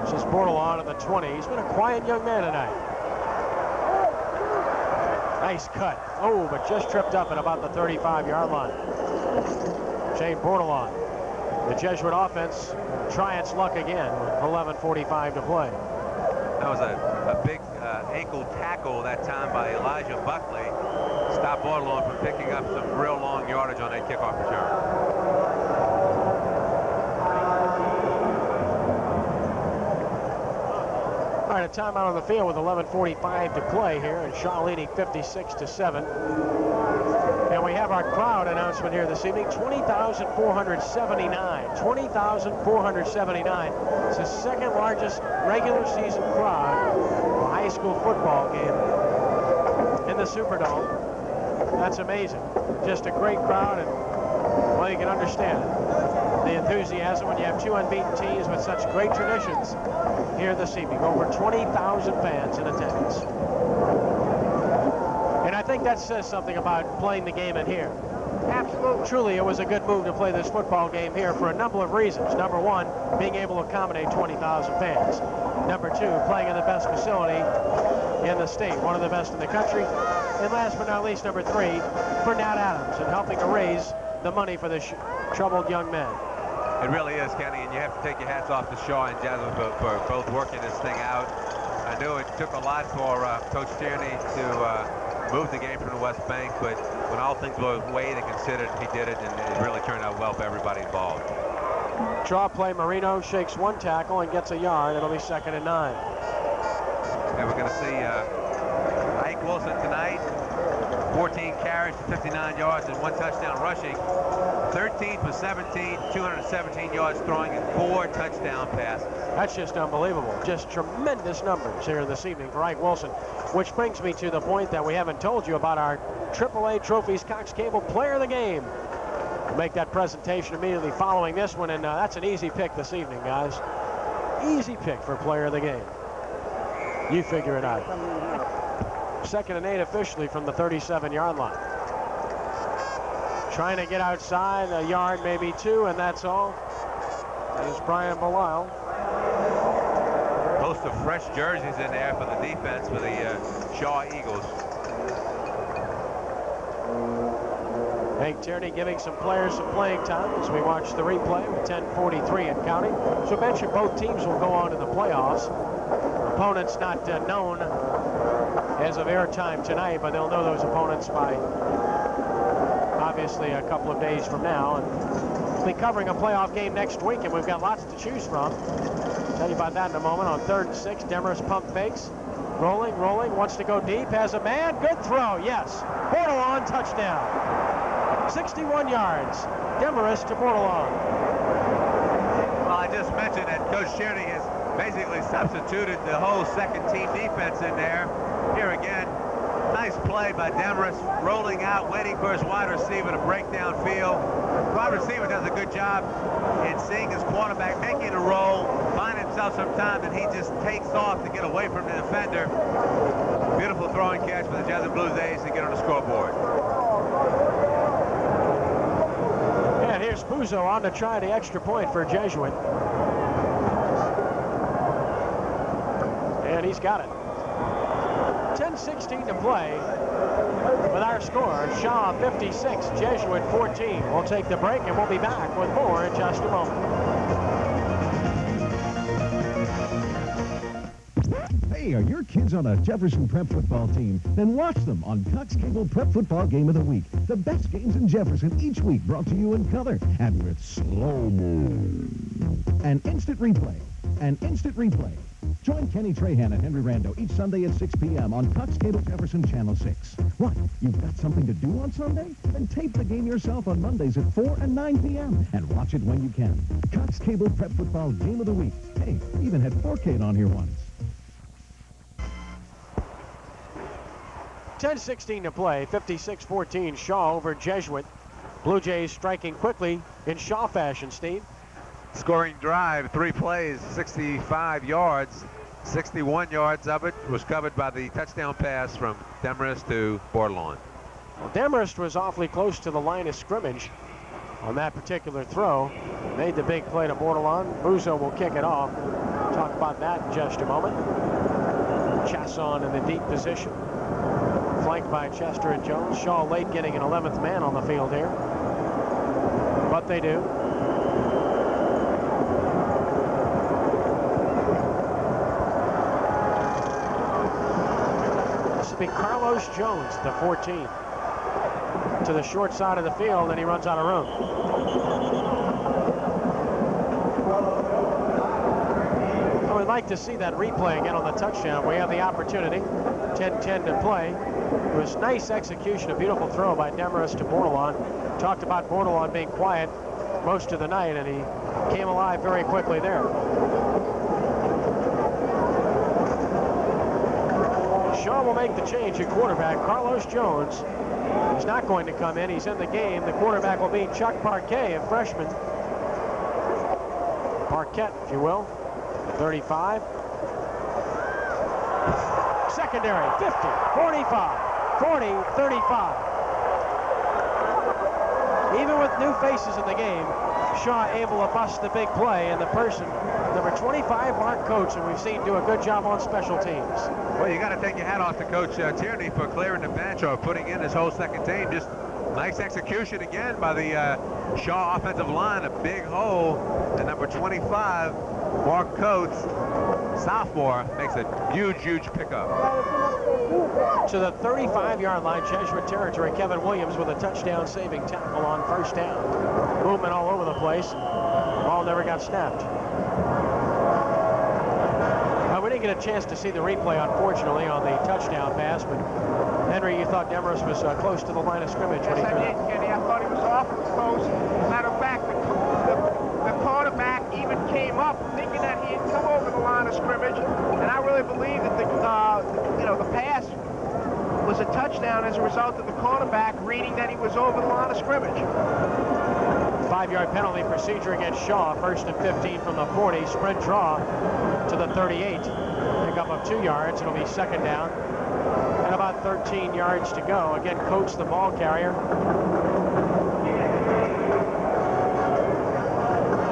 This is Bordelon in the 20. He's been a quiet young man tonight. Nice cut. Oh, but just tripped up at about the 35-yard line. Shane Bordelon. The Jesuit offense try its luck again with 11:45 to play. That was a big ankle tackle that time by Elijah Buckley. Stopped Bordelon from picking up some real long yardage on that kickoff return. All right, a timeout on the field with 11:45 to play here, and Shaw leading 56-7. And we have our crowd announcement here this evening, 20,479. 20,479. It's the second largest regular season crowd for a high school football game in the Superdome. That's amazing. Just a great crowd, and well, you can understand the enthusiasm when you have two unbeaten teams with such great traditions here this evening. Over 20,000 fans in attendance. And I think that says something about playing the game in here. Absolutely. Truly, it was a good move to play this football game here for a number of reasons. Number one, being able to accommodate 20,000 fans. Number two, playing in the best facility in the state, one of the best in the country. And last but not least, number three, for Nat Adams and helping to raise the money for the troubled young men. It really is, Kenny, and you have to take your hats off to Shaw and Jesuit for both working this thing out. I knew it took a lot for Coach Tierney to move the game from the West Bank, but when all things were weighed and considered, he did it, and it really turned out well for everybody involved. Draw play, Marino shakes one tackle and gets a yard. It'll be 2nd and 9. And we're going to see Ike Wilson tonight, 14 carries for 59 yards and 1 touchdown rushing. 13 for 17, 217 yards throwing, and 4 touchdown passes. That's just unbelievable. Just tremendous numbers here this evening for Ike Wilson, which brings me to the point that we haven't told you about our AAA Trophies Cox Cable Player of the Game. We'll make that presentation immediately following this one, and that's an easy pick this evening, guys. Easy pick for Player of the Game. You figure it out. 2nd and 8 officially from the 37-yard line. Trying to get outside, a yard, maybe 2, and that's all. There's Brian Belisle. Host of fresh jerseys in there for the defense for the Shaw Eagles. Hank Tierney giving some players some playing time as we watch the replay with 10:43 and counting. So I mentioned both teams will go on to the playoffs. Opponents not known as of airtime tonight, but they'll know those opponents by obviously a couple of days from now. And we'll be covering a playoff game next week, and we've got lots to choose from. I'll tell you about that in a moment. On 3rd and 6, Demarest pump fakes. Rolling, wants to go deep, has a man, good throw, yes. Bordelon, touchdown. 61 yards, Demarest to Bordelon. Well, I just mentioned that Coach Tierney has basically substituted the whole second-team defense in there. Here again, nice play by Demarest, rolling out, waiting for his wide receiver to break downfield. Wide receiver does a good job in seeing his quarterback making a roll, find himself some time, and he just takes off to get away from the defender. Beautiful throwing catch for the Jesuit Blue Jays to get on the scoreboard. Buzo on to try the extra point for Jesuit. And he's got it. 10:16 to play with our score. Shaw 56, Jesuit 14. We'll take the break and we'll be back with more in just a moment. Hey, are your kids on a Jefferson Prep football team? Then watch them on Cox Cable Prep Football Game of the Week. The best games in Jefferson each week, brought to you in color and with slow-mo. An instant replay. An instant replay. Join Kenny Trahan and Henry Rando each Sunday at 6 p.m. on Cox Cable Jefferson Channel 6. What? You've got something to do on Sunday? Then tape the game yourself on Mondays at 4 and 9 p.m. and watch it when you can. Cox Cable Prep Football Game of the Week. Hey, even had 4K on here once. 10:16 to play, 56-14, Shaw over Jesuit. Blue Jays striking quickly in Shaw fashion, Steve. Scoring drive, 3 plays, 65 yards. 61 yards of it was covered by the touchdown pass from Demarest to Bordelon. Well, Demarest was awfully close to the line of scrimmage on that particular throw. Made the big play to Bordelon. Buzo will kick it off. Talk about that in just a moment. Chasson in the deep position, flanked by Chester and Jones. Shaw late getting an 11th man on the field here, but they do. This will be Carlos Jones, the 14, to the short side of the field, and he runs out of room. We'd like to see that replay again on the touchdown. We have the opportunity. 10-10 to play. It was nice execution, a beautiful throw by Demarest to Bordelon. Talked about Bordelon being quiet most of the night, and he came alive very quickly there. Shaw will make the change at quarterback. Carlos Jones is not going to come in. He's in the game. The quarterback will be Chuck Parquet, a freshman. Parquet, if you will. 35. Secondary, 50, 45, 40, 35. Even with new faces in the game, Shaw able to bust the big play, and the person, number 25, Mark Coates, and we've seen do a good job on special teams. Well, you got to take your hat off to Coach Tierney for clearing the bench or putting in his whole second team. Just nice execution again by the Shaw offensive line. A big hole, and number 25, Mark Coates, sophomore, makes a huge pickup. To the 35-yard line, Jesuit territory. Kevin Williams with a touchdown-saving tackle on first down. Movement all over the place. Ball never got snapped. We didn't get a chance to see the replay, unfortunately, on the touchdown pass, but Henry, you thought Demarest was close to the line of scrimmage when he threw it. Yes, I did, Kenny. I thought he was awfully close. Matter of fact, the quarterback even came up thinking that he had come over the line of scrimmage, and I really believe that the pass was a touchdown as a result of the quarterback reading that he was over the line of scrimmage. 5-yard penalty procedure against Shaw. 1st and 15 from the 40. Sprint draw to the 38. Pickup of 2 yards. It'll be second down. And about 13 yards to go. Again, Coates the ball carrier.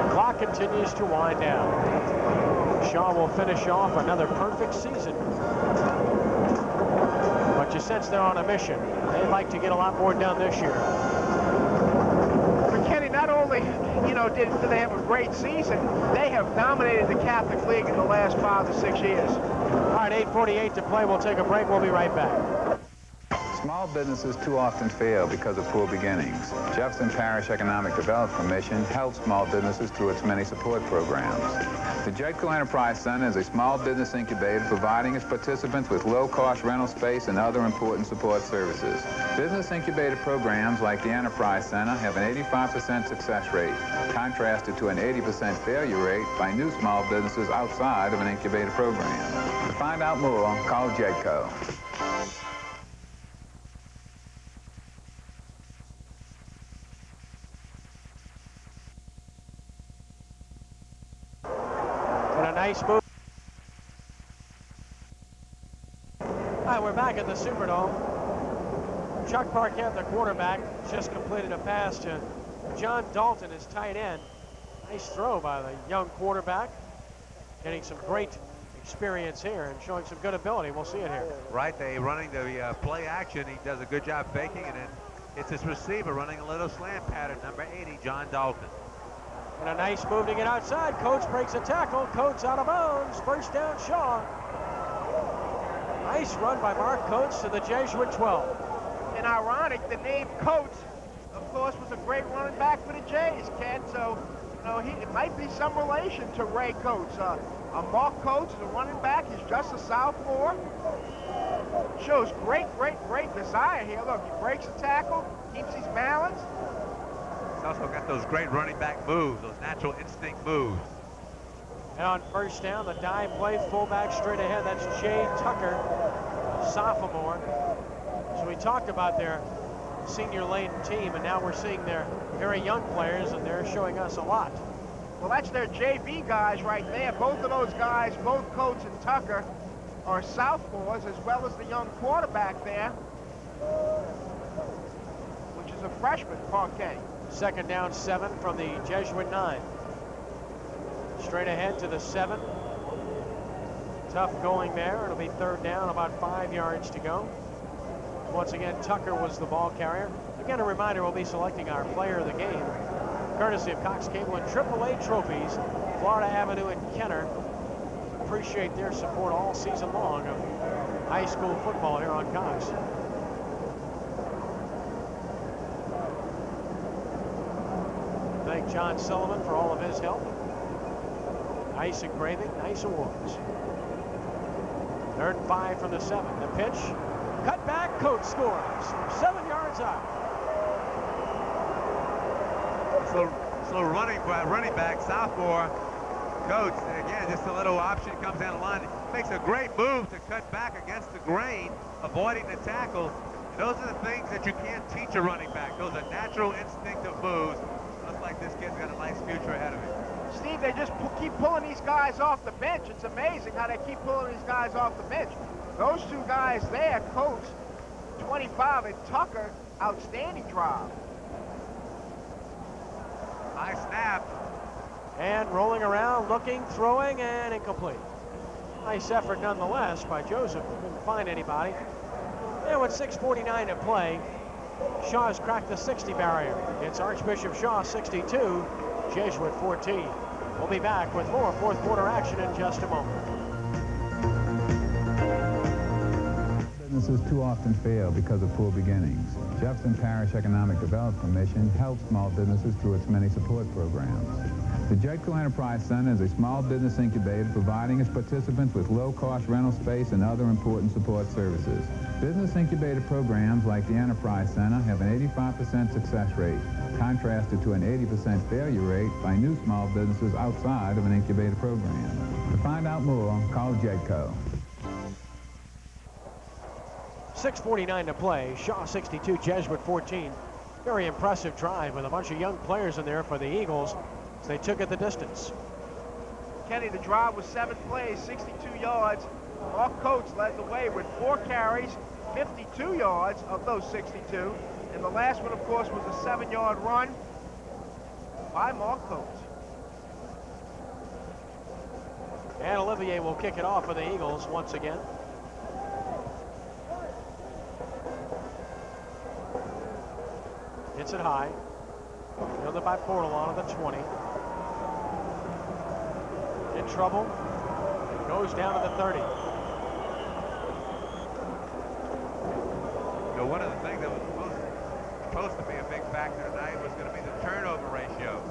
The clock continues to wind down. Shaw will finish off another perfect season. But you sense they're on a mission. They'd like to get a lot more done this year. Not only, did they have a great season, they have dominated the Catholic League in the last 5 to 6 years. All right, 8:48 to play. We'll take a break. We'll be right back. Small businesses too often fail because of poor beginnings. Jefferson Parish Economic Development Commission helps small businesses through its many support programs. The Jetco Enterprise Center is a small business incubator providing its participants with low-cost rental space and other important support services. Business incubator programs like the Enterprise Center have an 85% success rate, contrasted to an 80% failure rate by new small businesses outside of an incubator program. To find out more, call Jetco. Nice move. All right, we're back at the Superdome. Chuck Parquet, the quarterback, just completed a pass to John Dalton is tight end. Nice throw by the young quarterback. Getting some great experience here and showing some good ability. We'll see it here. Right, they running the play action. He does a good job faking it, and it's his receiver running a little slant pattern, number 80, John Dalton. And a nice move to get outside. Coates breaks a tackle. Coates out of bounds. First down, Shaw. Nice run by Mark Coates to the Jesuit 12. And ironic, the name Coates, of course, was a great running back for the Jays, Ken. So, you know, it might be some relation to Ray Coates. Mark Coates, the running back, he's just a sophomore. Shows great desire here. Look, he breaks a tackle, keeps his balance. He's also got those great running back moves, those natural instinct moves. And on first down, the dive play, fullback straight ahead. That's Jay Tucker, sophomore. So we talked about their senior-laden team, and now we're seeing their very young players, and they're showing us a lot. Well, that's their JV guys right there. Both of those guys, both Coates and Tucker, are sophomores, as well as the young quarterback there, which is a freshman, Parquet. Second down, 7 from the Jesuit 9. Straight ahead to the 7. Tough going there. It'll be third down, about 5 yards to go. Once again, Tucker was the ball carrier. Again, a reminder, we'll be selecting our player of the game, courtesy of Cox Cable and AAA Trophies, Florida Avenue and Kenner. Appreciate their support all season long of high school football here on Cox. Thank John Sullivan for all of his help. Nice engraving, nice awards. Third and 5 from the 7. The pitch, cut back, Coates scores from 7 yards out. So running back, sophomore Coates. Again, just a little option comes down the line. Makes a great move to cut back against the grain, avoiding the tackle. Those are the things that you can't teach a running back. Those are natural instinctive moves. Looks like this kid's got a nice future ahead of him. Steve, they just keep pulling these guys off the bench. It's amazing how they keep pulling these guys off the bench. Those two guys there, Coates, 25, and Tucker, outstanding drive. High snap. And rolling around, looking, throwing, and incomplete. Nice effort nonetheless by Joseph. Didn't find anybody. And with 6:49 to play, Shaw's cracked the 60 barrier. It's Archbishop Shaw 62, Jesuit 14. We'll be back with more fourth quarter action in just a moment. Businesses too often fail because of poor beginnings. Jefferson Parish Economic Development Commission helps small businesses through its many support programs. The Jetco Enterprise Center is a small business incubator providing its participants with low-cost rental space and other important support services. Business incubator programs like the Enterprise Center have an 85% success rate, contrasted to an 80% failure rate by new small businesses outside of an incubator program. To find out more, call Jetco. 6:49 to play. Shaw 62, Jesuit 14. Very impressive drive with a bunch of young players in there for the Eagles as they took it the distance. Kenny, the drive was 7 plays, 62 yards. Mark Coates led the way with 4 carries, 52 yards of those 62. And the last one, of course, was a 7-yard run by Mark Coates. And Olivier will kick it off for the Eagles once again. Hits it high. Fielded by Portal on the 20. In trouble. Goes down to the 30. You know, one of the things that was supposed to be a big factor tonight was going to be the turnover ratio.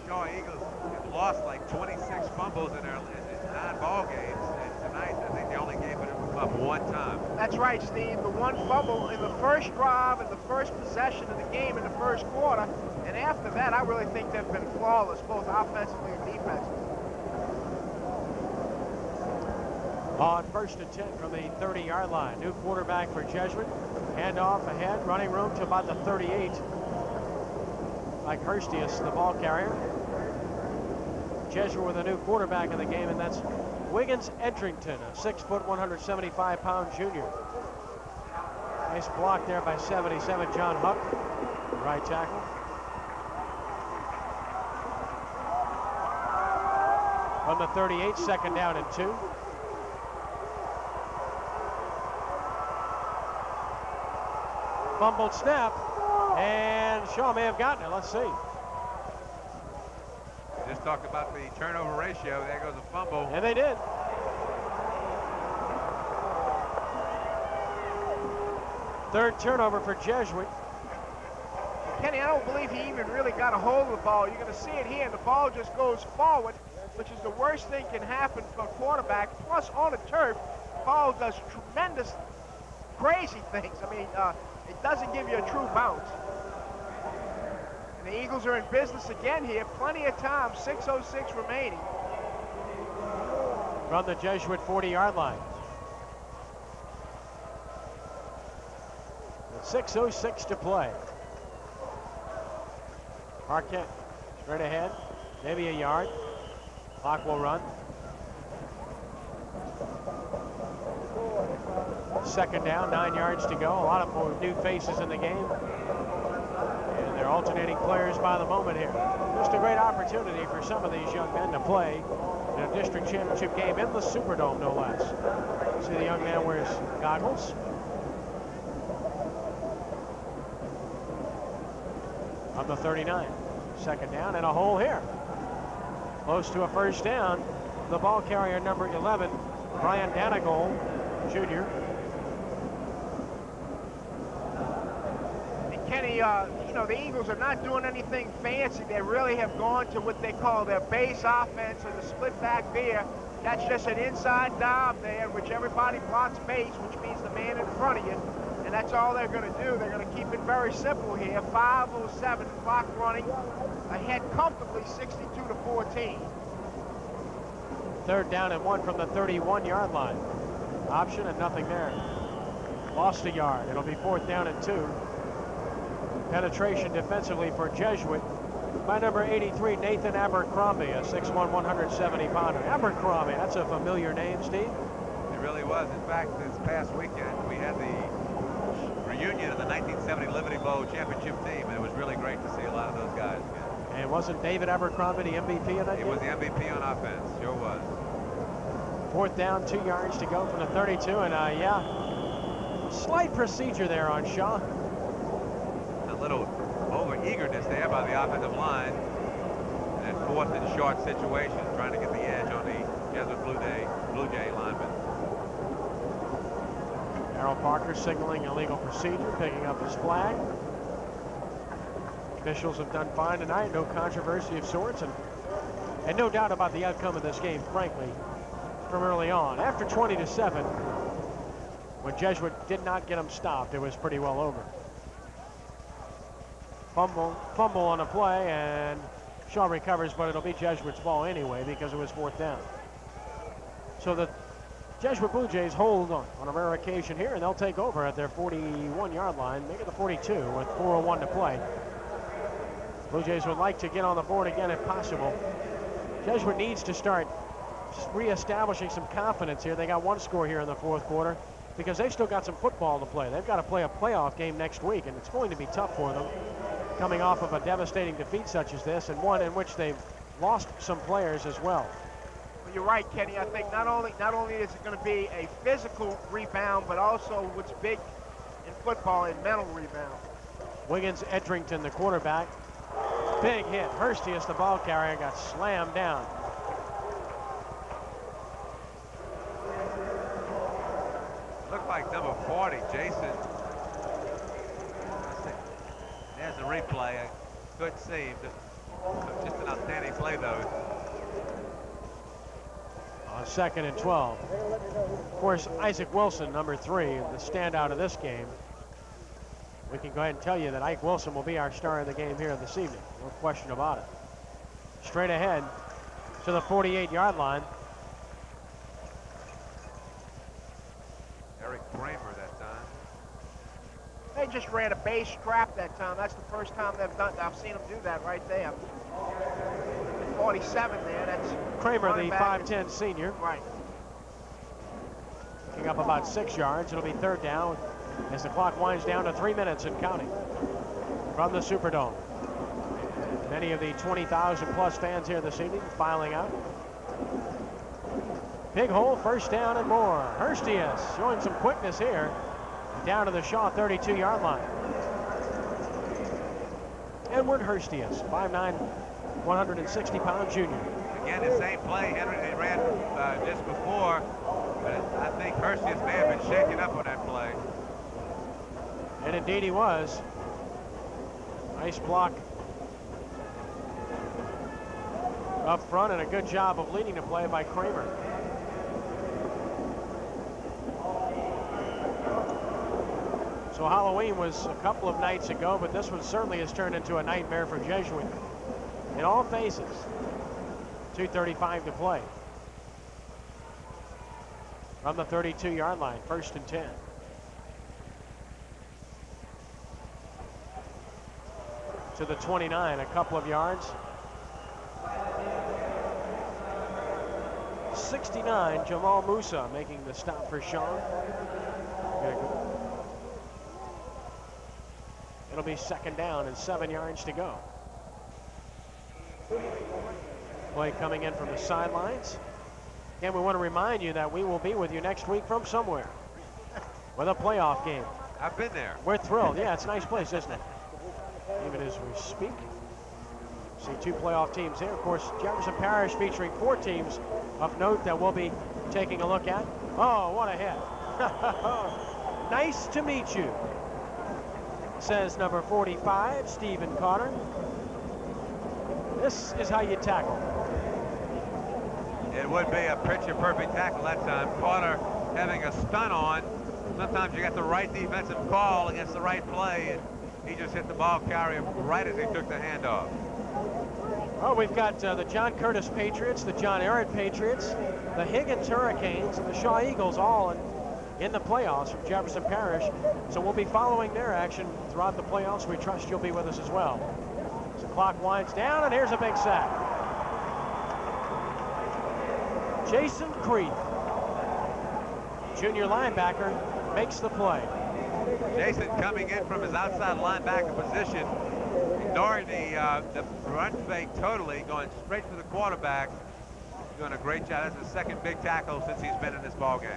Shaw Eagles have lost like 26 fumbles in their 9 ball games, and tonight I think they only gave it up 1 time. That's right, Steve. The 1 fumble in the first drive and the first possession of the game in the first quarter, and after that, I really think they've been flawless, both offensively and defensively. On 1st and 10 from the 30-yard line. New quarterback for Jesuit. Handoff ahead, running room to about the 38. Mike Hurstius, the ball carrier. Jesuit with a new quarterback in the game, and that's Wiggins Edrington, a 6', 175-pound junior. Nice block there by 77 John Huck, right tackle. From the 38, second down and 2. Fumbled snap, and Shaw may have gotten it. Let's see. Just talked about the turnover ratio. There goes a fumble. And they did. Third turnover for Jesuit. Kenny, I don't believe he even really got a hold of the ball. You're going to see it here, and the ball just goes forward, which is the worst thing can happen for a quarterback. Plus, on the turf, the ball does tremendous, crazy things. I mean, it doesn't give you a true bounce. And the Eagles are in business again here. Plenty of time, 6:06 remaining. From the Jesuit 40-yard line. 6:06 to play. Arquette straight ahead, maybe a yard. Clock will run. Second down, 9 yards to go. A lot of more new faces in the game. And they're alternating players by the moment here. Just a great opportunity for some of these young men to play in a district championship game in the Superdome, no less. See the young man wears goggles. On the 39, second down and a hole here. Close to a first down. The ball carrier, number 11, Brian Danagol, Jr. And Kenny, you know, the Eagles are not doing anything fancy. They really have gone to what they call their base offense or the split back there. That's just an inside dive there, which everybody blocks base, which means the man in front of you. And that's all they're going to do. They're going to keep it very simple here. 5:07 clock running. Ahead comfortably, 62-14. Third down and 1 from the 31-yard line. Option and nothing there. Lost a yard. It'll be fourth down and 2. Penetration defensively for Jesuit by number 83, Nathan Abercrombie, a 6'1", 170-pounder. Abercrombie, that's a familiar name, Steve. It really was. In fact, this past weekend, we had the reunion of the 1970 Liberty Bowl championship team, and it was really great to see a lot of those guys again. And wasn't David Abercrombie the MVP in that game? He was the MVP on offense, sure was. Fourth down, 2 yards to go from the 32, and yeah, slight procedure there on Shaw. A little over-eagerness there by the offensive line. And fourth and short situation, trying to get the edge on the Jesuit Blue Jay lineman. Darrell Parker signaling illegal procedure, picking up his flag. Officials have done fine tonight, no controversy of sorts, and no doubt about the outcome of this game, frankly, from early on. After 20-7, when Jesuit did not get them stopped, it was pretty well over. Fumble on a play, and Shaw recovers, but it'll be Jesuit's ball anyway because it was fourth down. So the Jesuit Blue Jays hold on a rare occasion here, and they'll take over at their 41-yard line, maybe the 42 with 4:01 to play. Blue Jays would like to get on the board again if possible. Jesuit needs to start reestablishing some confidence here. They got one score here in the fourth quarter because they've still got some football to play. They've got to play a playoff game next week, and it's going to be tough for them coming off of a devastating defeat such as this, and one in which they've lost some players as well. Well, you're right, Kenny. I think not only is it going to be a physical rebound, but also what's big in football, a mental rebound. Wiggins Edrington, the quarterback. Big hit. Hurstius, the ball carrier, got slammed down. Looked like number 40, Jason. There's the replay. A good save. Just an outstanding play, though. On 2nd and 12. Of course, Isaac Wilson, number 3, the standout of this game. We can go ahead and tell you that Ike Wilson will be our star of the game here this evening. No question about it. Straight ahead to the 48-yard line. Eric Kramer that time. They just ran a base trap that time. That's the first time I've seen them do that right there. 47 there. That's Kramer, the 5'10 senior. Right. Picking up about 6 yards. It'll be third down as the clock winds down to 3 minutes and counting from the Superdome. Many of the 20,000 plus fans here this evening filing out. Big hole, first down and more. Hurstius showing some quickness here. Down to the Shaw 32-yard line. Edward Hurstius, 5'9", 160-pound junior. Again, the same play Henry they ran just before, but I think Hurstius may have been shaken up on that play. And indeed he was. Nice block up front and a good job of leading the play by Kramer. So Halloween was a couple of nights ago, but this one certainly has turned into a nightmare for Jesuit in all phases. 2:35 to play. From the 32-yard line, 1st and 10. To the 29, a couple of yards. 69, Jamal Musa making the stop for Sean. It'll be 2nd down and 7 yards to go. Play coming in from the sidelines. And we want to remind you that we will be with you next week from somewhere with a playoff game. I've been there. We're thrilled. Yeah, it's a nice place, isn't it? Even as we speak. See 2 playoff teams here. Of course, Jefferson Parish featuring 4 teams of note that we'll be taking a look at. Oh, what a hit. Nice to meet you, says number 45, Stephen Carter. This is how you tackle. It would be a picture-perfect tackle that time. Carter having a stun on. Sometimes you got the right defensive call against the right play, and he just hit the ball carrier right as he took the handoff. Oh, we've got the John Curtis Patriots, the John Ehret Patriots, the Higgins Hurricanes, and the Shaw Eagles all in the playoffs from Jefferson Parish. So we'll be following their action throughout the playoffs. We trust you'll be with us as well. So the clock winds down, and here's a big sack. Jason Creeth, junior linebacker, makes the play. Jason coming in from his outside linebacker position, ignoring the run fake totally, going straight for the quarterback. Doing a great job. That's his 2nd big tackle since he's been in this ball game.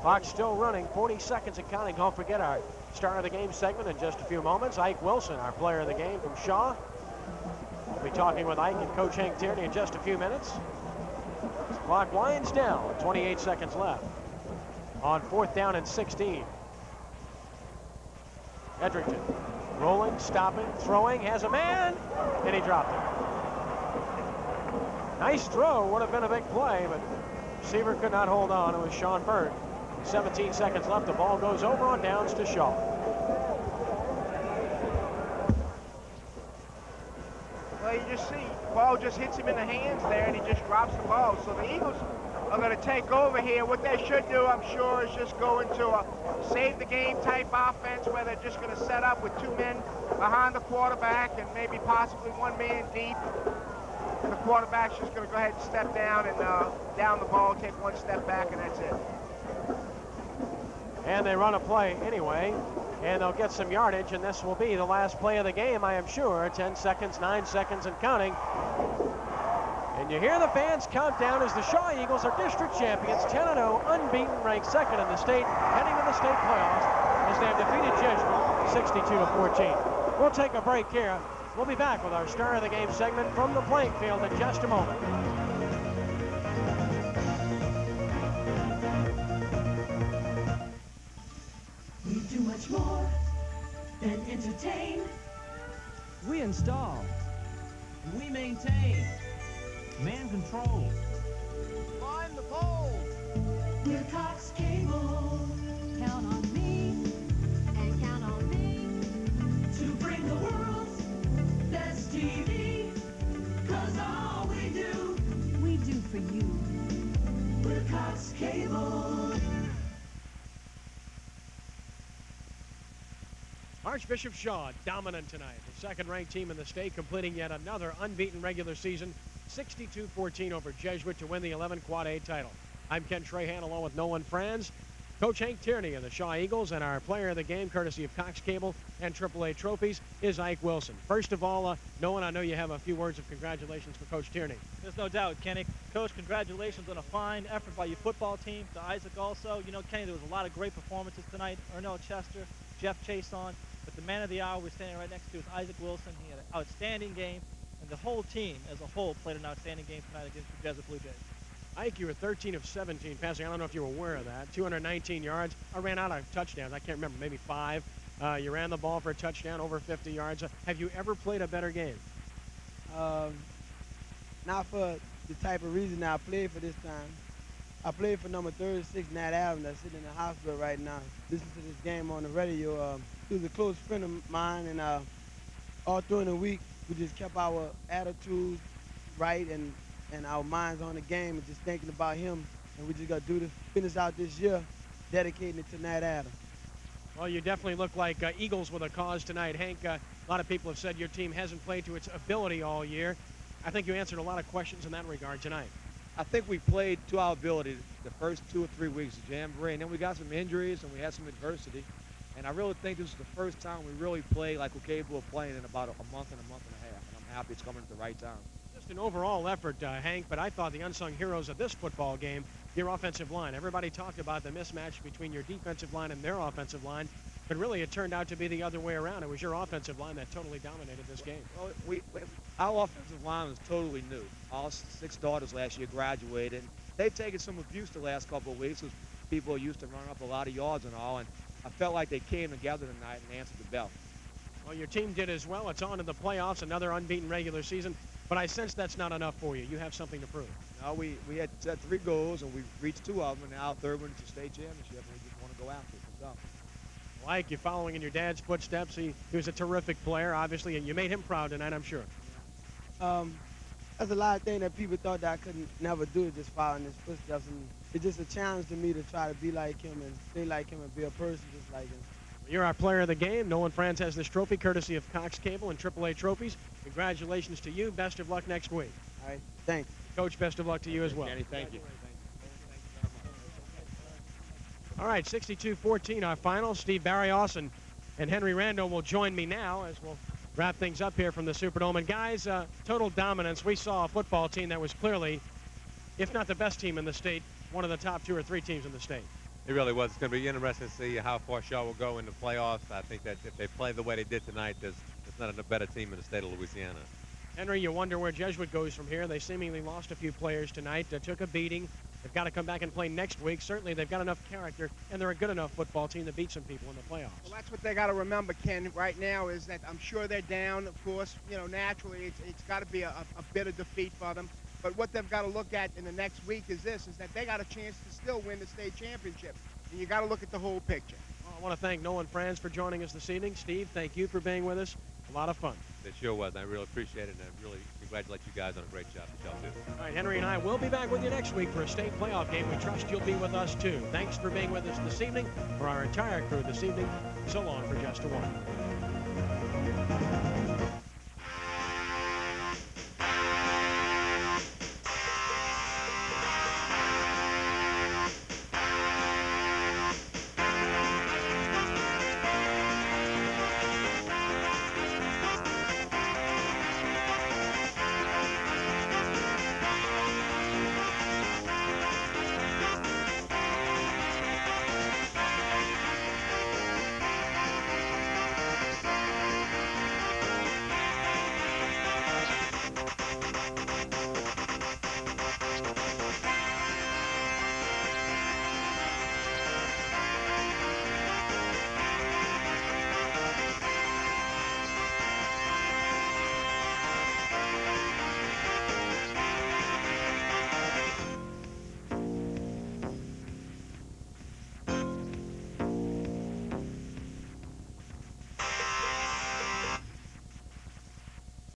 Clock still running, 40 seconds and counting. Don't forget our star of the game segment in just a few moments. Ike Wilson, our player of the game from Shaw. We'll be talking with Ike and Coach Hank Tierney in just a few minutes. Clock winds down, 28 seconds left. On 4th down and 16. Edrington rolling, stopping, throwing, has a man, and he dropped it. Nice throw, would have been a big play, but receiver could not hold on. It was Sean Bird. 17 seconds left. The ball goes over on downs to Shaw. Well, you just see, the ball just hits him in the hands there, and he just drops the ball. So the Eagles are going to take over here. What they should do, I'm sure, is just go into a save-the-game type offense where they're just going to set up with 2 men behind the quarterback and maybe possibly 1 man deep. And the quarterback's just going to go ahead and step down and down the ball, take 1 step back, and that's it. And they run a play anyway, and they'll get some yardage, and this will be the last play of the game, I am sure. 10 seconds, 9 seconds, and counting. And you hear the fans count down as the Shaw Eagles are district champions, 10-0, unbeaten, ranked 2nd in the state, heading to the state playoffs as they have defeated Jesuit 62-14. We'll take a break here. We'll be back with our star of the game segment from the playing field in just a moment. We do much more than entertain. We install. We maintain. Man controls. Climb the pole. We're Cox Cable. Count on me and count on me to bring the world's best TV. 'Cause all we do for you. We're Cox Cable. Archbishop Shaw dominant tonight. The 2nd-ranked team in the state completing yet another unbeaten regular season, 62-14 over Jesuit to win the 11 Quad A title. I'm Ken Trahan along with Nolan Franz. Coach Hank Tierney of the Shaw Eagles, and our player of the game, courtesy of Cox Cable and AAA Trophies, is Ike Wilson. First of all, Nolan, I know you have a few words of congratulations for Coach Tierney. There's no doubt, Kenny. Coach, congratulations on a fine effort by your football team. To Isaac also. You know, Kenny, there was a lot of great performances tonight. Ernell Chester, Jeff Chason, but the man of the hour we're standing right next to is Isaac Wilson. He had an outstanding game, and the whole team as a whole played an outstanding game tonight against the Jesuit Blue Jays. Ike, you were 13 of 17 passing. I don't know if you were aware of that. 219 yards. I ran out of touchdowns. I can't remember, maybe 5. You ran the ball for a touchdown, over 50 yards. Have you ever played a better game? Not for the type of reason I played for this time. I played for number 36, Nat Allen, that's sitting in the hospital right now. Listen to this game on the radio. He was a close friend of mine, and all during the week, we just kept our attitudes right and our minds on the game and just thinking about him. And we just got to do this, finish out this year, dedicating it to Nat Adams. Well, you definitely look like Eagles with a cause tonight. Hank, a lot of people have said your team hasn't played to its ability all year. I think you answered a lot of questions in that regard tonight. I think we played to our ability the first 2 or 3 weeks of Jamboree, and then we got some injuries and we had some adversity. And I really think this is the first time we really played like we're capable of playing in about a month and a half. And I'm happy it's coming at the right time. Just an overall effort, Hank, but I thought the unsung heroes of this football game, your offensive line. Everybody talked about the mismatch between your defensive line and their offensive line, but really it turned out to be the other way around. It was your offensive line that totally dominated this game. Well, our offensive line was totally new. All 6 daughters last year graduated. And they've taken some abuse the last couple of weeks, because people are used to running up a lot of yards and all, and I felt like they came together tonight and answered the bell. Well, your team did as well. It's on to the playoffs, another unbeaten regular season. But I sense that's not enough for you. You have something to prove. No, we had set 3 goals, and we reached 2 of them, and now our 3rd one is the state championship, and we just want to go after it. Like you're following in your dad's footsteps. He was a terrific player, obviously, and you made him proud tonight, I'm sure. There's a lot of things that people thought that I could never do, just following his footsteps. And it's just a challenge to me to try to be like him and think like him and be a person just like him. You're our player of the game. Nolan Franz has this trophy, courtesy of Cox Cable and AAA Trophies. Congratulations to you. Best of luck next week. All right, thanks. Coach, best of luck to you as well. Danny, thank you. All right, 62-14 our final. Steve Barios and Henry Rando will join me now as we'll wrap things up here from the Superdome. And guys, total dominance. We saw a football team that was clearly, if not the best team in the state, one of the top 2 or 3 teams in the state. It really was. It's going to be interesting to see how far Shaw will go in the playoffs. I think that if they play the way they did tonight, there's not a better team in the state of Louisiana. Henry, you wonder where Jesuit goes from here. They seemingly lost a few players tonight. They took a beating. They've got to come back and play next week. Certainly, they've got enough character, and they're a good enough football team to beat some people in the playoffs. Well, that's what they got to remember, Ken, right now, is that I'm sure they're down. Of course, you know, naturally, it's got to be a bitter defeat for them. But what they've got to look at in the next week is this, is that they got a chance to still win the state championship. And you got to look at the whole picture. Well, I want to thank Nolan Franz for joining us this evening. Steve, thank you for being with us. A lot of fun. It sure was. I really appreciate it, and I really congratulate you guys on a great job that y'all do. All right, Henry and I will be back with you next week for a state playoff game. We trust you'll be with us, too. Thanks for being with us this evening. For our entire crew this evening, so long for just a while.